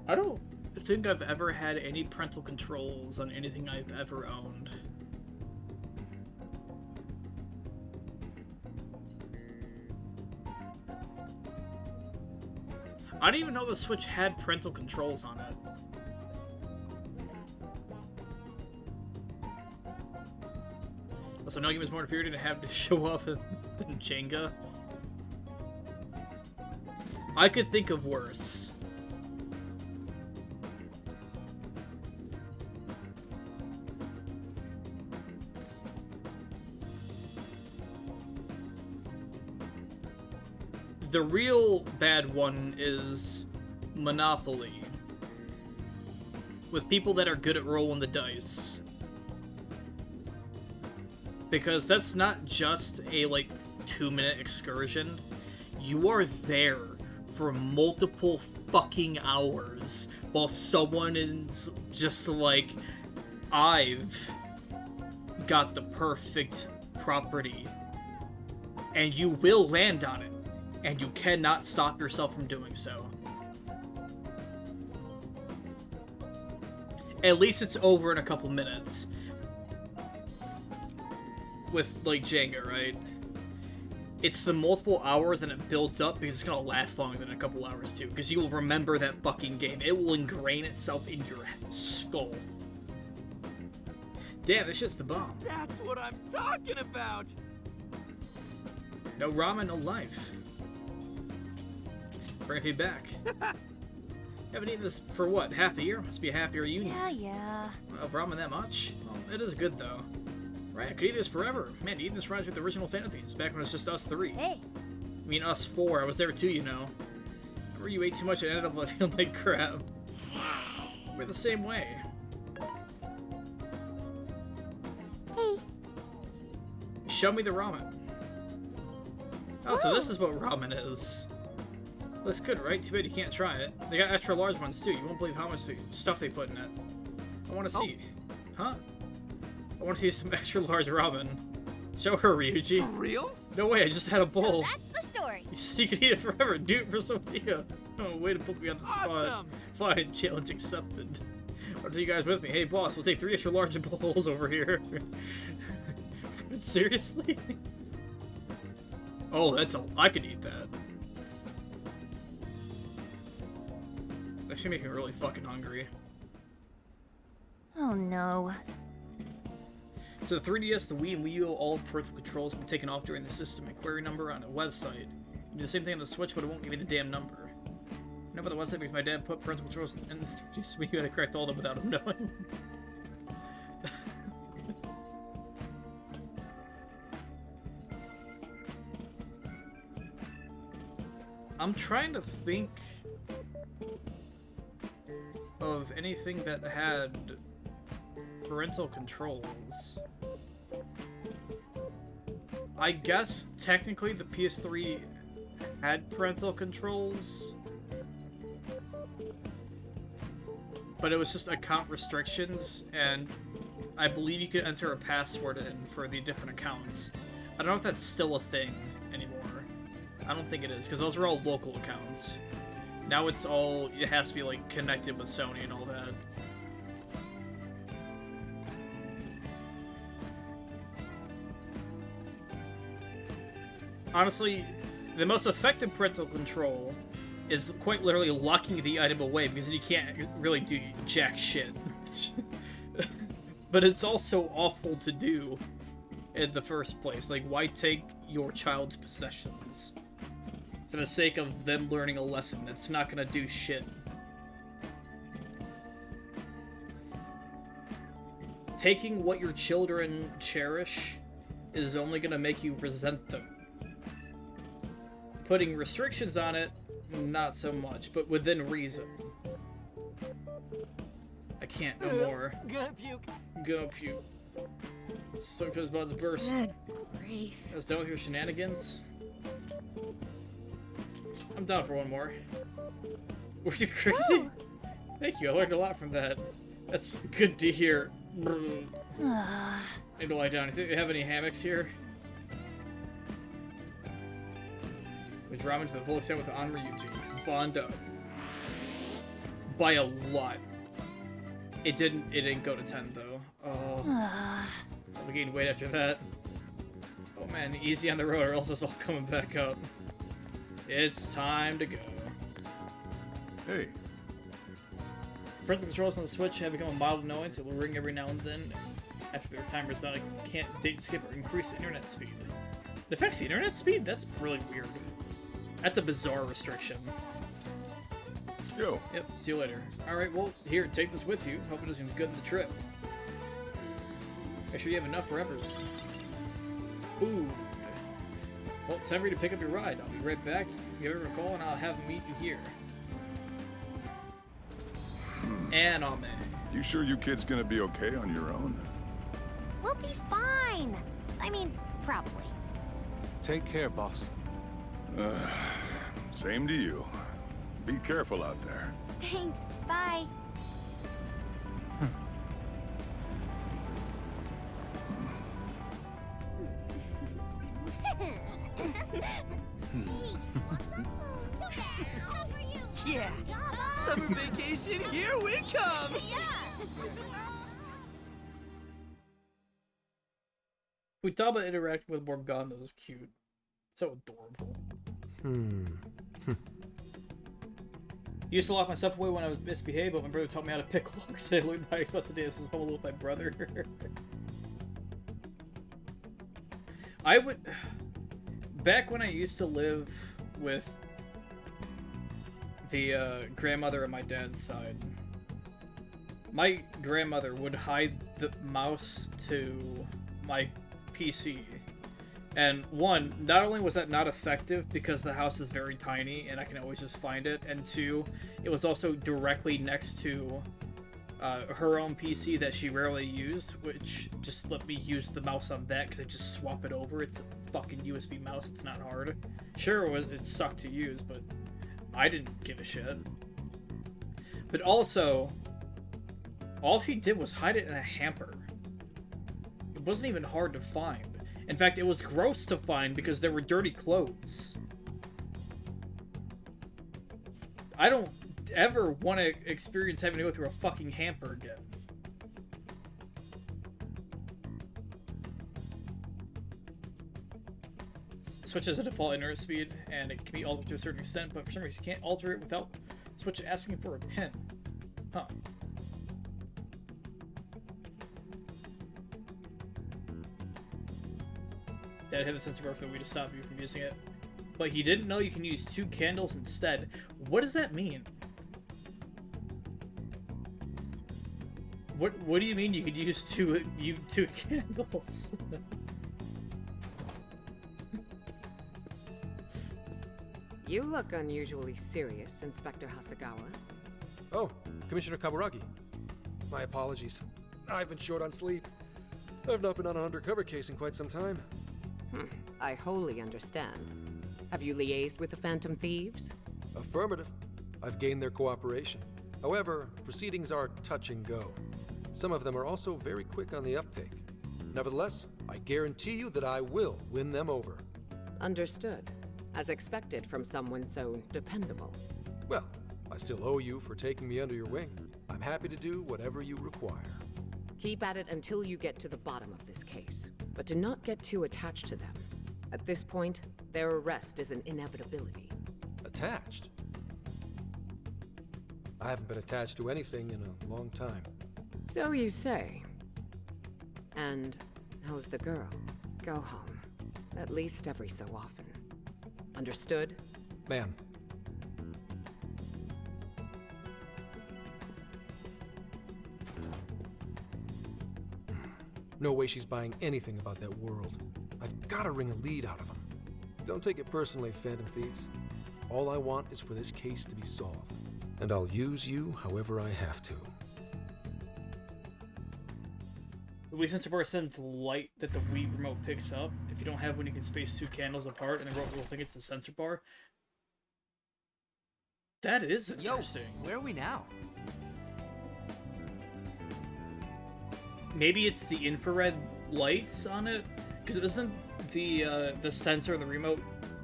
I don't think I've ever had any parental controls on anything I've ever owned. I didn't even know the Switch had parental controls on it. Also, no game is more infuriating to have to show off than Jenga. I could think of worse. The real bad one is Monopoly. With people that are good at rolling the dice. Because that's not just a, 2-minute excursion. You are there for multiple fucking hours while someone is just like, I've got the perfect property. And you will land on it. And you cannot stop yourself from doing so. At least it's over in a couple minutes. With, Jenga, right? It's the multiple hours and it builds up because it's gonna last longer than a couple hours, too. Because you will remember that fucking game. It will ingrain itself in your skull. Damn, this shit's the bomb. That's what I'm talking about! No ramen, no life. Bring me back. Haven't eaten this for what, half a year? Must be a happier union. Yeah. Well, ramen that much? Well, it is good though. Right, I could eat this forever. Man, eating this reminds me of the original Phantom Thieves, back when it was just us 3. Hey. I mean, us 4. I was there too, you know. Remember you ate too much and ended up feeling like crap. We're the same way. Hey. Show me the ramen. Oh, so this is what ramen is. Looks good, right? Too bad you can't try it. They got extra large ones too. You won't believe how much stuff they put in it. I want to see. Huh? I want to see some extra large ramen. Show her, Ryuji. For real? No way, I just had a bowl. So that's the story. You said you could eat it forever. Do it for Sophia. Oh, way to put me on the spot. Awesome. Fine, challenge accepted. I'll take you guys with me. Hey, boss, we'll take 3 extra large bowls over here. Seriously? Oh, that's all. I could eat that. That should make me really fucking hungry. Oh no. So the 3DS, the Wii, and Wii U, all parental controls have been taken off during the system and query number on a website. You do the same thing on the Switch, but it won't give you the damn number. No, but the website makes my dad put parental controls in the 3G, so we gotta correct all of them without him knowing. I'm trying to think of anything that had parental controls. I guess technically the PS3 had parental controls, but it was just account restrictions, and I believe you could enter a password in for the different accounts. I don't know if that's still a thing anymore. I don't think it is, because those are all local accounts. Now it's all, it has to be like connected with Sony and all that. Honestly, the most effective parental control is quite literally locking the item away, because then you can't really do jack shit. But it's also awful to do in the first place. Like, why take your child's possessions for the sake of them learning a lesson that's not gonna do shit? Taking what your children cherish is only gonna make you resent them. Putting restrictions on it, not so much, but within reason. I can't no more. Gonna puke. Gonna puke. So feels about to burst. Good grief. Let's done with your shenanigans. I'm down for one more. Were you crazy? Thank you, I learned a lot from that. That's good to hear. Need to lie down. You think they have any hammocks here? We draw him into the full extent with the Honor Yuji. Bond up. By a lot. It didn't go to 10 though. Oh. I'll gain weight after that. Oh man, easy on the road or else it's all coming back up. It's time to go. Hey. Parental controls on the Switch have become a mild annoyance. It will ring every now and then. After their timer's done, I can't date skip or increase the internet speed. It affects the internet speed? That's really weird. That's a bizarre restriction. Yo. Yep, see you later. Alright, well, here, take this with you. Hope it does you good in the trip. Make sure you have enough for everyone. Food. Well, time for you to pick up your ride. I'll be right back. Give it a call and I'll have them meet you here. And amen. You sure you kids gonna be okay on your own? We'll be fine. I mean, probably. Take care, boss. Same to you. Be careful out there. Thanks. Bye. Yeah. Summer vacation, here we come. Futaba interacting with Morgana is cute. So adorable. Used to lock myself away when I was misbehaved, but my brother taught me how to pick locks. I learned my expensive days was home with my brother. I would... Back when I used to live with the grandmother on my dad's side, my grandmother would hide the mouse to my PC. And one, not only was that not effective because the house is very tiny and I can always just find it, and two, it was also directly next to her own PC that she rarely used, which just let me use the mouse on that because I just swap it over. It's a fucking USB mouse, it's not hard. Sure, it sucked to use, but I didn't give a shit. But also, all she did was hide it in a hamper. It wasn't even hard to find. In fact, it was gross to find because there were dirty clothes. I don't ever want to experience having to go through a fucking hamper again. Switch has a default internet speed, and it can be altered to a certain extent, but for some reason you can't alter it without Switch asking for a pin. Huh. Dad had the sense of for the Wii to stop you from using it. but he didn't know you can use 2 candles instead. What does that mean? What do you mean you could use two candles? You look unusually serious, Inspector Hasagawa. Oh, Commissioner Kaburagi. My apologies. I've been short on sleep. I've not been on an undercover case in quite some time. I wholly understand. Have you liaised with the Phantom Thieves? Affirmative. I've gained their cooperation. However, proceedings are touch and go. Some of them are also very quick on the uptake. Nevertheless, I guarantee you that I will win them over. Understood. As expected from someone so dependable. Well, I still owe you for taking me under your wing. I'm happy to do whatever you require. Keep at it until you get to the bottom of this case. But do not get too attached to them. At this point, their arrest is an inevitability. Attached? I haven't been attached to anything in a long time. So you say. And how's the girl? Go home. At least every so often. Understood? Ma'am. No way she's buying anything about that world. I've got to wring a lead out of them. Don't take it personally, Phantom Thieves. All I want is for this case to be solved. And I'll use you however I have to. The Wii sensor bar sends light that the Wii remote picks up. If you don't have one, you can space 2 candles apart, and the remote will think it's the sensor bar. That is interesting. Yo, where are we now? Maybe it's the infrared lights on it, because isn't the sensor and the remote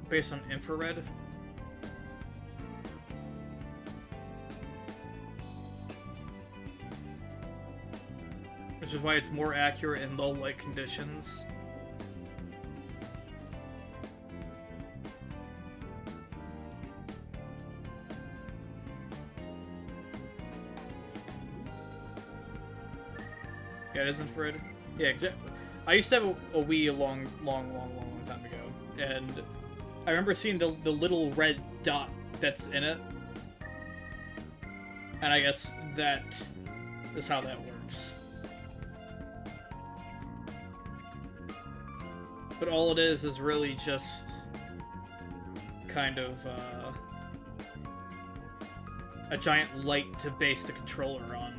based on infrared? Which is why it's more accurate in low light conditions. Yeah, it is infrared. Yeah, exactly. I used to have a Wii a long time ago, and I remember seeing the little red dot that's in it, and I guess that is how that works. But all it is really just kind of a giant light to base the controller on.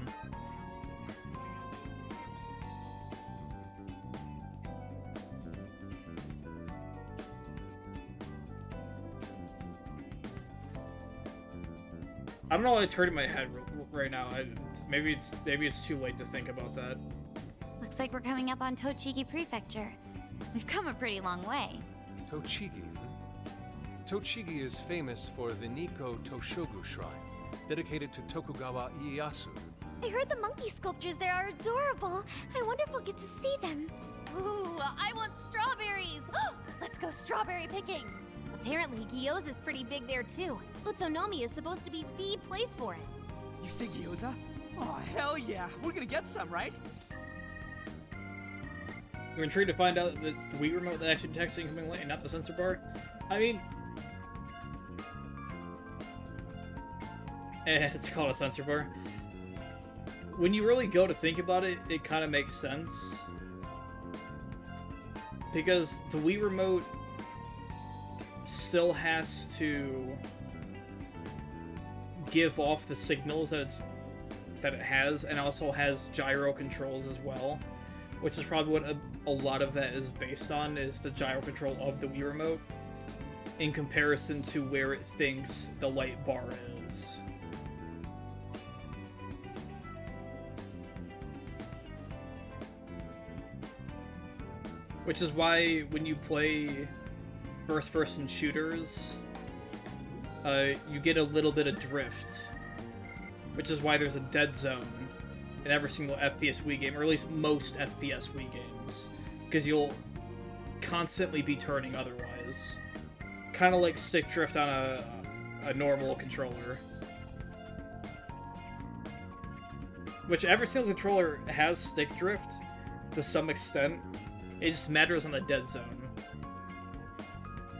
I don't know why it's hurting my head right now. Maybe it's too late to think about that. Looks like we're coming up on Tochigi Prefecture. We've come a pretty long way. Tochigi? Tochigi is famous for the Nikko Toshogu Shrine, dedicated to Tokugawa Ieyasu. I heard the monkey sculptures there are adorable. I wonder if we'll get to see them. Ooh, I want strawberries! Let's go strawberry picking! Apparently, Gyoza's pretty big there too. Utsunomi is supposed to be the place for it. You say gyoza? Oh, hell yeah. We're gonna get some, right? You're intrigued to find out that it's the Wii remote that actually detects incoming light and not the sensor bar? I mean... it's called a sensor bar. When you really go to think about it, it kind of makes sense. Because the Wii remote still has to give off the signals that it has, and also has gyro controls as well, which is probably what a lot of that is based on, is the gyro control of the Wii remote in comparison to where it thinks the light bar is. Which is why when you play first-person shooters, you get a little bit of drift, which is why there's a dead zone in every single FPS Wii game, or at least most FPS Wii games, because you'll constantly be turning otherwise. Kind of like stick drift on a normal controller. Which every single controller has stick drift to some extent, it just matters on the dead zone.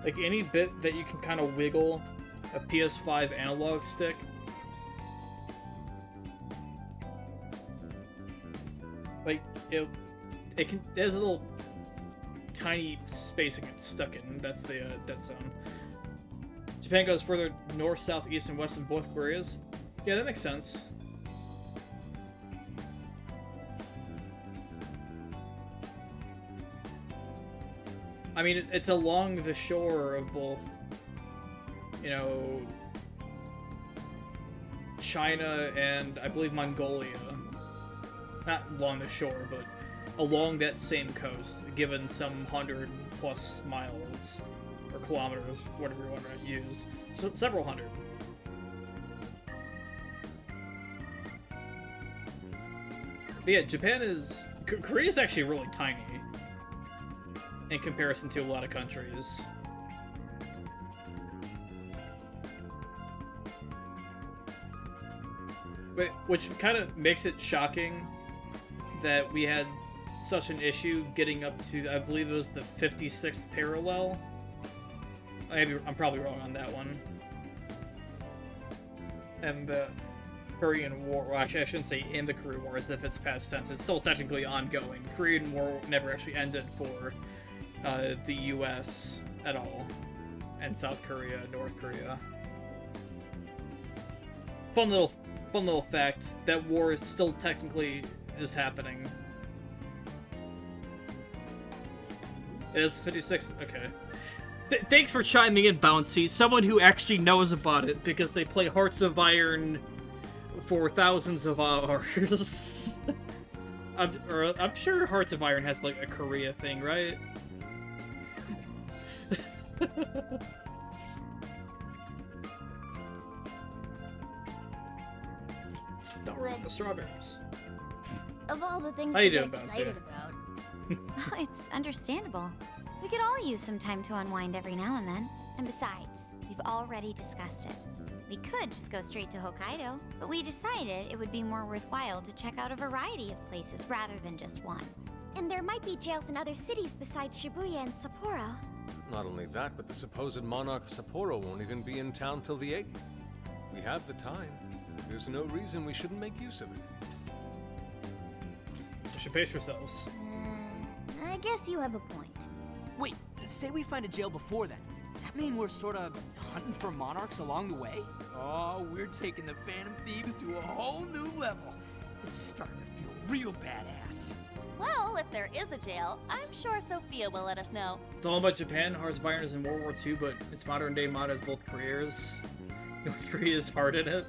Like, any bit that you can kind of wiggle a PS5 analog stick, like, it has a little tiny space it gets stuck in. That's the dead zone. Japan goes further north, south, east, and west in both Koreas. Yeah, that makes sense. I mean, it's along the shore of both, you know, China and I believe Mongolia. Not along the shore, but along that same coast, given some 100+ miles or kilometers, whatever you want to use. So, several hundred. But yeah, Japan is... Korea is actually really tiny in comparison to a lot of countries. But, which kind of makes it shocking that we had such an issue getting up to, I believe it was the 56th parallel. Maybe I'm probably wrong on that one. And the Korean War, well, actually I shouldn't say in the Korean War as if it's past tense, it's still technically ongoing. The Korean War never actually ended for the US at all. And South Korea, North Korea. Fun little fact, that war is still technically is happening. It is 56, okay. Thanks for chiming in, Bouncy. Someone who actually knows about it because they play Hearts of Iron for thousands of hours. I'm sure Hearts of Iron has like a Korea thing, right? Don't run the strawberries. Of all the things How to you get doing, excited Bouncy? Well, it's understandable. We could all use some time to unwind every now and then. And besides, we've already discussed it. We could just go straight to Hokkaido, but we decided it would be more worthwhile to check out a variety of places rather than just one. And there might be jails in other cities besides Shibuya and Sapporo. Not only that, but the supposed monarch of Sapporo won't even be in town till the 8th. We have the time. There's no reason we shouldn't make use of it. We should pace ourselves. I guess you have a point. Wait, say we find a jail before then. Does that mean we're sort of hunting for monarchs along the way? Oh, we're taking the Phantom Thieves to a whole new level. This is starting to feel real badass. Well, if there is a jail, I'm sure Sophia will let us know. It's all about Japan. Hearts of Iron is in World War II, but its modern day mod has both Koreas. North Korea is hard in it.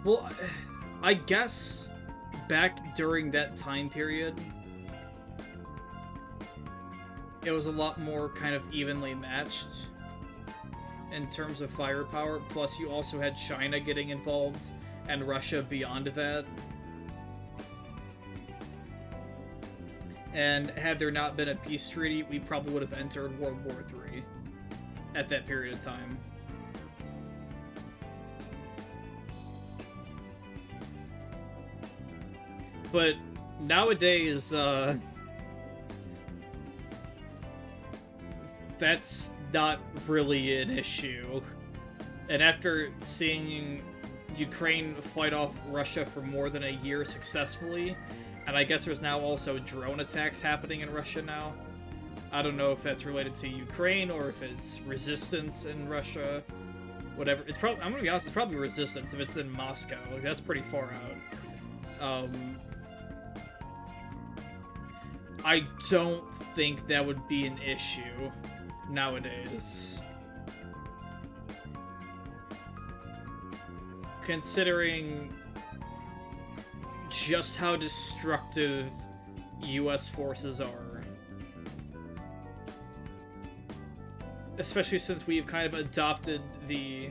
Well, I guess back during that time period, it was a lot more kind of evenly matched in terms of firepower. Plus, you also had China getting involved and Russia beyond that. And had there not been a peace treaty, we probably would have entered World War III at that period of time. But nowadays, that's not really an issue. And after seeing Ukraine fight off Russia for more than a year successfully, and I guess there's now also drone attacks happening in Russia now. I don't know if that's related to Ukraine or if it's resistance in Russia. Whatever. It's probably, I'm gonna be honest, it's probably resistance if it's in Moscow. Like, that's pretty far out. I don't think that would be an issue nowadays. Considering just how destructive US forces are. Especially since we've kind of adopted the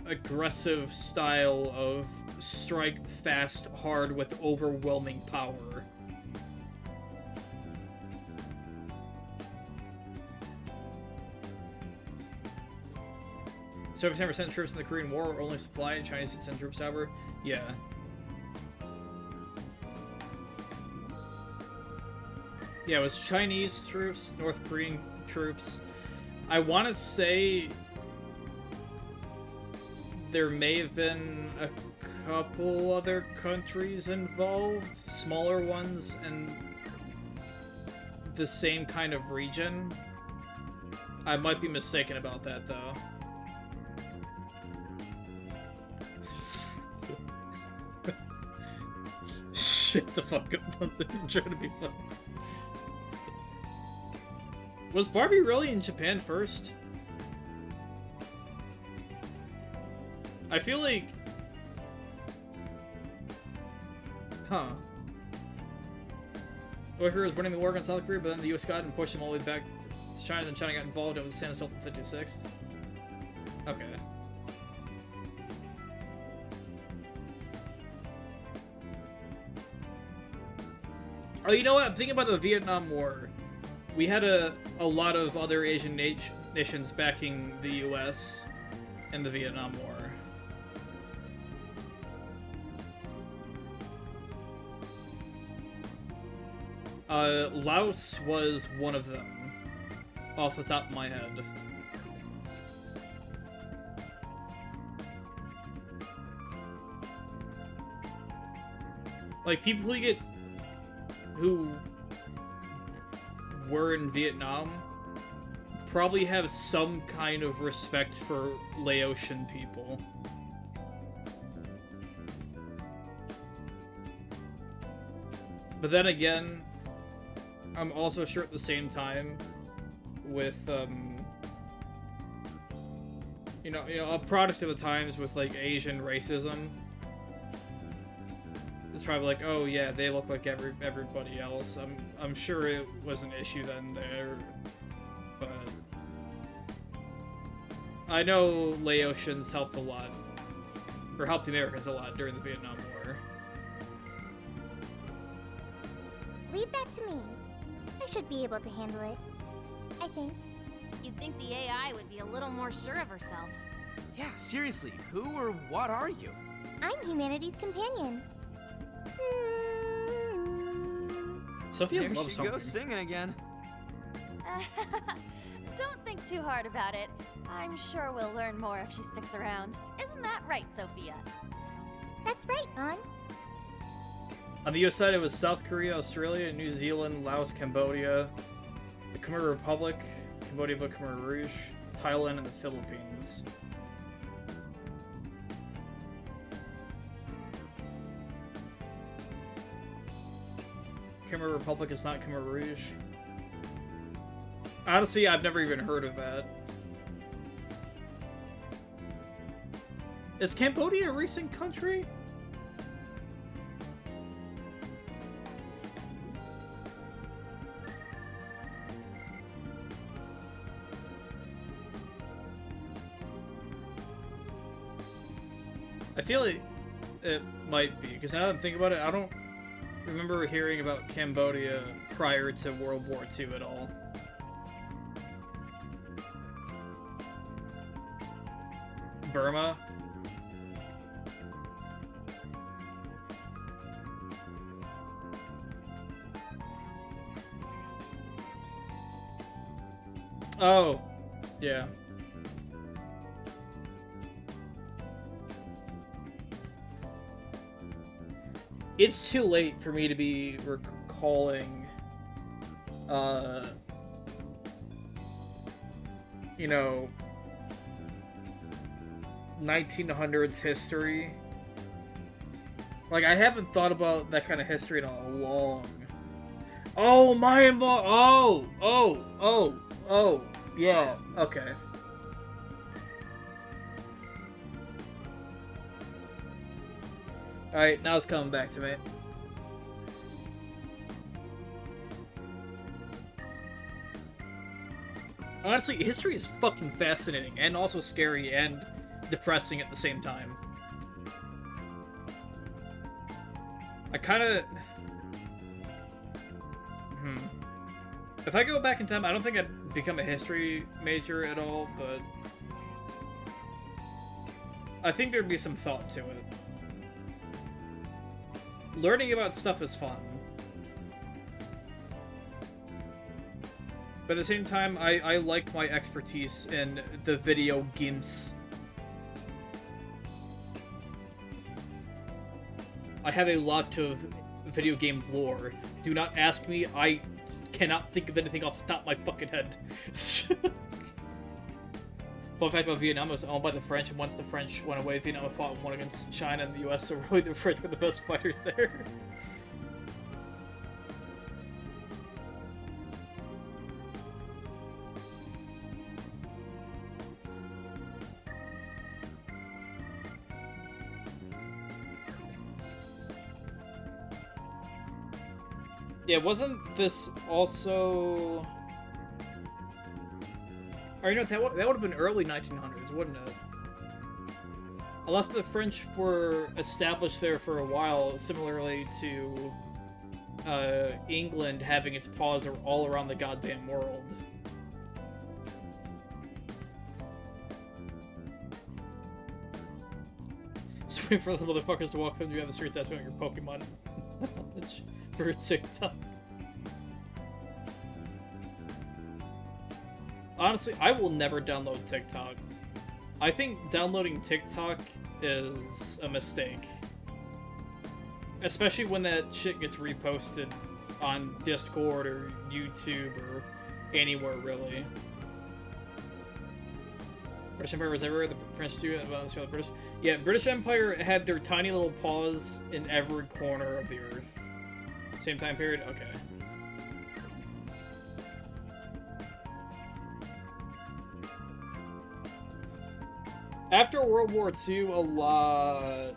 aggressive style of strike fast, hard with overwhelming power. So 70% troops in the Korean War are only supplied, Chinese send troops however. Yeah. Yeah, it was Chinese troops, North Korean troops. I want to say there may have been a couple other countries involved, smaller ones, in the same kind of region. I might be mistaken about that, though. Shit the fuck up. I'm trying to be funny. Was Barbie really in Japan first? I feel like... Huh. North Korea was winning the war against South Korea, but then the US got it and pushed them all the way back to China, and China got involved and was standstill for 56th. Okay. Oh, you know what? I'm thinking about the Vietnam War. We had a lot of other Asian nations backing the US in the Vietnam War. Laos was one of them, off the top of my head. Like, people who were in Vietnam probably have some kind of respect for Laotian people. But then again, I'm also sure at the same time with, you know, a product of the times with, like, Asian racism. It's probably like, oh yeah, they look like everybody else. I'm sure it was an issue then there, but I know Laotians helped a lot, or helped the Americans a lot during the Vietnam War. Leave that to me. I should be able to handle it. I think. You'd think the AI would be a little more sure of herself. Yeah, seriously, who or what are you? I'm humanity's companion. Sophia there loves she something. goes singing again. Don't think too hard about it. I'm sure we'll learn more if she sticks around. Isn't that right, Sophia? That's right, An. On the US side, it was South Korea, Australia, New Zealand, Laos, Cambodia, the Khmer Republic, Cambodia, Khmer Rouge, Thailand, and the Philippines. Khmer Republic is not Khmer Rouge. Honestly, I've never even heard of that. Is Cambodia a recent country? I feel like it might be, because now that I'm thinking about it, I don't remember hearing about Cambodia prior to World War II at all. Burma? Oh, yeah. It's too late for me to be recalling, you know, 1900s history. Like, I haven't thought about that kind of history in a long... Oh, Myanmar! Oh, yeah, okay. Alright, now it's coming back to me. Honestly, history is fucking fascinating, and also scary, and depressing at the same time. I kinda... If I go back in time, I don't think I'd become a history major at all, but... I think there'd be some thought to it. Learning about stuff is fun. But at the same time, I like my expertise in the video games. I have a lot of video game lore. Do not ask me, I cannot think of anything off the top of my fucking head. Fun fact about Vietnam, it was owned by the French, and once the French went away, Vietnam fought one against China and the US, so really the French were the best fighters there. Yeah, wasn't this also... Or, you know, that would have been early 1900s, wouldn't it? Unless the French were established there for a while, similarly to England having its paws all around the goddamn world. Just waiting for the motherfuckers to walk up to you on the streets asking your Pokemon knowledge for TikTok. Honestly, I will never download TikTok. I think downloading TikTok is a mistake. Especially when that shit gets reposted on Discord or YouTube or anywhere, really. British Empire was everywhere, the French too, the British. Yeah, British Empire had their tiny little paws in every corner of the earth. Same time period? Okay. After World War II, a lot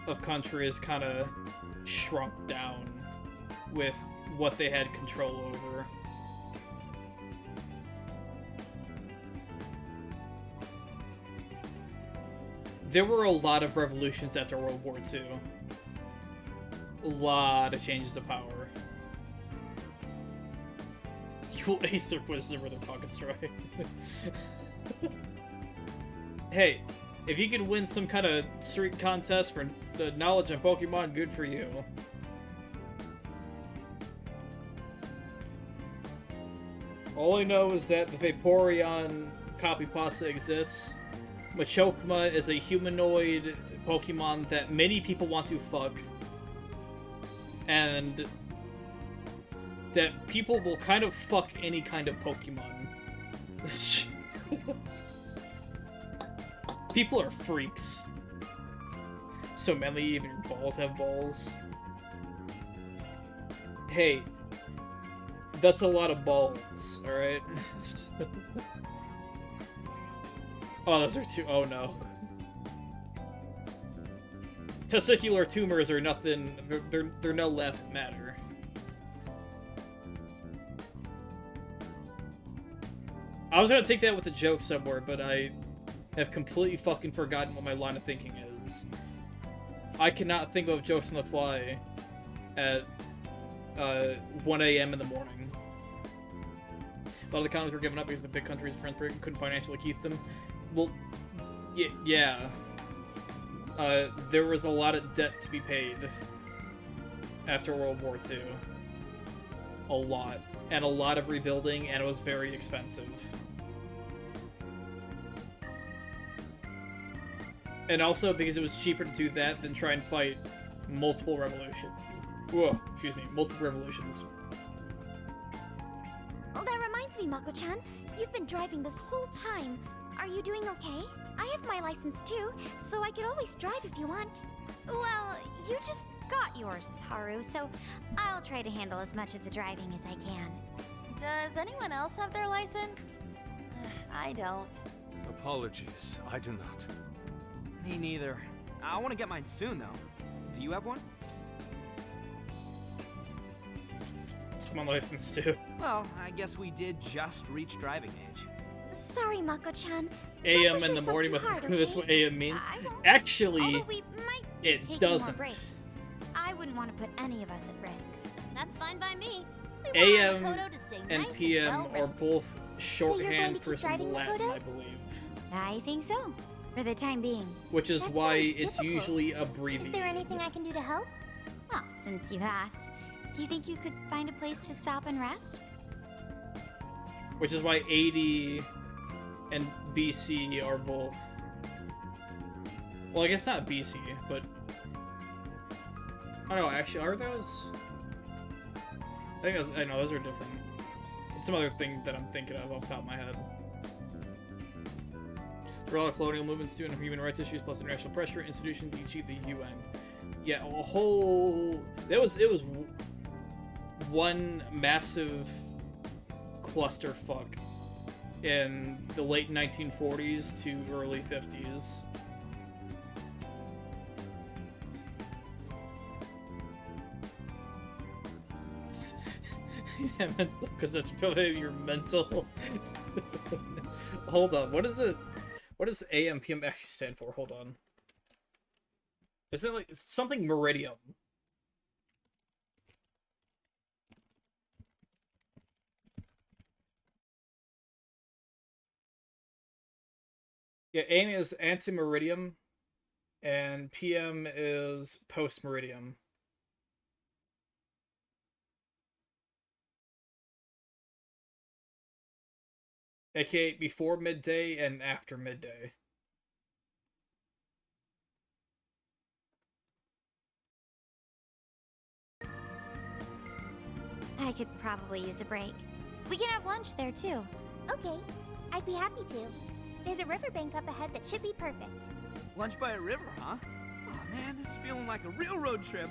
of countries kind of shrunk down with what they had control over. There were a lot of revolutions after World War II. A lot of changes of power. You'll ace their wisdom or their pockets dry. Hey, if you can win some kind of street contest for the knowledge of Pokemon, good for you. All I know is that the Vaporeon copy pasta exists. Machokma is a humanoid Pokemon that many people want to fuck. And that people will kind of fuck any kind of Pokemon. People are freaks. So manly, even your balls have balls. Hey, that's a lot of balls, alright? Oh, those are two. Oh no. Testicular tumors are nothing. They're no left matter. I was gonna take that with a joke somewhere, but I have completely fucking forgotten what my line of thinking is. I cannot think of jokes on the fly at 1 a.m. in the morning. A lot of the comics were given up because the big countries, France, Britain, couldn't financially keep them. Well, yeah. There was a lot of debt to be paid after World War II. A lot. And a lot of rebuilding, and it was very expensive. And also because it was cheaper to do that than try and fight multiple revolutions. Whoa, excuse me, multiple revolutions. Oh, that reminds me, Mako-chan. You've been driving this whole time. Are you doing okay? I have my license too, so I could always drive if you want. Well, you just got yours, Haru, so I'll try to handle as much of the driving as I can. Does anyone else have their license? I don't. Apologies, I do not. Me neither. I want to get mine soon, though. Do you have one? I'm on license too. Well, I guess we did just reach driving age. Sorry, Mako-chan. AM in the morning, that's what AM means. Actually, it doesn't. I wouldn't want to put any of us at risk. That's fine by me. AM and PM are both shorthand for some Latin, I believe. I think so. For the time being. Which is why it's usually abbreviated. Is there anything I can do to help? Well, since you asked, do you think you could find a place to stop and rest? Which is why AD and BC are both... Well, I guess not BC, but... I don't know, actually, are those? I think I know, those are different. It's some other thing that I'm thinking of off the top of my head. For all the colonial movements due to human rights issues plus international pressure, institutions, e.g. the UN. Yeah, a whole... It was one massive clusterfuck in the late 1940s to early 50s. Yeah, because that's probably your mental. Hold on, what is it? What does AM PM actually stand for? Hold on. Isn't it like something meridium? Yeah, AM is anti-meridium, and PM is post-meridium. AKA before midday and after midday. I could probably use a break. We can have lunch there too. Okay, I'd be happy to. There's a riverbank up ahead that should be perfect. Lunch by a river, huh? Oh man, this is feeling like a real road trip.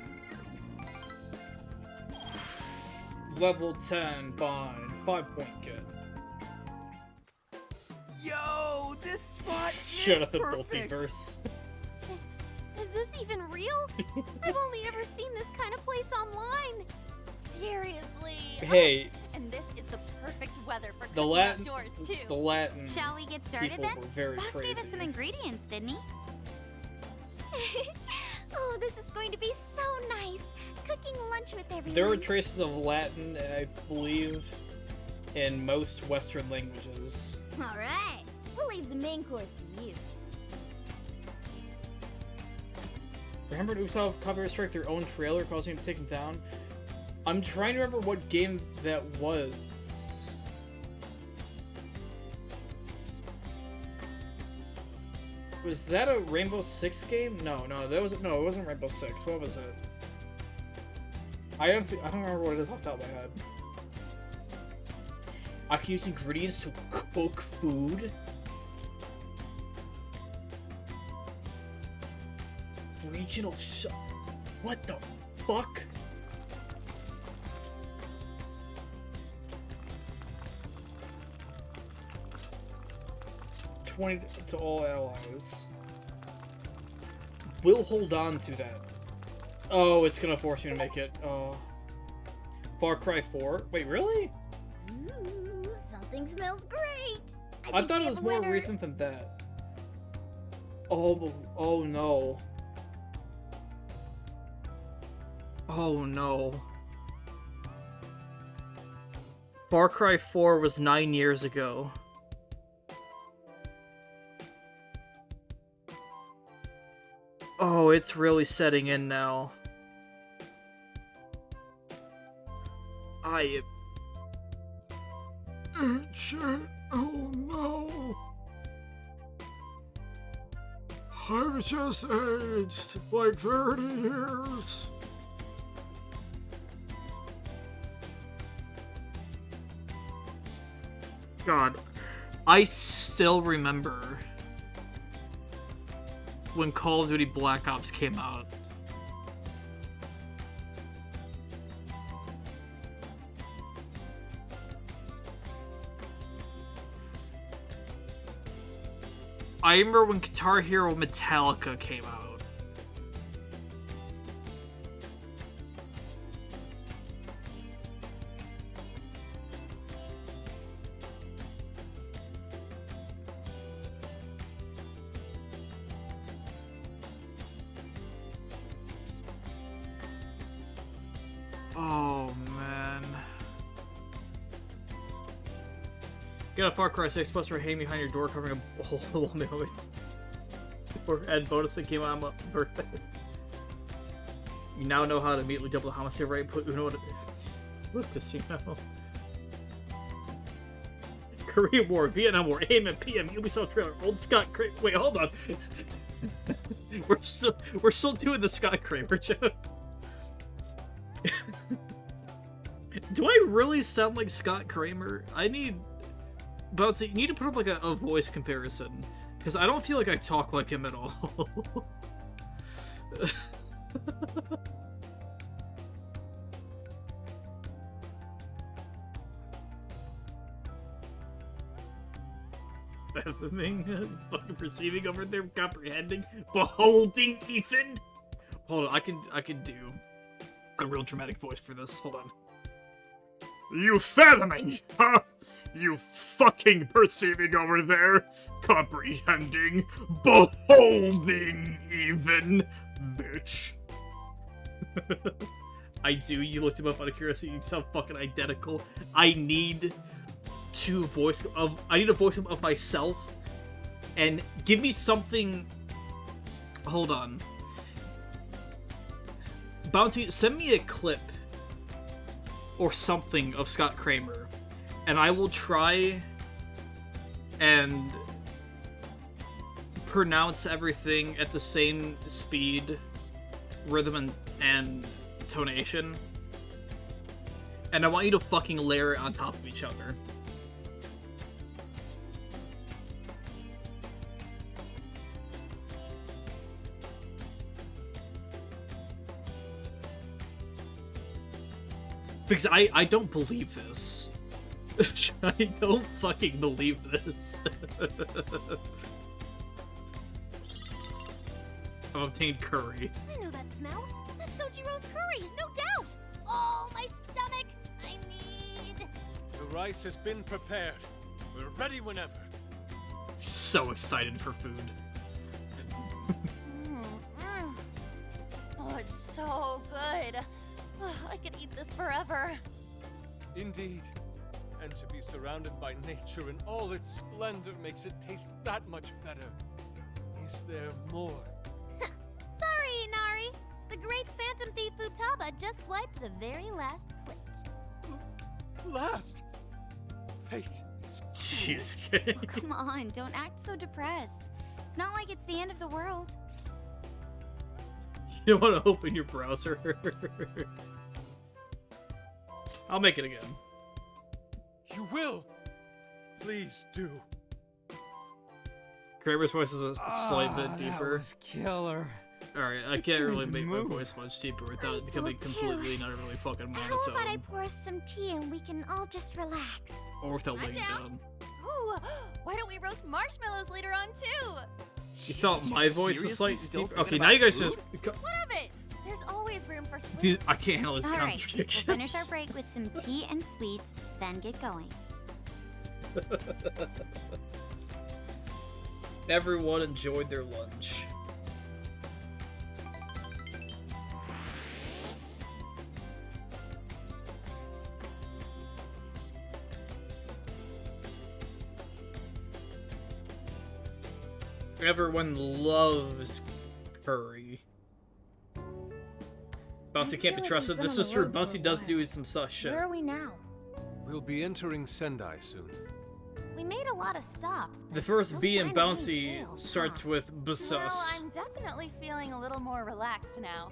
Level 10 bind, 5-point get. Yo, this spot Shut up, is perfect. multiverse. Is this even real? I've only ever seen this kind of place online. Seriously. Hey. And this is the perfect weather for The cooking Latin, outdoors too. the Latin. Shall we get started people then? were very Boss crazy. gave us some ingredients, didn't he? Oh, this is going to be so nice. Cooking lunch with everyone. There are traces of Latin, I believe, in most Western languages. All right, we'll leave the main course to you. Remember Ubisoft copyright strike their own trailer, causing him to take him down? I'm trying to remember what game that was. Was that a Rainbow Six game? No, that wasn't. No, it wasn't Rainbow Six. What was it? I don't remember what it is off the top of my head. I can use ingredients to cook food. Regional what the fuck? $20 to all allies. We'll hold on to that. Oh, it's gonna force me to make it. Oh. Far Cry 4? Wait, really? Ooh, something smells great. I thought it was more recent than that. Oh no. Oh no. Far Cry 4 was 9 years ago. Oh, it's really setting in now. Oh no. I've just aged like 30 years. God, I still remember when Call of Duty Black Ops came out. I remember when Guitar Hero Metallica came out. Oh man. Got a Far Cry 6 poster hanging behind your door covering a hole in the wall and bonus that came out on my birthday. You now know how to immediately double the homicide rate and put Uno in Lucas, you know. Korea War, Vietnam War, AM, PM, Ubisoft trailer, old Scott Kramer. Wait, hold on. we're still doing the Scott Kramer joke. Do I really sound like Scott Kramer? I need... Bouncy, you need to put up like a voice comparison. Because I don't feel like I talk like him at all. Fathoming, fucking perceiving over there, comprehending, beholding, Ethan. Hold on, I can do a real dramatic voice for this. Hold on. You fathoming, huh? You fucking perceiving over there, comprehending, beholding, even, bitch. I do. You looked him up out of curiosity. You sound fucking identical. I need a voice of myself, and give me something. Hold on. Bounty, send me a clip or something of Scott Kramer, and I will try and pronounce everything at the same speed, rhythm, and tonation. And I want you to fucking layer it on top of each other. Because I don't believe this. I don't fucking believe this. I've obtained curry. I know that smell. That's Sojiro's curry, no doubt. Oh, my stomach. I need... The rice has been prepared. We're ready whenever. So excited for food. Oh, it's so good. I could eat this forever. Indeed. And to be surrounded by nature in all its splendor makes it taste that much better. Is there more? Sorry, Inari. The great Phantom Thief Futaba just swiped the very last plate. Last? Fate is cheesecake. Oh, come on, don't act so depressed. It's not like it's the end of the world. You don't want to open your browser. I'll make it again. You will! Please do. Kramer's voice is a slight bit deeper. That was killer. Alright, I can't really make my voice much deeper without it becoming too. completely not really fucking monotone. How about I pour us some tea and we can all just relax? Or without laying down. Ooh, why don't we roast marshmallows later on too? You thought my voice was slightly still deeper? thinking Okay, now you about guys food? just... What of it? There's always room for sweets. I can't handle this All right, contradiction. we'll finish our break with some tea and sweets, then get going. Everyone enjoyed their lunch. Everyone loves curry. Bouncy can't be trusted. This is true. Bouncy does do some sus shit. Where are we now? We'll be entering Sendai soon. We made a lot of stops. The first no B in sign of any Bouncy jail. starts with Busus. Well, I'm definitely feeling a little more relaxed now.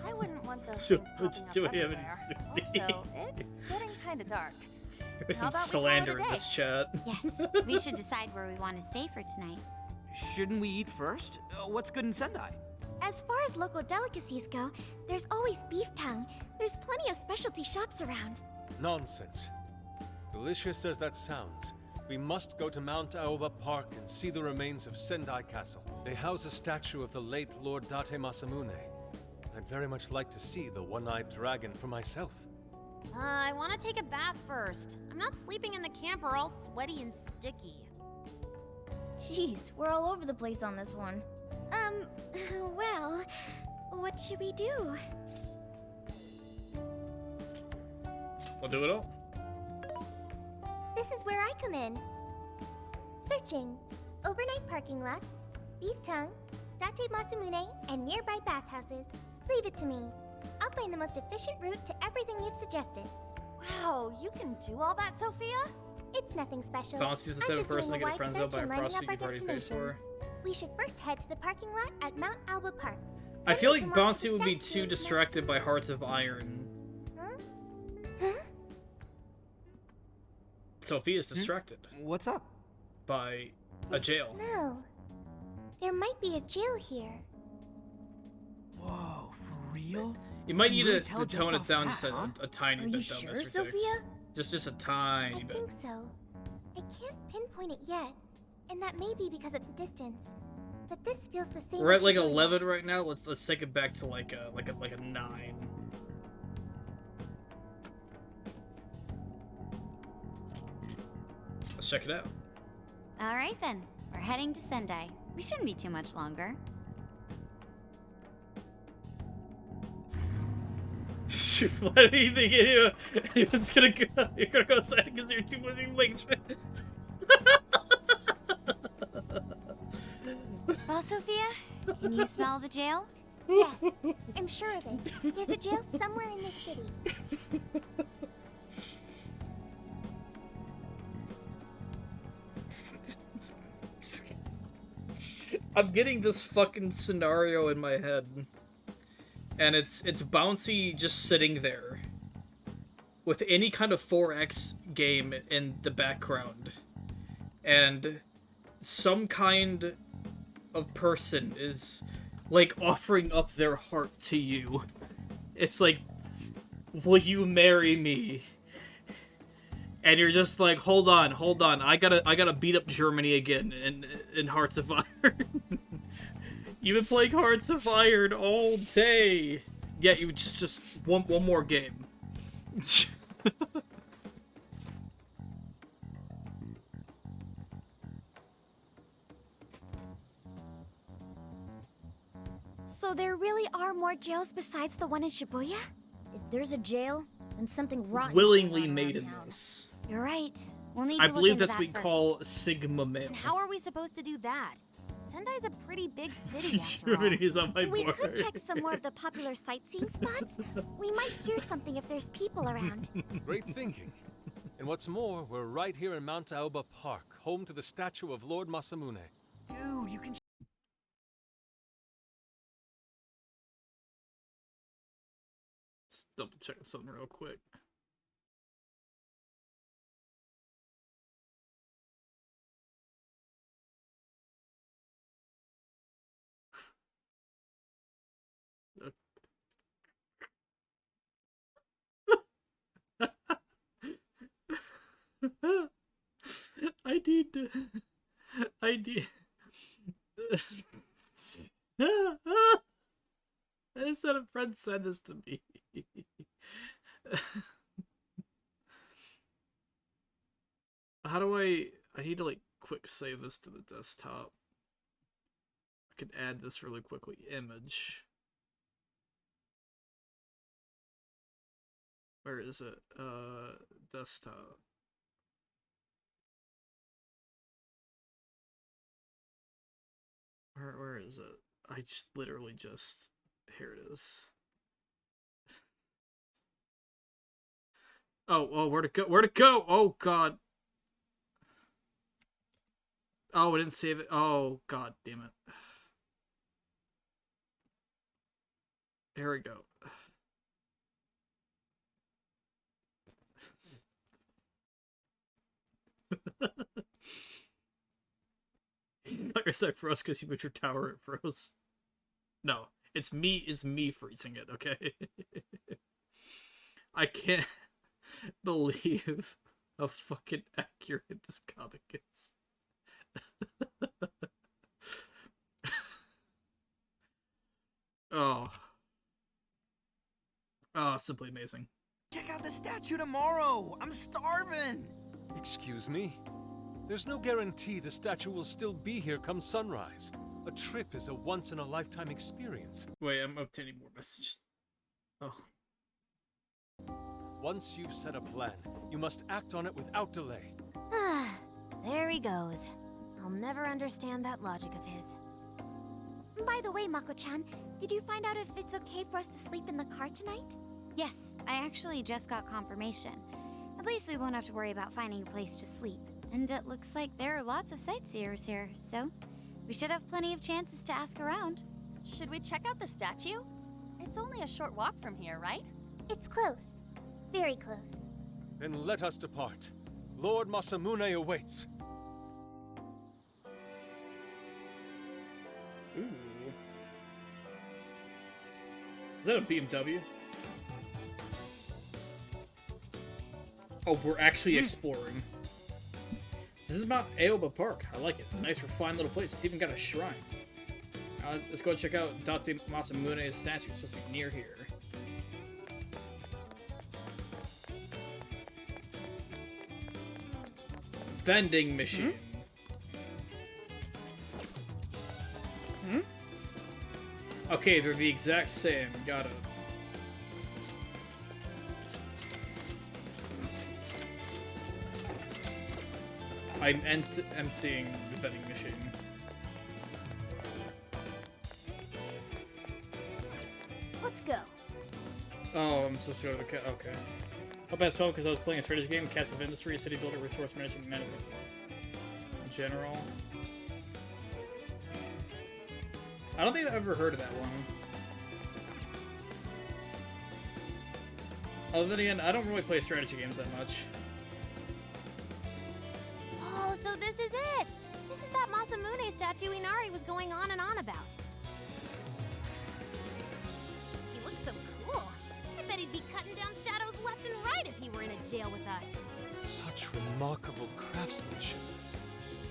I wouldn't want those things popping up Do we have any everywhere. 60? Also, it's getting kind of dark. There's How some about we call it slander a in day? this chat. Yes, we should decide where we want to stay for tonight. Shouldn't we eat first? What's good in Sendai? As far as local delicacies go, there's always beef tongue. There's plenty of specialty shops around. Nonsense. Delicious as that sounds, we must go to Mount Aoba Park and see the remains of Sendai Castle. They house a statue of the late Lord Date Masamune. I'd very much like to see the one-eyed dragon for myself. I want to take a bath first. I'm not sleeping in the camper all sweaty and sticky. Jeez, we're all over the place on this one. Well, what should we do? We'll do it all. This is where I come in. Searching. Overnight parking lots, beef tongue, Date Masamune, and nearby bathhouses. Leave it to me. I'll find the most efficient route to everything you've suggested. Wow, you can do all that, Sophia? It's nothing special. Bouncy's the I'm type of just person to doing a get wide friends up search by a and lining up prostitute our you've already paid for. destinations. We should first head to the parking lot at Mount Alba Park. I feel like Then we can walk to Bouncy the would be statue too and distracted by Hearts of Iron. Huh? Sophia's distracted. What's up? By a jail. Smell. There might be a jail here. Whoa, for real? You might Can need really to tell just tone it off down that, just huh? a tiny Are bit, you though, sure, Mr. Six. Sophia? Just a tiny I bit. think so. I can't pinpoint it yet, and that may be because of the distance. But this feels the same. We're at as like Shibuya. 11 right now. Let's take it back to like a 9. Let's check it out. All right then, we're heading to Sendai. We shouldn't be too much longer. Why do you think anyone's gonna go? You're gonna go outside because you're too busy links. Well, Sophia, can you smell the jail? Yes, I'm sure of it. There's a jail somewhere in this city. I'm getting this fucking scenario in my head, and it's Bouncy just sitting there with any kind of 4X game in the background, and some kind of person is like offering up their heart to you. It's like, will you marry me? And you're just like, hold on, I gotta beat up Germany again in Hearts of Iron. You've been playing Hearts of Iron all day. Yeah, you just one more game. So there really are more jails besides the one in Shibuya? If there's a jail, then something rotten. Willingly made in this. You're right. We'll need I to believe look into that's that what we first. call Sigma Male. And how are we supposed to do that? Sendai's a pretty big city after all. Germany is on my We board. could check some more of the popular sightseeing spots. We might hear something if there's people around. Great thinking. And what's more, we're right here in Mount Aoba Park, home to the statue of Lord Masamune. Dude, you can... Just double check something real quick. I need. I said a friend sent this to me. How do I need to like quick save this to the desktop. I could add this really quickly. Image. Where is it? Desktop. Where is it? I just literally just... Here it is. Oh, where'd it go? Where'd it go? Oh, God. Oh, I didn't save it. Oh, God damn it. Here we go. Like I said, froze because you moved your tower, it froze. No, it's me freezing it, okay? I can't believe how fucking accurate this comic is. Oh, simply amazing. Check out the statue tomorrow! I'm starving! Excuse me? There's no guarantee the statue will still be here come sunrise. A trip is a once-in-a-lifetime experience. Wait, I'm obtaining more messages. Oh. Once you've set a plan, you must act on it without delay. There he goes. I'll never understand that logic of his. By the way, Mako-chan, did you find out if it's okay for us to sleep in the car tonight? Yes, I actually just got confirmation. At least we won't have to worry about finding a place to sleep. And it looks like there are lots of sightseers here, so we should have plenty of chances to ask around. Should we check out the statue? It's only a short walk from here, right? It's close. Very close. Then let us depart. Lord Masamune awaits. Ooh. Is that a BMW? Oh, we're actually exploring. This is Mount Aoba Park. I like it. Nice, refined little place. It's even got a shrine. Let's go check out Date Masamune's statue. It's supposed to be near here. Vending machine. Okay, they're the exact same. Got it. I'm emptying the vending machine. Let's go. Oh, I'm supposed to go to the okay. Hope I was 12 because I was playing a strategy game, Captive Industry, City Builder, Resource Management, in general. I don't think I've ever heard of that one. Other than again, I don't really play strategy games that much. Oh, so this is it! This is that Masamune statue Inari was going on and on about. He looks so cool. I bet he'd be cutting down shadows left and right if he were in a jail with us. Such remarkable craftsmanship.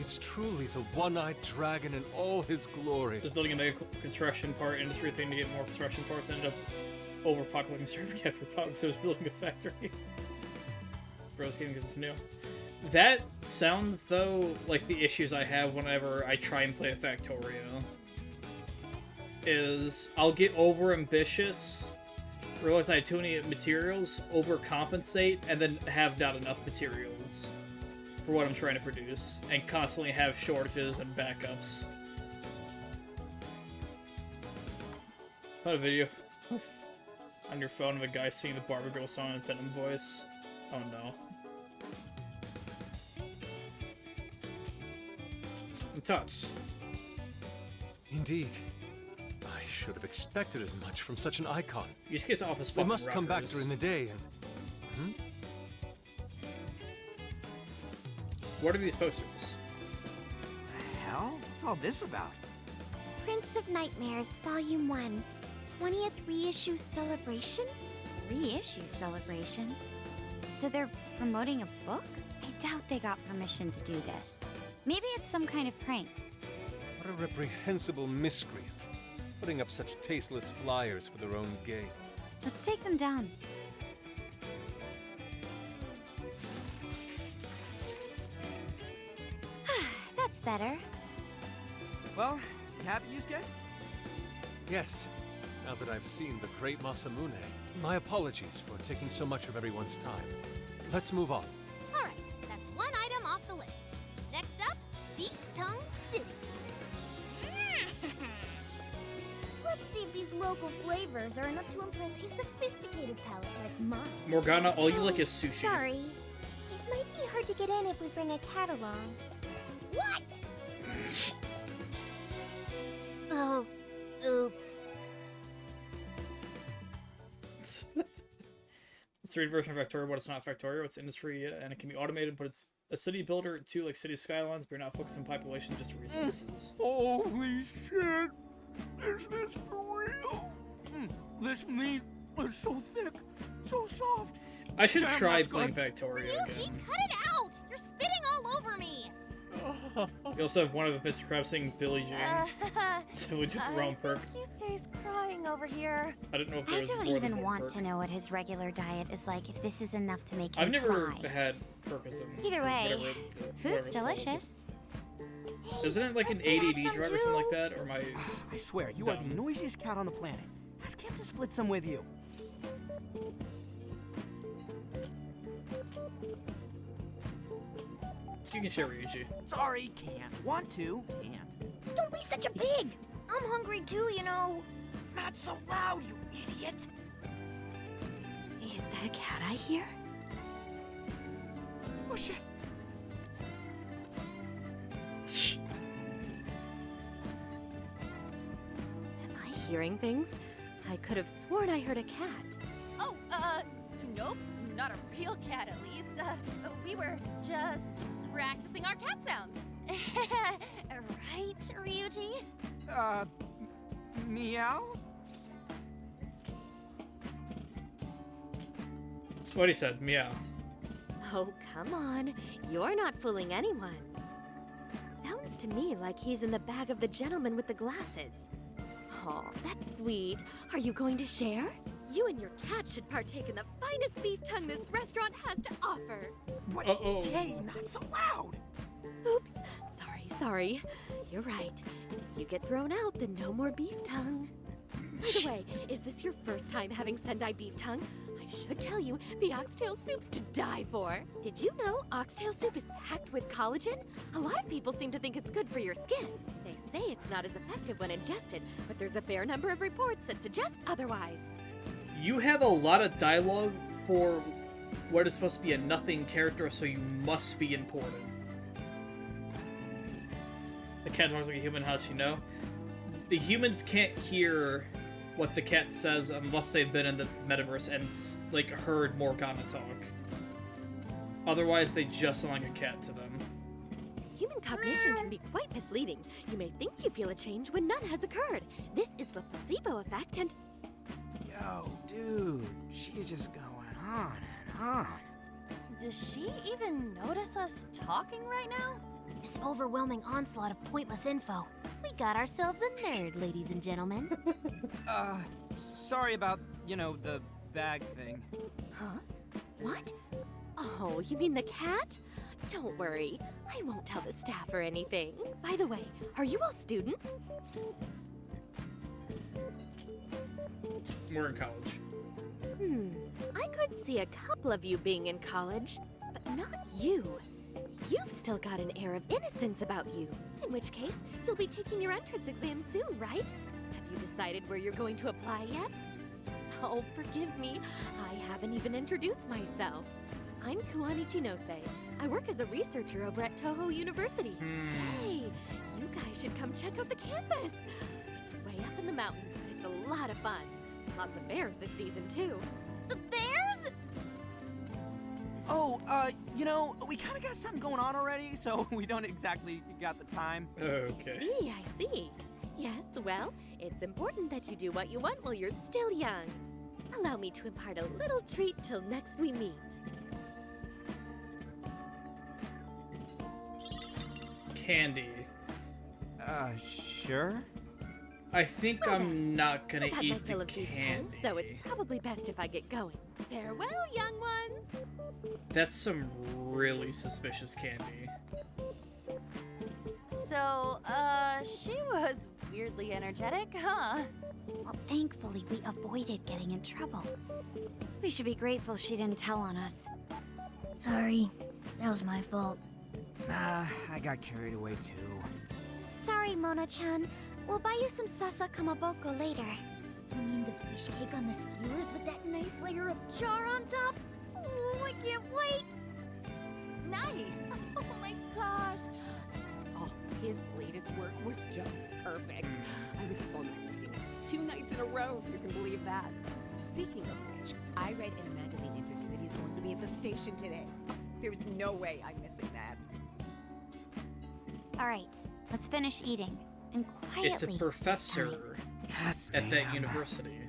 It's truly the one-eyed dragon in all his glory. Just building a mega construction part industry thing to get more construction parts, ended up overpopulating server yet for problems, so I was building a factory. Bros game because it's new. That sounds, though, like the issues I have whenever I try and play a Factorio. Is I'll get over-ambitious, realize I have too many materials, overcompensate, and then have not enough materials for what I'm trying to produce, and constantly have shortages and backups. Found a video on your phone of a guy singing the Barbie Girl song in Venom voice. Oh no. I'm touched. Indeed. I should have expected as much from such an icon. Use case office. They must come back during the day and... What are these posters? The hell? What's all this about? Prince of Nightmares, Volume 1. 20th reissue celebration? Reissue celebration? So they're promoting a book? I doubt they got permission to do this. Maybe it's some kind of prank. What a reprehensible miscreant. Putting up such tasteless flyers for their own gain. Let's take them down. That's better. Well, you happy, Yusuke? Yes. Now that I've seen the great Masamune, my apologies for taking so much of everyone's time. Let's move on. All right, that's one item off the list. Next up, Beat Tongue City. Let's see if these local flavors are enough to impress a sophisticated palate like mine. Morgana, all you like is sushi. Sorry. It might be hard to get in if we bring a cat along. What? Oh, oops. It's a version of Factorio, but it's not Factorio. It's industry, and it can be automated, but it's a city builder too, like city skylines, but you're not focused on population, just resources. Holy shit! Is this for real? This meat is so thick, so soft. I should Damn, try that's playing good. Factorio Yuji, again. cut it out! You're spitting all over me! You also have one of the Mr. Krabs singing Billie Jean. So we took the wrong perk. Yusuke's crying over here. I didn't know if there I was don't more than even one want perk. to know what his regular diet is like if this is enough to make him I've never cry. had Perkism. Either way, whatever food's it's called. delicious. Isn't it like an ADD drug or something like that? Or my I swear, you are the noisiest cat on the planet. Ask him to split some with you. You can share Ryuji. Sorry, can't. Want to, can't. Don't be such a pig! I'm hungry too, you know. Not so loud, you idiot! Is that a cat I hear? Oh shit! Am I hearing things? I could have sworn I heard a cat. Oh, nope. Not a real cat, at least. We were just practicing our cat sounds. Right, Ryuji? Meow? What he said, meow. Oh, come on. You're not fooling anyone. Sounds to me like he's in the bag of the gentleman with the glasses. Oh, that's sweet. Are you going to share? You and your cat should partake in the finest beef tongue this restaurant has to offer. What? Uh-oh. Hey, not so loud! Oops. Sorry. You're right. If you get thrown out, then no more beef tongue. By the way, is this your first time having Sendai beef tongue? I should tell you, the oxtail soup's to die for. Did you know oxtail soup is packed with collagen? A lot of people seem to think it's good for your skin. They say it's not as effective when ingested, but there's a fair number of reports that suggest otherwise. You have a lot of dialogue for what is supposed to be a nothing character, so you must be important. The cat talks like a human, how'd she know? The humans can't hear what the cat says unless they've been in the metaverse and, like, heard Morgana talk. Otherwise, they just sound like a cat to them. Human cognition can be quite misleading. You may think you feel a change when none has occurred. This is the placebo effect, and... Yo, dude, she's just going on and on. Does she even notice us talking right now? This overwhelming onslaught of pointless info. We got ourselves a nerd, ladies and gentlemen. Sorry about, the bag thing. Huh? What? Oh, you mean the cat? Don't worry, I won't tell the staff or anything. By the way, are you all students? We're in college. I could see a couple of you being in college, but not you. You've still got an air of innocence about you. In which case, you'll be taking your entrance exam soon, right? Have you decided where you're going to apply yet? Oh, forgive me. I haven't even introduced myself. I'm Kuan Ichinose. I work as a researcher over at Toho University. Hey, you guys should come check out the campus. It's way up in the mountains, but it's a lot of fun. Lots of bears this season, too. The bears? Oh, we kind of got something going on already, so we don't exactly got the time. Okay. I see. Yes, well, it's important that you do what you want while you're still young. Allow me to impart a little treat till next we meet. Candy. Sure? I think I'm not gonna I've had my eat fill the of beef candy. tongue, so it's probably best if I get going. Farewell, young ones! That's some really suspicious candy. So, she was weirdly energetic, huh? Well, thankfully, we avoided getting in trouble. We should be grateful she didn't tell on us. Sorry, that was my fault. Nah, I got carried away too. Sorry, Mona-chan. We'll buy you some sasa kamaboko later. You mean the fish cake on the skewers with that nice layer of char on top? Oh, I can't wait! Nice! Oh my gosh! Oh, his latest work was just perfect. I was up all night reading it, 2 nights in a row, if you can believe that. Speaking of which, I read in a magazine interview that he's going to be at the station today. There's no way I'm missing that. All right, let's finish eating. And quietly. It's a professor Yes, at that ma'am. university.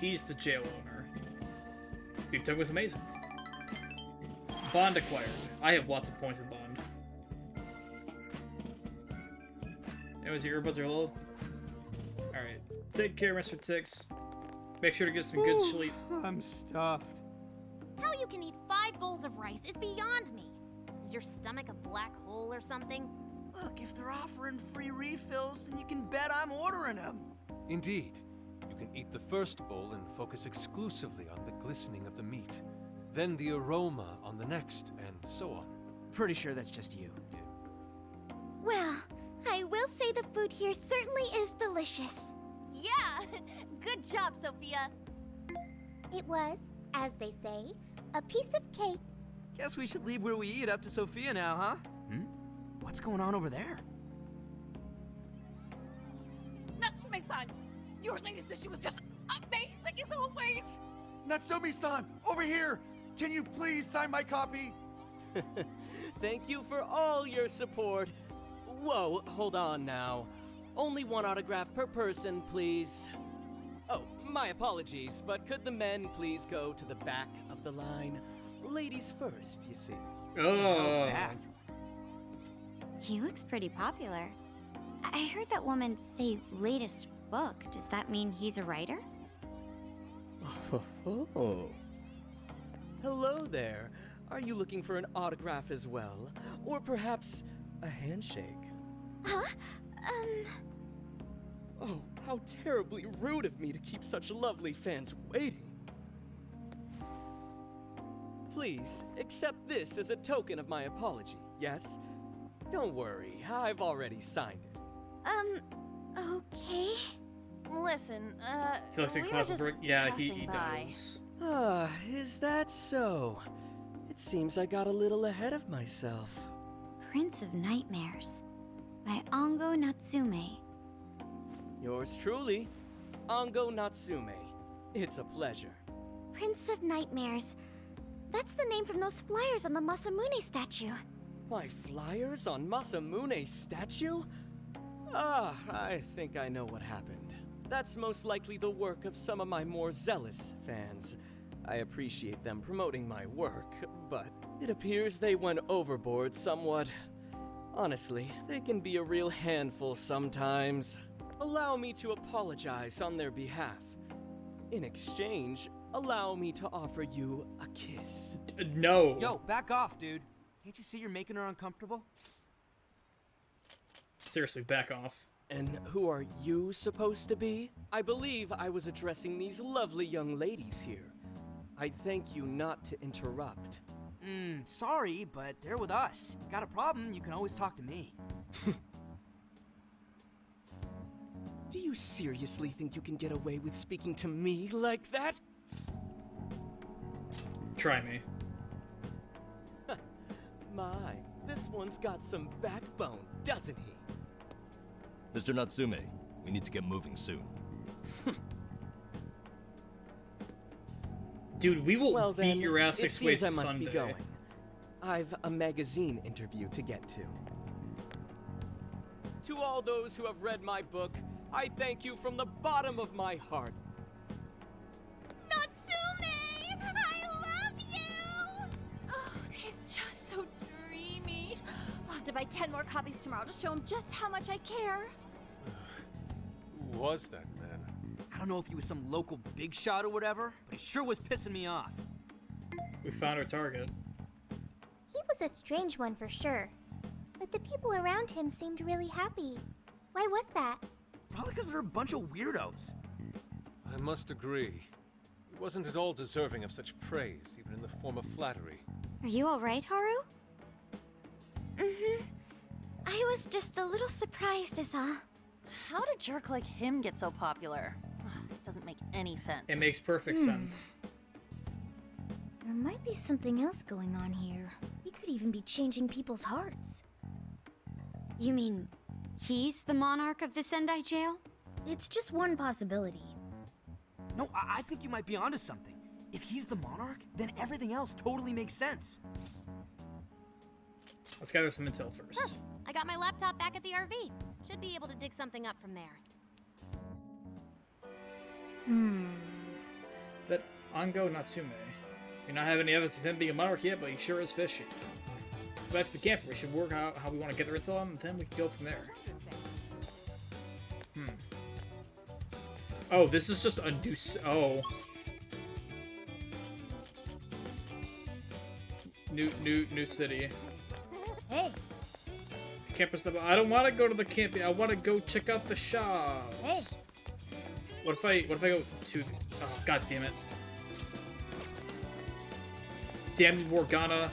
He's the jail owner. Beef tongue was amazing. Bond acquired. I have lots of points in Bond. Anyways, your earbuds are low. Alright. Take care, Mr. Tix. Make sure to get some good sleep. I'm stuffed. How you can eat 5 bowls of rice is beyond me. Is your stomach a black hole or something? Look, if they're offering free refills, then you can bet I'm ordering them. Indeed. You can eat the first bowl and focus exclusively on the glistening of the meat, then the aroma on the next, and so on. Pretty sure that's just you. Well, I will say the food here certainly is delicious. Yeah! Good job, Sophia! It was, as they say, a piece of cake Guess we should leave where we eat up to Sophia now, huh? What's going on over there? Natsume-san, your latest issue was just amazing as always. Natsumi-san, over here! Can you please sign my copy? Thank you for all your support. Whoa, hold on now. Only one autograph per person, please. Oh, my apologies, but could the men please go to the back of the line? Ladies first, you see. Oh. That? He looks pretty popular. I heard that woman say latest book. Does that mean he's a writer? Oh. Hello there. Are you looking for an autograph as well? Or perhaps a handshake? Huh? Oh, how terribly rude of me to keep such lovely fans waiting. Please, accept this as a token of my apology, yes? Don't worry, I've already signed it. Okay. Listen, He looks like we were Claus just Brick. Yeah, he passing by. does. Ah, is that so? It seems I got a little ahead of myself. Prince of Nightmares by Ango Natsume. Yours truly, Ango Natsume. It's a pleasure. Prince of Nightmares. That's the name from those flyers on the Masamune statue. My flyers on Masamune's statue? Ah, I think I know what happened. That's most likely the work of some of my more zealous fans. I appreciate them promoting my work, but it appears they went overboard somewhat. Honestly, they can be a real handful sometimes. Allow me to apologize on their behalf. In exchange, allow me to offer you a kiss. No. Yo, back off, dude. Can't you see you're making her uncomfortable? Seriously, back off. And who are you supposed to be? I believe I was addressing these lovely young ladies here. I thank you not to interrupt. Sorry, but they're with us. Got a problem, you can always talk to me. Do you seriously think you can get away with speaking to me like that? Try me. My, this one's got some backbone, doesn't he? Mr. Natsume, we need to get moving soon. Dude, we will well, beat then, your ass it 6 seems ways I must Sunday. be going. I've a magazine interview to get to. To all those who have read my book, I thank you from the bottom of my heart. Natsume! I love you! Oh, he's just so dreamy. I'll have to buy 10 more copies tomorrow to show him just how much I care. Who was that man? I don't know if he was some local big shot or whatever, but he sure was pissing me off. We found our target. He was a strange one for sure. But the people around him seemed really happy. Why was that? Probably because they're a bunch of weirdos. I must agree. He wasn't at all deserving of such praise, even in the form of flattery. Are you alright, Haru? I was just a little surprised is all. How did a jerk like him get so popular? Ugh, it doesn't make any sense. It makes perfect sense. There might be something else going on here. He could even be changing people's hearts. You mean he's the monarch of the Sendai jail? It's just one possibility. No, I think you might be onto something. If he's the monarch, then everything else totally makes sense. Let's gather some intel first. I got my laptop back at the RV. Should be able to dig something up from there. That Ango Natsume. We not have any evidence of him being a monarch yet, but he sure is fishy. Back to the camp. We should work out how we want to get the intel on, and then we can go from there. Oh, this is just a new. Oh. New city. Hey. Campus. I don't want to go to the camp. I want to go check out the shops. Hey. What if I go to? Oh, god damn it! Damn you, Morgana!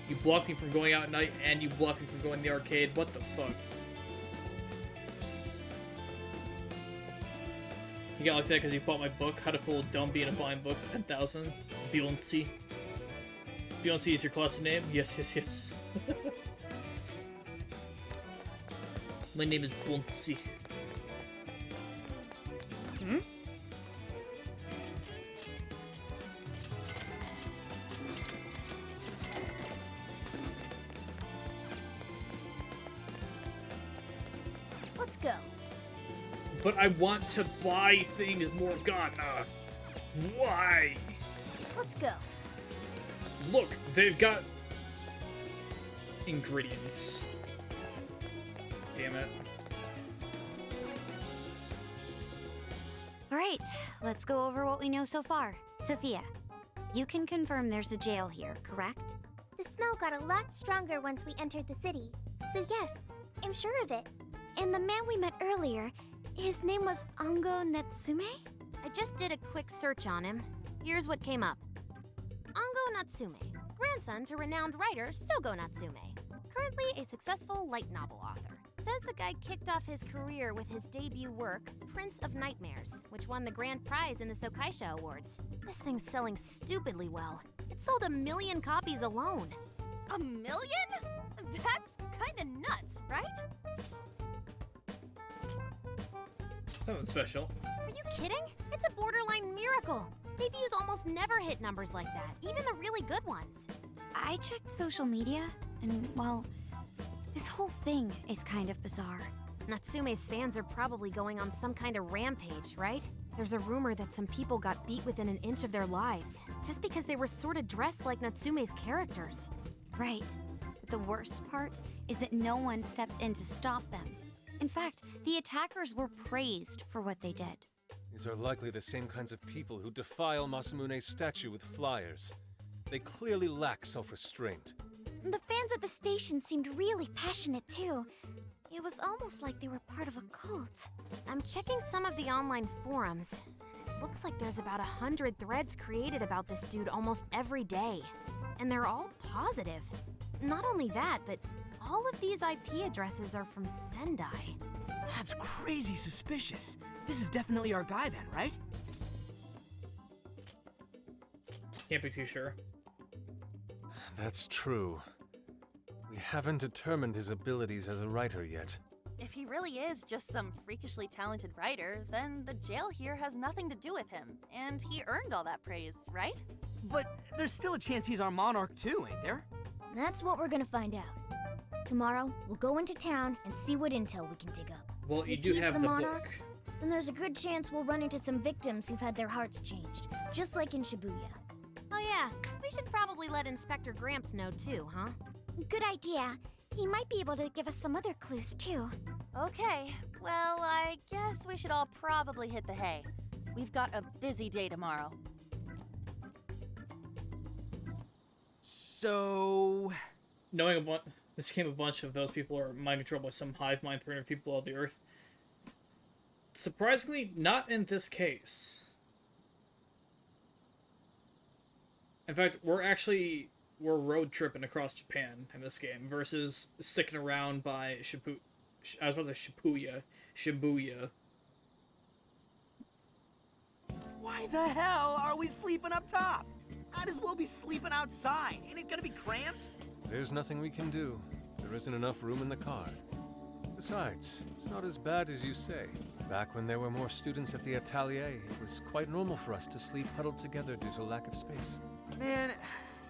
You blocked me from going out at night, and you blocked me from going to the arcade. What the fuck? You got like that because you bought my book, How to Fool a Dumb Bee into Buying Books, 10,000. Beyoncé. Beyonce is your class name? Yes, yes, yes. My name is Beyonce. Hmm? Let's go. But I want to buy things, Morgana. Why? Let's go. Look, they've got ingredients. Damn it. All right, let's go over what we know so far. Sophia, you can confirm there's a jail here, correct? The smell got a lot stronger once we entered the city. So yes, I'm sure of it. And the man we met earlier, his name was Ango Natsume? I just did a quick search on him. Here's what came up. Ango Natsume, grandson to renowned writer Sogo Natsume. Currently a successful light novel author. Says the guy kicked off his career with his debut work, Prince of Nightmares, which won the grand prize in the Sokaisha Awards. This thing's selling stupidly well. It sold 1 million copies alone. 1 million? That's kinda nuts, right? Something special. Are you kidding? It's a borderline miracle. Debuts almost never hit numbers like that, even the really good ones. I checked social media, and well, this whole thing is kind of bizarre. Natsume's fans are probably going on some kind of rampage, right? There's a rumor that some people got beat within an inch of their lives, just because they were sort of dressed like Natsume's characters. Right. But the worst part is that no one stepped in to stop them. In fact, the attackers were praised for what they did. These are likely the same kinds of people who defile Masamune's statue with flyers. They clearly lack self-restraint. The fans at the station seemed really passionate too. It was almost like they were part of a cult. I'm checking some of the online forums. It looks like there's about 100 threads created about this dude almost every day. And they're all positive. Not only that, but all of these IP addresses are from Sendai. That's crazy suspicious. This is definitely our guy then, right? Can't be too sure. That's true. We haven't determined his abilities as a writer yet. If he really is just some freakishly talented writer, then the jail here has nothing to do with him, and he earned all that praise, right? But there's still a chance he's our monarch too, ain't there? That's what we're gonna find out. Tomorrow, we'll go into town and see what intel we can dig up. Well, you If do he's have the the monarch, book. then there's a good chance we'll run into some victims who've had their hearts changed, just like in Shibuya. Oh yeah, we should probably let Inspector Gramps know too, huh? Good idea. He might be able to give us some other clues too. Okay, well, I guess we should all probably hit the hay. We've got a busy day tomorrow. So... Knowing this game, a bunch of those people are mind controlled by some hive mind 300 people of the Earth. Surprisingly, not in this case. In fact, we're road tripping across Japan in this game versus sticking around by Shibuya. Why the hell are we sleeping up top? Might as well be sleeping outside. Ain't it gonna be cramped? There's nothing we can do. There isn't enough room in the car. Besides, it's not as bad as you say. Back when there were more students at the atelier, it was quite normal for us to sleep huddled together due to lack of space. Man,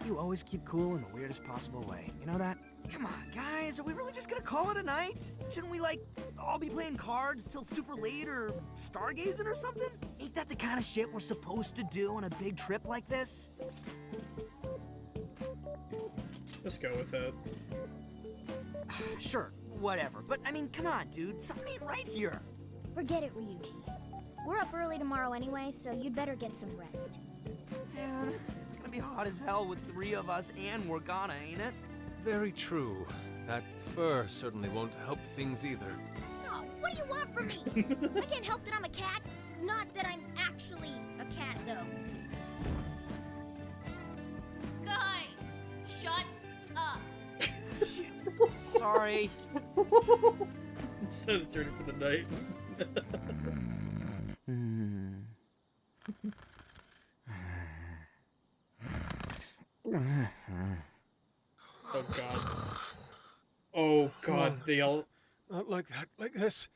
you always keep cool in the weirdest possible way. You know that? Come on, guys, are we really just gonna call it a night? Shouldn't we, like, all be playing cards till super late or stargazing or something? Ain't that the kind of shit we're supposed to do on a big trip like this? Let's go with it. Sure, whatever. But, I mean, come on, dude. Something ain't right here. Forget it, Ryuji. We're up early tomorrow anyway, so you'd better get some rest. Man, it's gonna be hot as hell with 3 of us and Morgana, ain't it? Very true. That fur certainly won't help things either. Oh, what do you want from me? I can't help that I'm a cat. Not that I'm actually a cat, though. Guys, shut up. Sorry. Instead of turning for the night. God, they all... Not like that. Like this.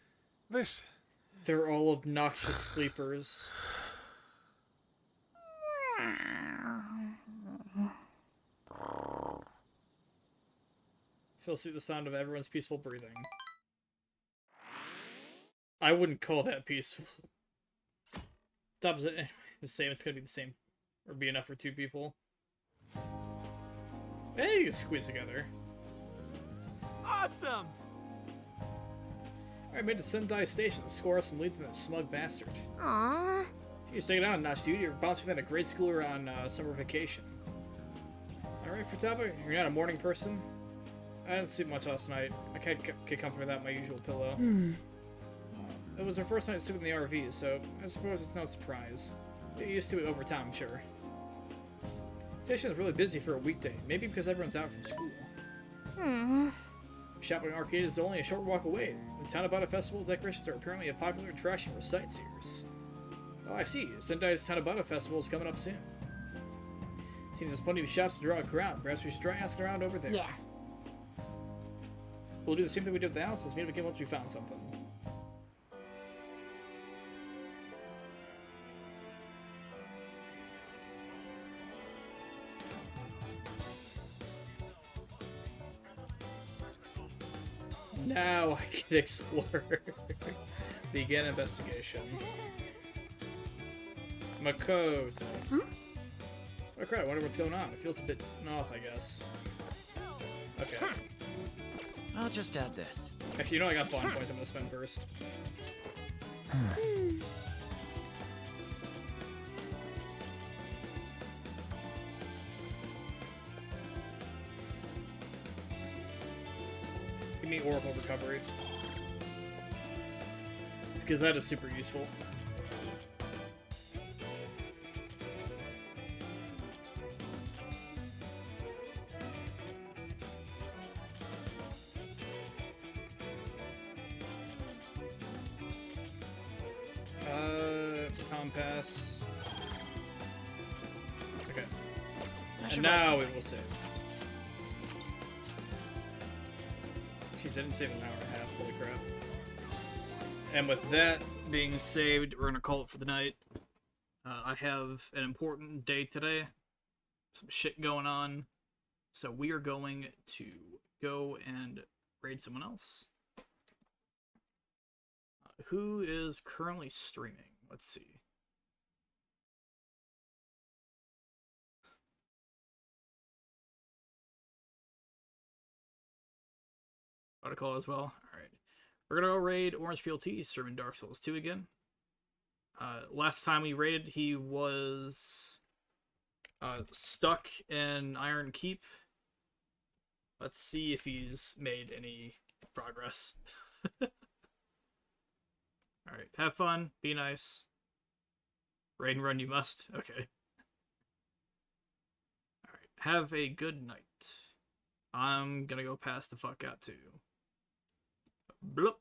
This. They're all obnoxious sleepers. Fills through the sound of everyone's peaceful breathing. I wouldn't call that peaceful. Stop it. The same. It's gonna be the same, or be enough for 2 people. Hey, you can squeeze together. Awesome! Alright, made to Sendai Station to score some leads on that smug bastard. Aww. You stick it out, Notch, dude. You're bouncing within a grade schooler on summer vacation. Alright, Futaba, you're not a morning person? I didn't sleep much last night. I can't get comfy without my usual pillow. It was our first night sleeping in the RV, so I suppose it's no surprise. Get used to it over time, I'm sure. Station is really busy for a weekday, maybe because everyone's out from school. Shopping Arcade is only a short walk away. The Tanabata Festival decorations are apparently a popular attraction for sightseers. Oh, I see. Sendai's Tanabata Festival is coming up soon. Seems there's plenty of shops to draw a crowd. Perhaps we should try asking around over there. Yeah. We'll do the same thing we did with the house. Let's meet up again once we found something. Now I can explore. Begin investigation. Makoto. Huh? Oh crap, I wonder what's going on. It feels a bit off, I guess. Okay. I'll just add this. Actually, you know I got bond points I'm gonna spend first. Give me Oracle Recovery. Because that is super useful. Baton Pass. Okay. And now it will save. Jeez, I didn't save an hour and a half, holy crap. And with that being saved, we're gonna call it for the night. I have an important day today. Some shit going on. So we are going to go and raid someone else. Who is currently streaming? Let's see. Article as well. Alright. We're gonna go raid Orange PLT, streaming Dark Souls 2 again. Last time we raided, he was stuck in Iron Keep. Let's see if he's made any progress. Alright, have fun, be nice. Raid and run you must. Okay. Alright, have a good night. I'm gonna go pass the fuck out too. Bloop.